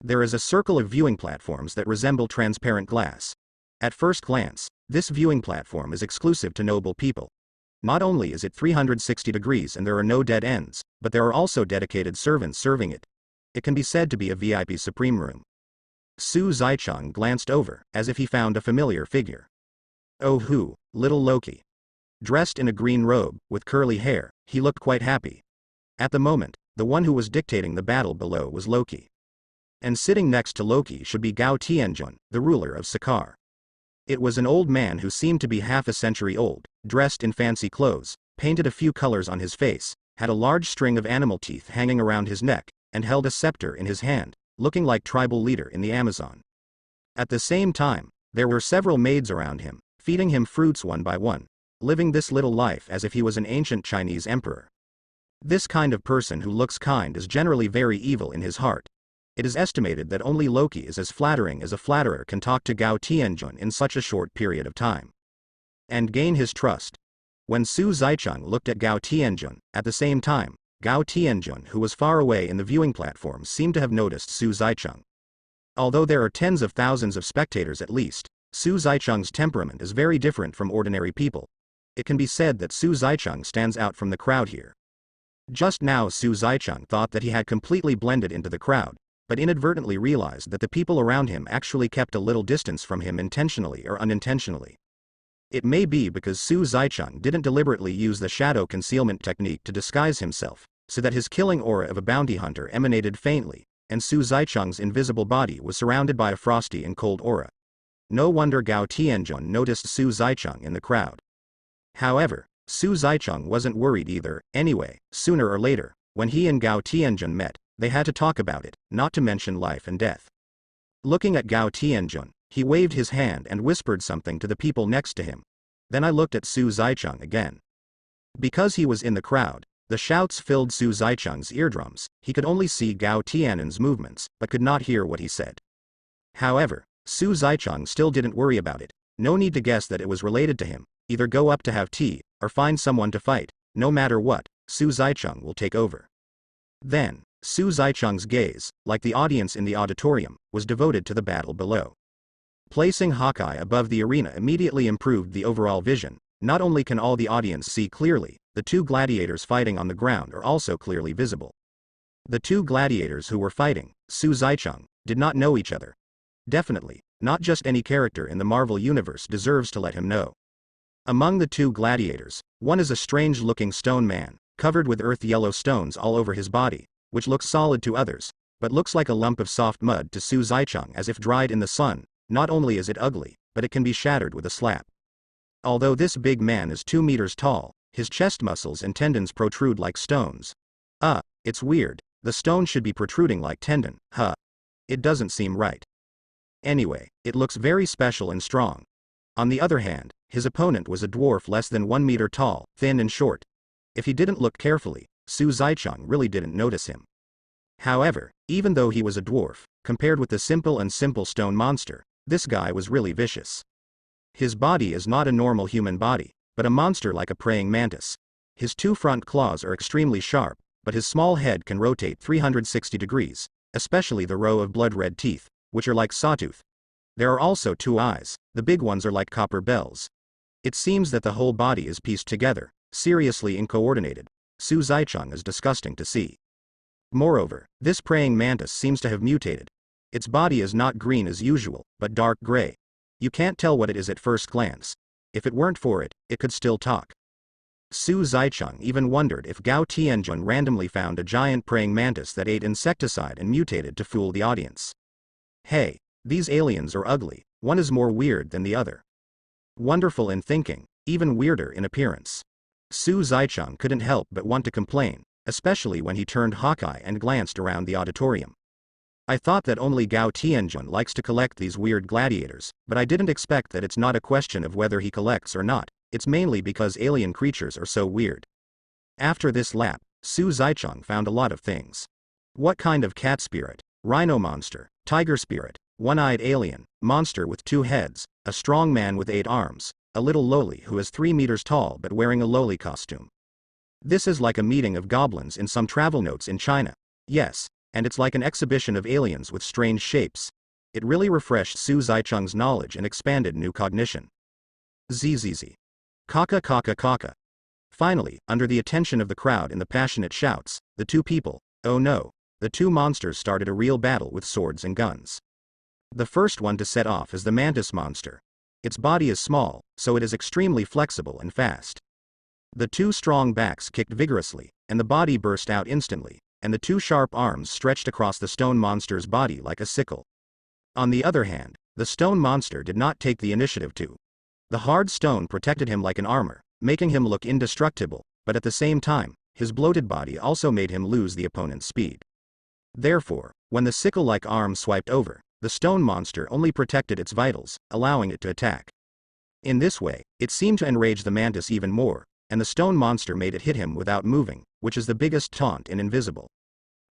There is a circle of viewing platforms that resemble transparent glass. At first glance, this viewing platform is exclusive to noble people. Not only is it 360 degrees and there are no dead ends, but there are also dedicated servants serving it. It can be said to be a VIP supreme room. Su Zaichang glanced over, as if he found a familiar figure. Oh who, little Loki. Dressed in a green robe, with curly hair, he looked quite happy. At the moment, the one who was dictating the battle below was Loki. And sitting next to Loki should be Gao Tianjun, the ruler of Sakar. It was an old man who seemed to be half a century old, dressed in fancy clothes, painted a few colors on his face, had a large string of animal teeth hanging around his neck, and held a scepter in his hand, looking like tribal leader in the Amazon. At the same time, there were several maids around him, feeding him fruits one by one, living this little life as if he was an ancient Chinese emperor. This kind of person who looks kind is generally very evil in his heart. It is estimated that only Loki is as flattering as a flatterer can talk to Gao Tianjun in such a short period of time. And gain his trust. When Su Zaichang looked at Gao Tianjun, at the same time, Gao Tianjun, who was far away in the viewing platform, seemed to have noticed Su Zaichang. Although there are tens of thousands of spectators at least, Su Zaichang's temperament is very different from ordinary people. It can be said that Su Zaichang stands out from the crowd here. Just now Su Zaichang thought that he had completely blended into the crowd, but inadvertently realized that the people around him actually kept a little distance from him intentionally or unintentionally. It may be because Su Zaichang didn't deliberately use the shadow concealment technique to disguise himself, so that his killing aura of a bounty hunter emanated faintly, and Su Zaichang's invisible body was surrounded by a frosty and cold aura. No wonder Gao Tianjun noticed Su Zaichang in the crowd. However, Su Zaichang wasn't worried either. Anyway, sooner or later, when he and Gao Tianjun met, they had to talk about it, not to mention life and death. Looking at Gao Tianjun, he waved his hand and whispered something to the people next to him. Then I looked at Su Zaichang again. Because he was in the crowd, the shouts filled Su Zaichang's eardrums. He could only see Gao Tianjun's movements, but could not hear what he said. However, Su Zaichang still didn't worry about it. No need to guess that it was related to him. Either go up to have tea, or find someone to fight. No matter what, Su Zaichang will take over. Then, Su Zaichang's gaze, like the audience in the auditorium, was devoted to the battle below. Placing Hawkeye above the arena immediately improved the overall vision. Not only can all the audience see clearly, the two gladiators fighting on the ground are also clearly visible. The two gladiators who were fighting, Su Zaichang, did not know each other. Definitely, not just any character in the Marvel Universe deserves to let him know. Among the two gladiators, one is a strange-looking stone man, covered with earth-yellow stones all over his body, which looks solid to others, but looks like a lump of soft mud to Su Zaichang as if dried in the sun. Not only is it ugly, but it can be shattered with a slap. Although this big man is 2 meters tall, his chest muscles and tendons protrude like stones. It's weird, the stone should be protruding like tendon, It doesn't seem right. Anyway, it looks very special and strong. On the other hand, his opponent was a dwarf less than 1 meter tall, thin and short. If he didn't look carefully, Su Zaichang really didn't notice him. However, even though he was a dwarf, compared with the simple stone monster, this guy was really vicious. His body is not a normal human body, but a monster like a praying mantis. His 2 front claws are extremely sharp, but his small head can rotate 360 degrees, especially the row of blood-red teeth, which are like sawtooth. There are also 2 eyes, the big ones are like copper bells. It seems that the whole body is pieced together, seriously uncoordinated. Su Zaichang is disgusting to see. Moreover, this praying mantis seems to have mutated. Its body is not green as usual, but dark gray. You can't tell what it is at first glance. If it weren't for it, it could still talk. Su Zaichang even wondered if Gao Tianjun randomly found a giant praying mantis that ate insecticide and mutated to fool the audience. Hey, these aliens are ugly, one is more weird than the other. Wonderful in thinking, even weirder in appearance. Su Zaichang couldn't help but want to complain, especially when he turned Hawkeye and glanced around the auditorium. I thought that only Gao Tianjun likes to collect these weird gladiators, but I didn't expect that it's not a question of whether he collects or not, it's mainly because alien creatures are so weird. After this lap, Su Zaichang found a lot of things. What kind of cat spirit, rhino monster, tiger spirit, one-eyed alien, monster with 2 heads, a strong man with 8 arms, a little loli who is 3 meters tall but wearing a loli costume. This is like a meeting of goblins in some travel notes in China. Yes, and it's like an exhibition of aliens with strange shapes. It really refreshed Su Zicheng's knowledge and expanded new cognition. Zzz. Kaka kaka kaka. Finally, under the attention of the crowd in the passionate shouts, the two people, oh no, the two monsters started a real battle with swords and guns. The first one to set off is the mantis monster. Its body is small, so it is extremely flexible and fast. The two strong backs kicked vigorously, and the body burst out instantly, and the two sharp arms stretched across the stone monster's body like a sickle. On the other hand, the stone monster did not take the initiative to. The hard stone protected him like an armor, making him look indestructible, but at the same time, his bloated body also made him lose the opponent's speed. Therefore, when the sickle-like arm swiped over, the stone monster only protected its vitals, allowing it to attack. In this way, it seemed to enrage the mantis even more, and the stone monster made it hit him without moving, which is the biggest taunt in Invisible.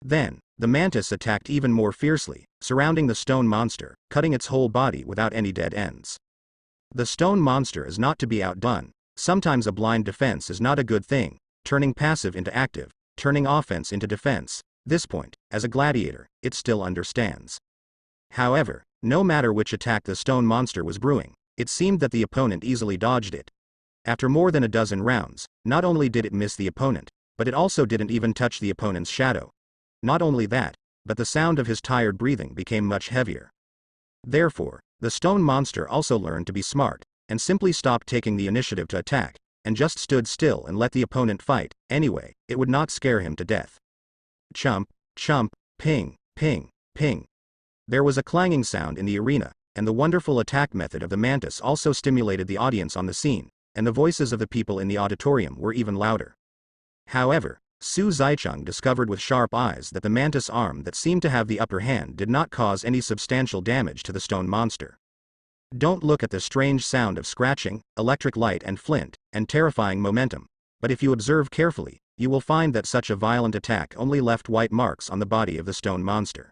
Then, the mantis attacked even more fiercely, surrounding the stone monster, cutting its whole body without any dead ends. The stone monster is not to be outdone. Sometimes a blind defense is not a good thing, turning passive into active, turning offense into defense. This point, as a gladiator, it still understands. However, no matter which attack the stone monster was brewing, it seemed that the opponent easily dodged it. After more than a dozen rounds, not only did it miss the opponent, but it also didn't even touch the opponent's shadow. Not only that, but the sound of his tired breathing became much heavier. Therefore, the stone monster also learned to be smart, and simply stopped taking the initiative to attack, and just stood still and let the opponent fight. Anyway, it would not scare him to death. Chump, chump, ping, ping, ping. There was a clanging sound in the arena, and the wonderful attack method of the mantis also stimulated the audience on the scene, and the voices of the people in the auditorium were even louder. However, Su Zicheng discovered with sharp eyes that the mantis arm that seemed to have the upper hand did not cause any substantial damage to the stone monster. Don't look at the strange sound of scratching, electric light and flint, and terrifying momentum, but if you observe carefully, you will find that such a violent attack only left white marks on the body of the stone monster.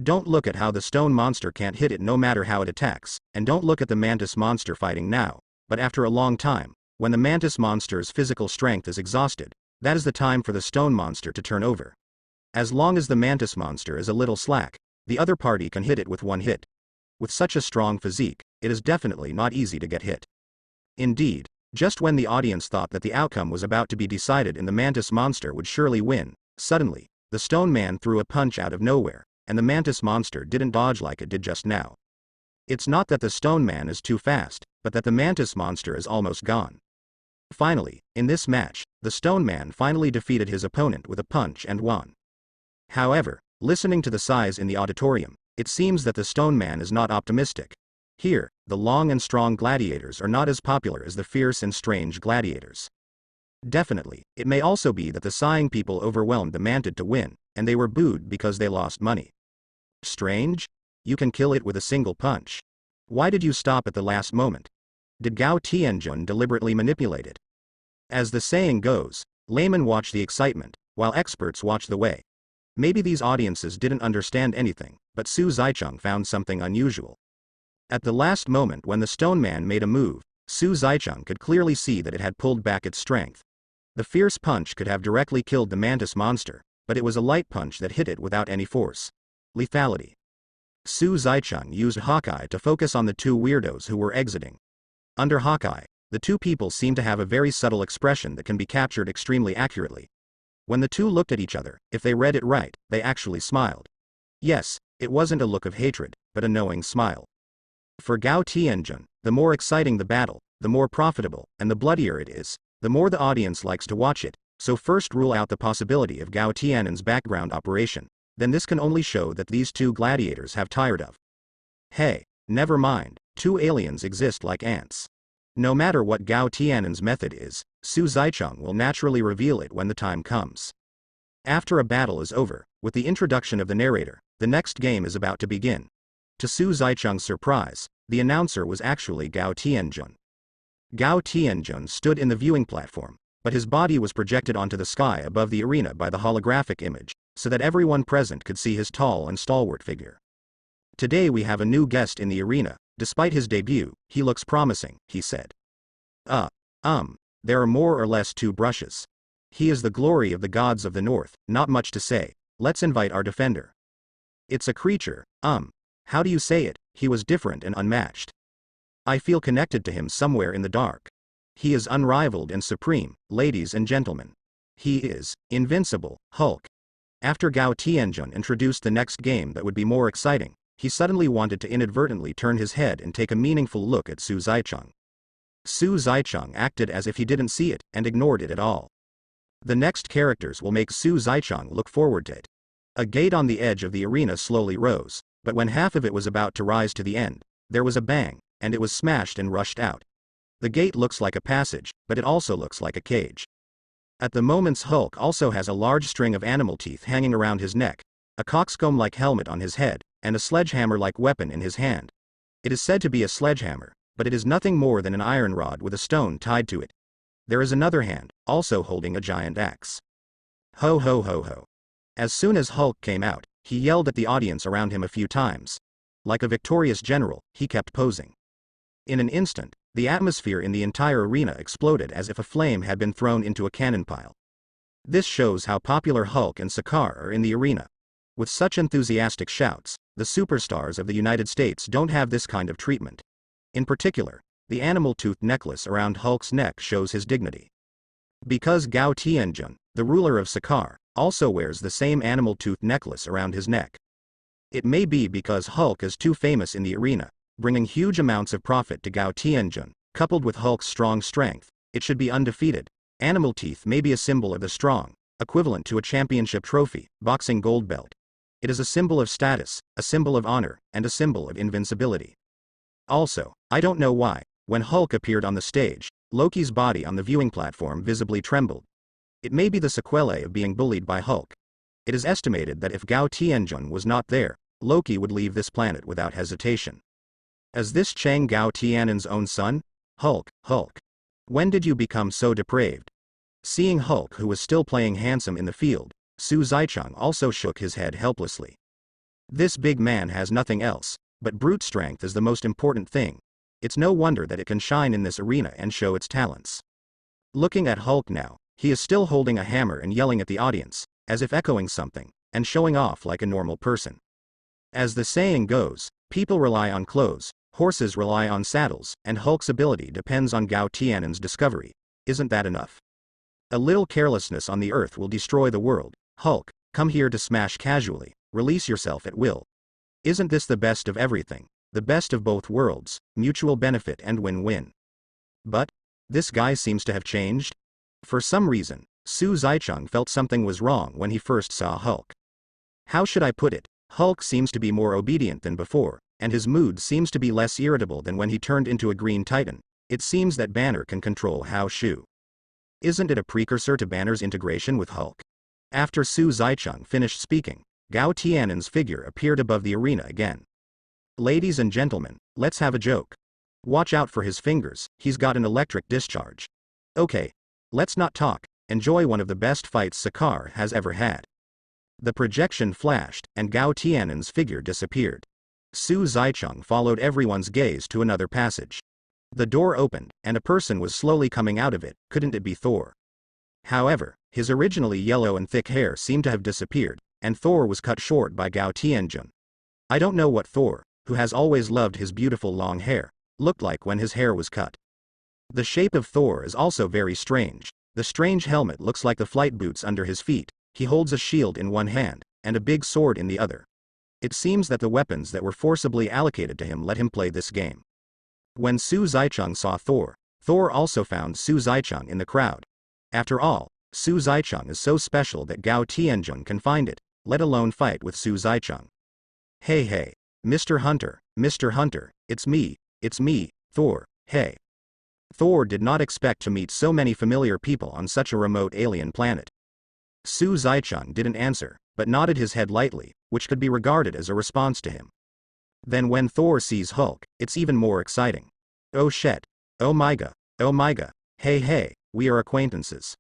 Don't look at how the stone monster can't hit it no matter how it attacks, and don't look at the mantis monster fighting now, but after a long time, when the mantis monster's physical strength is exhausted, that is the time for the stone monster to turn over. As long as the mantis monster is a little slack, the other party can hit it with one hit. With such a strong physique, it is definitely not easy to get hit. Indeed, just when the audience thought that the outcome was about to be decided and the mantis monster would surely win, suddenly, the stone man threw a punch out of nowhere, and the mantis monster didn't dodge like it did just now. It's not that the stone man is too fast, but that the mantis monster is almost gone. Finally, in this match, the stone man finally defeated his opponent with a punch and won. However, listening to the sighs in the auditorium, it seems that the stone man is not optimistic. Here, the long and strong gladiators are not as popular as the fierce and strange gladiators. Definitely, it may also be that the sighing people overwhelmed the mantis to win, and they were booed because they lost money. Strange? You can kill it with a single punch. Why did you stop at the last moment? Did Gao Tianjun deliberately manipulate it? As the saying goes, laymen watch the excitement, while experts watch the way. Maybe these audiences didn't understand anything, but Su Zicheng found something unusual. At the last moment when the stone man made a move, Su Zicheng could clearly see that it had pulled back its strength. The fierce punch could have directly killed the mantis monster, but it was a light punch that hit it without any force. Lethality. Su Zicheng used Hawkeye to focus on the two weirdos who were exiting. Under Hawkeye, the two people seem to have a very subtle expression that can be captured extremely accurately. When the two looked at each other, if they read it right, they actually smiled. Yes, it wasn't a look of hatred, but a knowing smile. For Gao Tianjun, the more exciting the battle, the more profitable, and the bloodier it is, the more the audience likes to watch it, so first rule out the possibility of Gao Tianjun's background operation, then this can only show that these two gladiators have tired of. Hey, never mind, two aliens exist like ants. No matter what Gao Tianjun's method is, Su Zicheng will naturally reveal it when the time comes. After a battle is over, with the introduction of the narrator, the next game is about to begin. To Su Zicheng's surprise, the announcer was actually Gao Tianjun. Gao Tianjun stood in the viewing platform, but his body was projected onto the sky above the arena by the holographic image, so that everyone present could see his tall and stalwart figure. Today we have a new guest in the arena. Despite his debut, he looks promising, he said. There are more or less two brushes. He is the glory of the gods of the north, not much to say, Let's invite our defender. It's a creature, how do you say it? He was different and unmatched. I feel connected to him somewhere in the dark. He is unrivaled and supreme, ladies and gentlemen. He is invincible, Hulk. After Gao Tianjun introduced the next game that would be more exciting, he suddenly wanted to inadvertently turn his head and take a meaningful look at Su Zaicheng. Su Zaicheng acted as if he didn't see it and ignored it at all. The next characters will make Su Zaicheng look forward to it. A gate on the edge of the arena slowly rose, but when half of it was about to rise to the end, there was a bang, and it was smashed and rushed out. The gate looks like a passage, but it also looks like a cage. At the moment's Hulk also has a large string of animal teeth hanging around his neck, a coxcomb-like helmet on his head, and a sledgehammer-like weapon in his hand. It is said to be a sledgehammer, but it is nothing more than an iron rod with a stone tied to it. There is another hand, also holding a giant axe. Ho ho ho ho. As soon as Hulk came out, he yelled at the audience around him a few times. Like a victorious general, he kept posing. In an instant, the atmosphere in the entire arena exploded as if a flame had been thrown into a cannon pile. This shows how popular Hulk and Sakaar are in the arena. With such enthusiastic shouts, the superstars of the United States don't have this kind of treatment. In particular, the animal-toothed necklace around Hulk's neck shows his dignity. Because Gao Tianjun, the ruler of Sakaar, also wears the same animal-toothed necklace around his neck. It may be because Hulk is too famous in the arena, bringing huge amounts of profit to Gao Tianjun, coupled with Hulk's strong strength, it should be undefeated. Animal teeth may be a symbol of the strong, equivalent to a championship trophy, boxing gold belt. It is a symbol of status, a symbol of honor, and a symbol of invincibility. Also, I don't know why, when Hulk appeared on the stage, Loki's body on the viewing platform visibly trembled. It may be the sequelae of being bullied by Hulk. It is estimated that if Gao Tianjun was not there, Loki would leave this planet without hesitation. Is this Chang Gao Tianan's own son? Hulk. When did you become so depraved? Seeing Hulk, who was still playing handsome in the field, Su Zaicheng also shook his head helplessly. This big man has nothing else, but brute strength is the most important thing. It's no wonder that it can shine in this arena and show its talents. Looking at Hulk now, he is still holding a hammer and yelling at the audience, as if echoing something, and showing off like a normal person. As the saying goes, people rely on clothes, horses rely on saddles, and Hulk's ability depends on Gao Tianan's discovery. Isn't that enough? A little carelessness on the earth will destroy the world. Hulk, come here to smash casually, release yourself at will. Isn't this the best of everything? The best of both worlds, mutual benefit and win-win. But, this guy seems to have changed? For some reason, Su Zaicheng felt something was wrong when he first saw Hulk. How should I put it? Hulk seems to be more obedient than before, and his mood seems to be less irritable than when he turned into a Green Titan. It seems that Banner can control Hao Shu. Isn't it a precursor to Banner's integration with Hulk? After Su Zaicheng finished speaking, Gao Tianan's figure appeared above the arena again. Ladies and gentlemen, let's have a joke. Watch out for his fingers, he's got an electric discharge. Okay, let's not talk, enjoy one of the best fights Sakaar has ever had. The projection flashed, and Gao Tianan's figure disappeared. Su Zaicheng followed everyone's gaze to another passage. The door opened, and a person was slowly coming out of it. Couldn't it be Thor? However, his originally yellow and thick hair seemed to have disappeared, and Thor was cut short by Gao Tianjun. I don't know what Thor, who has always loved his beautiful long hair, looked like when his hair was cut. The shape of Thor is also very strange. The strange helmet looks like the flight boots under his feet. He holds a shield in one hand, and a big sword in the other. It seems that the weapons that were forcibly allocated to him let him play this game. When Su Zaicheng saw Thor, Thor also found Su Zaicheng in the crowd. After all, Su Zaicheng is so special that Gao Tianjun can find it, let alone fight with Su Zaicheng. Hey, Mr. Hunter, it's me, Thor, hey. Thor did not expect to meet so many familiar people on such a remote alien planet. Su Zaicheng didn't answer, but nodded his head lightly, which could be regarded as a response to him. Then when Thor sees Hulk, it's even more exciting. Oh shit. Oh my god. Hey, we are acquaintances.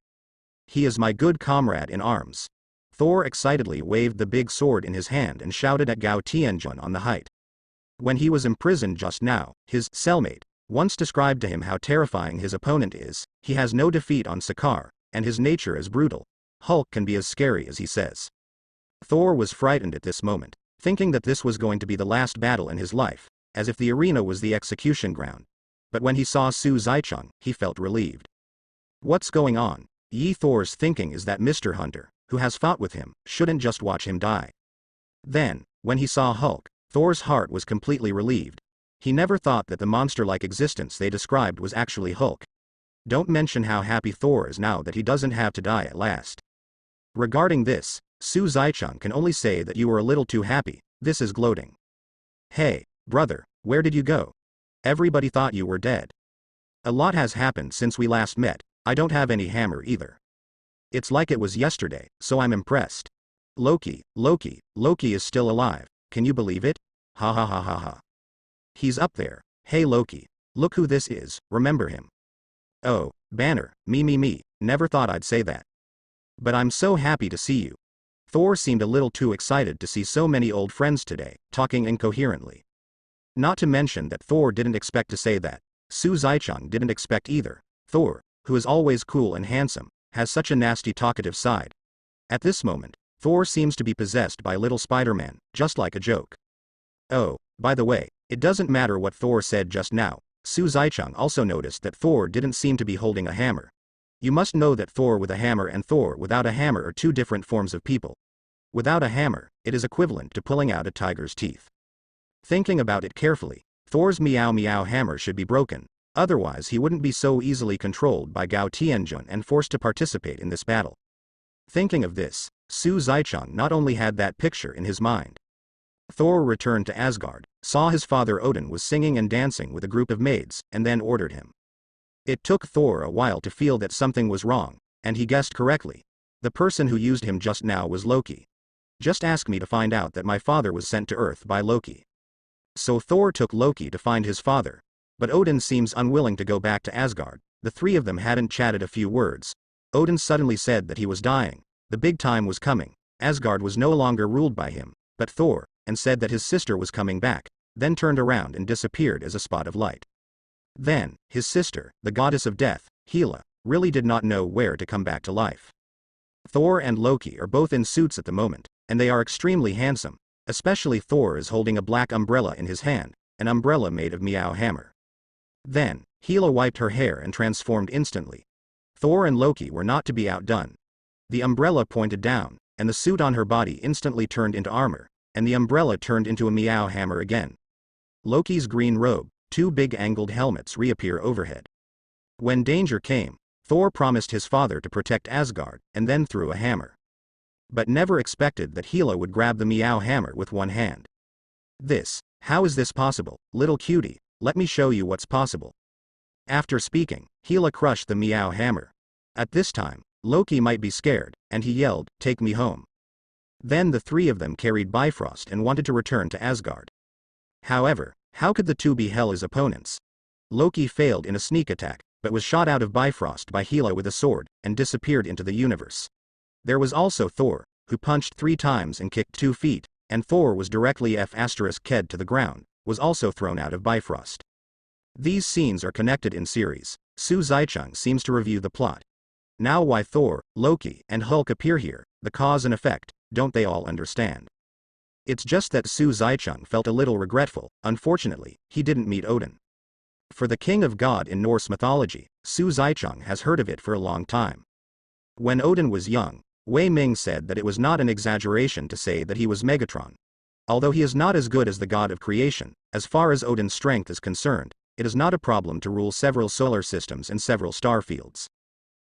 He is my good comrade in arms. Thor excitedly waved the big sword in his hand and shouted at Gao Tianjun on the height. When he was imprisoned just now, his cellmate once described to him how terrifying his opponent is. He has no defeat on Sakaar, and his nature is brutal. Hulk can be as scary as he says. Thor was frightened at this moment, thinking that this was going to be the last battle in his life, as if the arena was the execution ground. But when he saw Su Zaicheng, he felt relieved. What's going on? Thor's thinking is that Mr. Hunter, who has fought with him, shouldn't just watch him die. Then, when he saw Hulk, Thor's heart was completely relieved. He never thought that the monster-like existence they described was actually Hulk. Don't mention how happy Thor is now that he doesn't have to die at last. Regarding this, Su Zaicheng can only say that you were a little too happy. This is gloating. Hey, brother, where did you go? Everybody thought you were dead. A lot has happened since we last met. I don't have any hammer either. It's like it was yesterday, so I'm impressed. Loki is still alive. Can you believe it? Ha ha ha ha ha. He's up there. Hey Loki, look who this is, remember him? Oh, Banner, me, never thought I'd say that. But I'm so happy to see you. Thor seemed a little too excited to see so many old friends today, talking incoherently. Not to mention that Thor didn't expect to say that. Su Zaicheng didn't expect either. Thor, who is always cool and handsome, has such a nasty talkative side. At this moment, Thor seems to be possessed by little Spider-Man, just like a joke. Oh, by the way, it doesn't matter what Thor said just now. Su Zaicheng also noticed that Thor didn't seem to be holding a hammer. You must know that Thor with a hammer and Thor without a hammer are two different forms of people. Without a hammer, it is equivalent to pulling out a tiger's teeth. Thinking about it carefully, Thor's meow meow hammer should be broken, otherwise he wouldn't be so easily controlled by Gao Tianjun and forced to participate in this battle. Thinking of this, Su Zaicheng not only had that picture in his mind. Thor returned to Asgard, saw his father Odin was singing and dancing with a group of maids, and then ordered him. It took Thor a while to feel that something was wrong, and he guessed correctly. The person who used him just now was Loki. Just ask me to find out that my father was sent to Earth by Loki. So Thor took Loki to find his father. But Odin seems unwilling to go back to Asgard. The three of them hadn't chatted a few words. Odin suddenly said that he was dying. The big time was coming. Asgard was no longer ruled by him, but Thor, and said that his sister was coming back, then turned around and disappeared as a spot of light. Then, his sister, the goddess of death, Hela, really did not know where to come back to life. Thor and Loki are both in suits at the moment, and they are extremely handsome, especially Thor is holding a black umbrella in his hand, an umbrella made of meow hammer. Then, Hela wiped her hair and transformed instantly. Thor and Loki were not to be outdone. The umbrella pointed down, and the suit on her body instantly turned into armor, and the umbrella turned into a meow hammer again. Loki's green robe, two big angled helmets reappear overhead. When danger came, Thor promised his father to protect Asgard, and then threw a hammer. But never expected that Hela would grab the meow hammer with one hand. How is this possible, little cutie? Let me show you what's possible. After speaking, Hela crushed the meow hammer. At this time, Loki might be scared, and he yelled, "Take me home." Then the three of them carried Bifrost and wanted to return to Asgard. However, how could the two be Hela's opponents? Loki failed in a sneak attack, but was shot out of Bifrost by Hela with a sword, and disappeared into the universe. There was also Thor, who punched 3 times and kicked 2 feet, and Thor was directly F***ed to the ground, was also thrown out of Bifrost. These scenes are connected in series. Su Zaicheng seems to review the plot. Now why Thor, Loki, and Hulk appear here, the cause and effect, don't they all understand? It's just that Su Zaicheng felt a little regretful. Unfortunately, he didn't meet Odin. For the king of God in Norse mythology, Su Zaicheng has heard of it for a long time. When Odin was young, Wei Ming said that it was not an exaggeration to say that he was Megatron. Although he is not as good as the god of creation, as far as Odin's strength is concerned, it is not a problem to rule several solar systems and several star fields.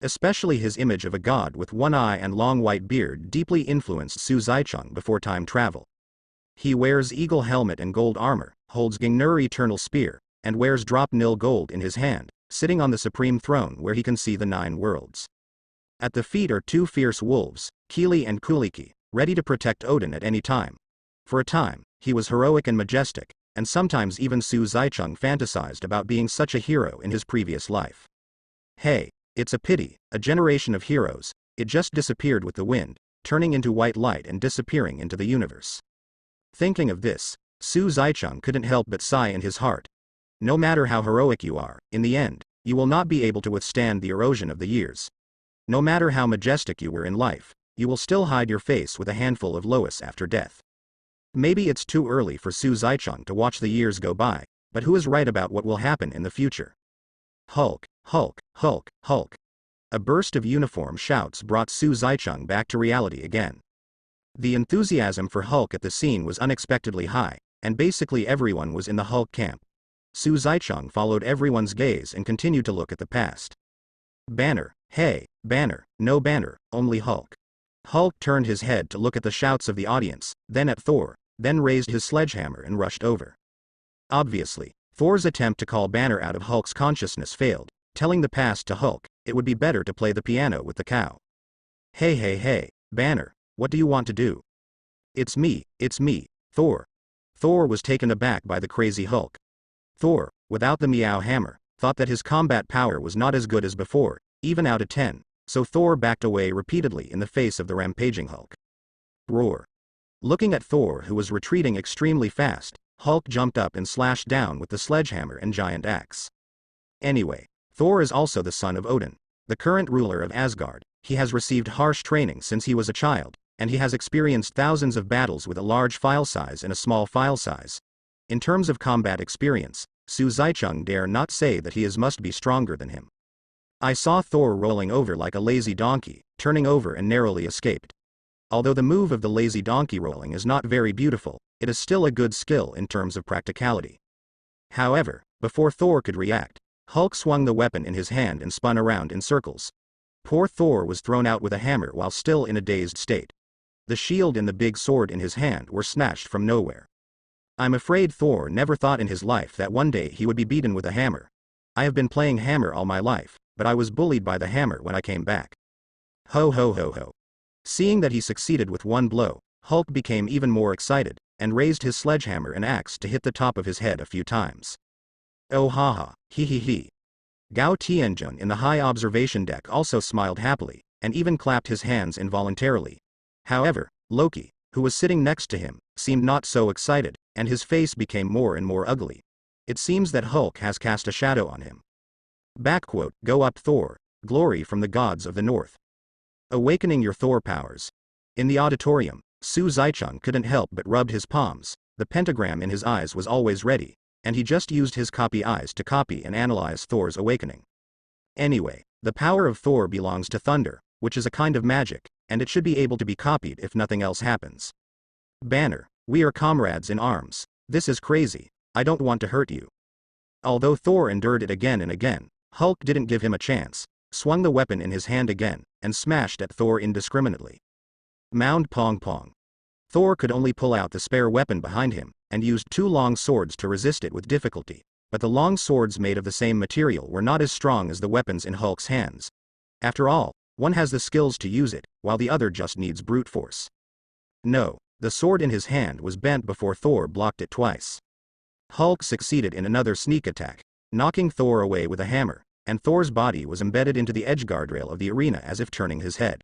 Especially his image of a god with one eye and long white beard deeply influenced Su Zaicheng before time travel. He wears eagle helmet and gold armor, holds Gingnur eternal spear, and wears drop nil gold in his hand, sitting on the supreme throne where he can see the 9 worlds. At the feet are 2 fierce wolves, Kili and Kuliki, ready to protect Odin at any time. For a time, he was heroic and majestic, and sometimes even Su Zaicheng fantasized about being such a hero in his previous life. Hey, it's a pity, a generation of heroes, it just disappeared with the wind, turning into white light and disappearing into the universe. Thinking of this, Su Zaicheng couldn't help but sigh in his heart. No matter how heroic you are, in the end, you will not be able to withstand the erosion of the years. No matter how majestic you were in life, you will still hide your face with a handful of Lois after death. Maybe it's too early for Su Zaichang to watch the years go by, but who is right about what will happen in the future? Hulk, Hulk, Hulk, Hulk. A burst of uniform shouts brought Su Zaichang back to reality again. The enthusiasm for Hulk at the scene was unexpectedly high, and basically everyone was in the Hulk camp. Su Zaichang followed everyone's gaze and continued to look at the past. Banner, hey, Banner, no Banner, only Hulk. Hulk turned his head to look at the shouts of the audience, then at Thor, then raised his sledgehammer and rushed over. Obviously, Thor's attempt to call Banner out of Hulk's consciousness failed, telling the past to Hulk, it would be better to play the piano with the cow. Hey, Banner, what do you want to do? It's me, Thor. Thor was taken aback by the crazy Hulk. Thor, without the meow hammer, thought that his combat power was not as good as before, even out of 10, so Thor backed away repeatedly in the face of the rampaging Hulk. Roar. Looking at Thor, who was retreating extremely fast, Hulk jumped up and slashed down with the sledgehammer and giant axe. Anyway, Thor is also the son of Odin, the current ruler of Asgard. He has received harsh training since he was a child, and he has experienced thousands of battles with a large file size and a small file size. In terms of combat experience, Su Zaichang dare not say that he must be stronger than him. I saw Thor rolling over like a lazy donkey, turning over and narrowly escaped. Although the move of the lazy donkey rolling is not very beautiful, it is still a good skill in terms of practicality. However, before Thor could react, Hulk swung the weapon in his hand and spun around in circles. Poor Thor was thrown out with a hammer while still in a dazed state. The shield and the big sword in his hand were snatched from nowhere. I'm afraid Thor never thought in his life that one day he would be beaten with a hammer. I have been playing hammer all my life, but I was bullied by the hammer when I came back. Ho ho ho ho. Seeing that he succeeded with one blow, Hulk became even more excited, and raised his sledgehammer and axe to hit the top of his head a few times. Oh haha, he. Gao Tianjun in the high observation deck also smiled happily, and even clapped his hands involuntarily. However, Loki, who was sitting next to him, seemed not so excited, and his face became more and more ugly. It seems that Hulk has cast a shadow on him. Go up Thor, glory from the gods of the north. Awakening your Thor powers. In the auditorium, Su Zaichang couldn't help but rubbed his palms. The pentagram in his eyes was always ready, and he just used his copy eyes to copy and analyze Thor's awakening. Anyway, the power of Thor belongs to thunder, which is a kind of magic, and it should be able to be copied if nothing else happens. Banner, we are comrades in arms. This is crazy. I don't want to hurt you. Although Thor endured it again and again, Hulk didn't give him a chance, swung the weapon in his hand again, and smashed at Thor indiscriminately. Mound pong pong. Thor could only pull out the spare weapon behind him, and used two long swords to resist it with difficulty, but the long swords made of the same material were not as strong as the weapons in Hulk's hands. After all, one has the skills to use it, while the other just needs brute force. No, the sword in his hand was bent before Thor blocked it twice. Hulk succeeded in another sneak attack, knocking Thor away with a hammer, and Thor's body was embedded into the edge guardrail of the arena as if turning his head.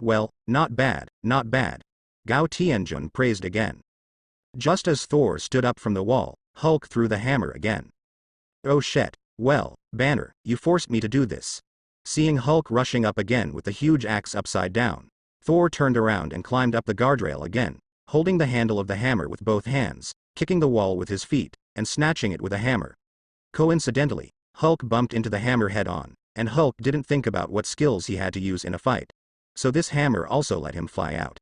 Well, not bad, not bad. Gao Tianjun praised again. Just as Thor stood up from the wall, Hulk threw the hammer again. Oh shit, well, Banner, you forced me to do this. Seeing Hulk rushing up again with the huge axe upside down, Thor turned around and climbed up the guardrail again, holding the handle of the hammer with both hands, kicking the wall with his feet, and snatching it with a hammer. Coincidentally, Hulk bumped into the hammer head-on, and Hulk didn't think about what skills he had to use in a fight. So this hammer also let him fly out.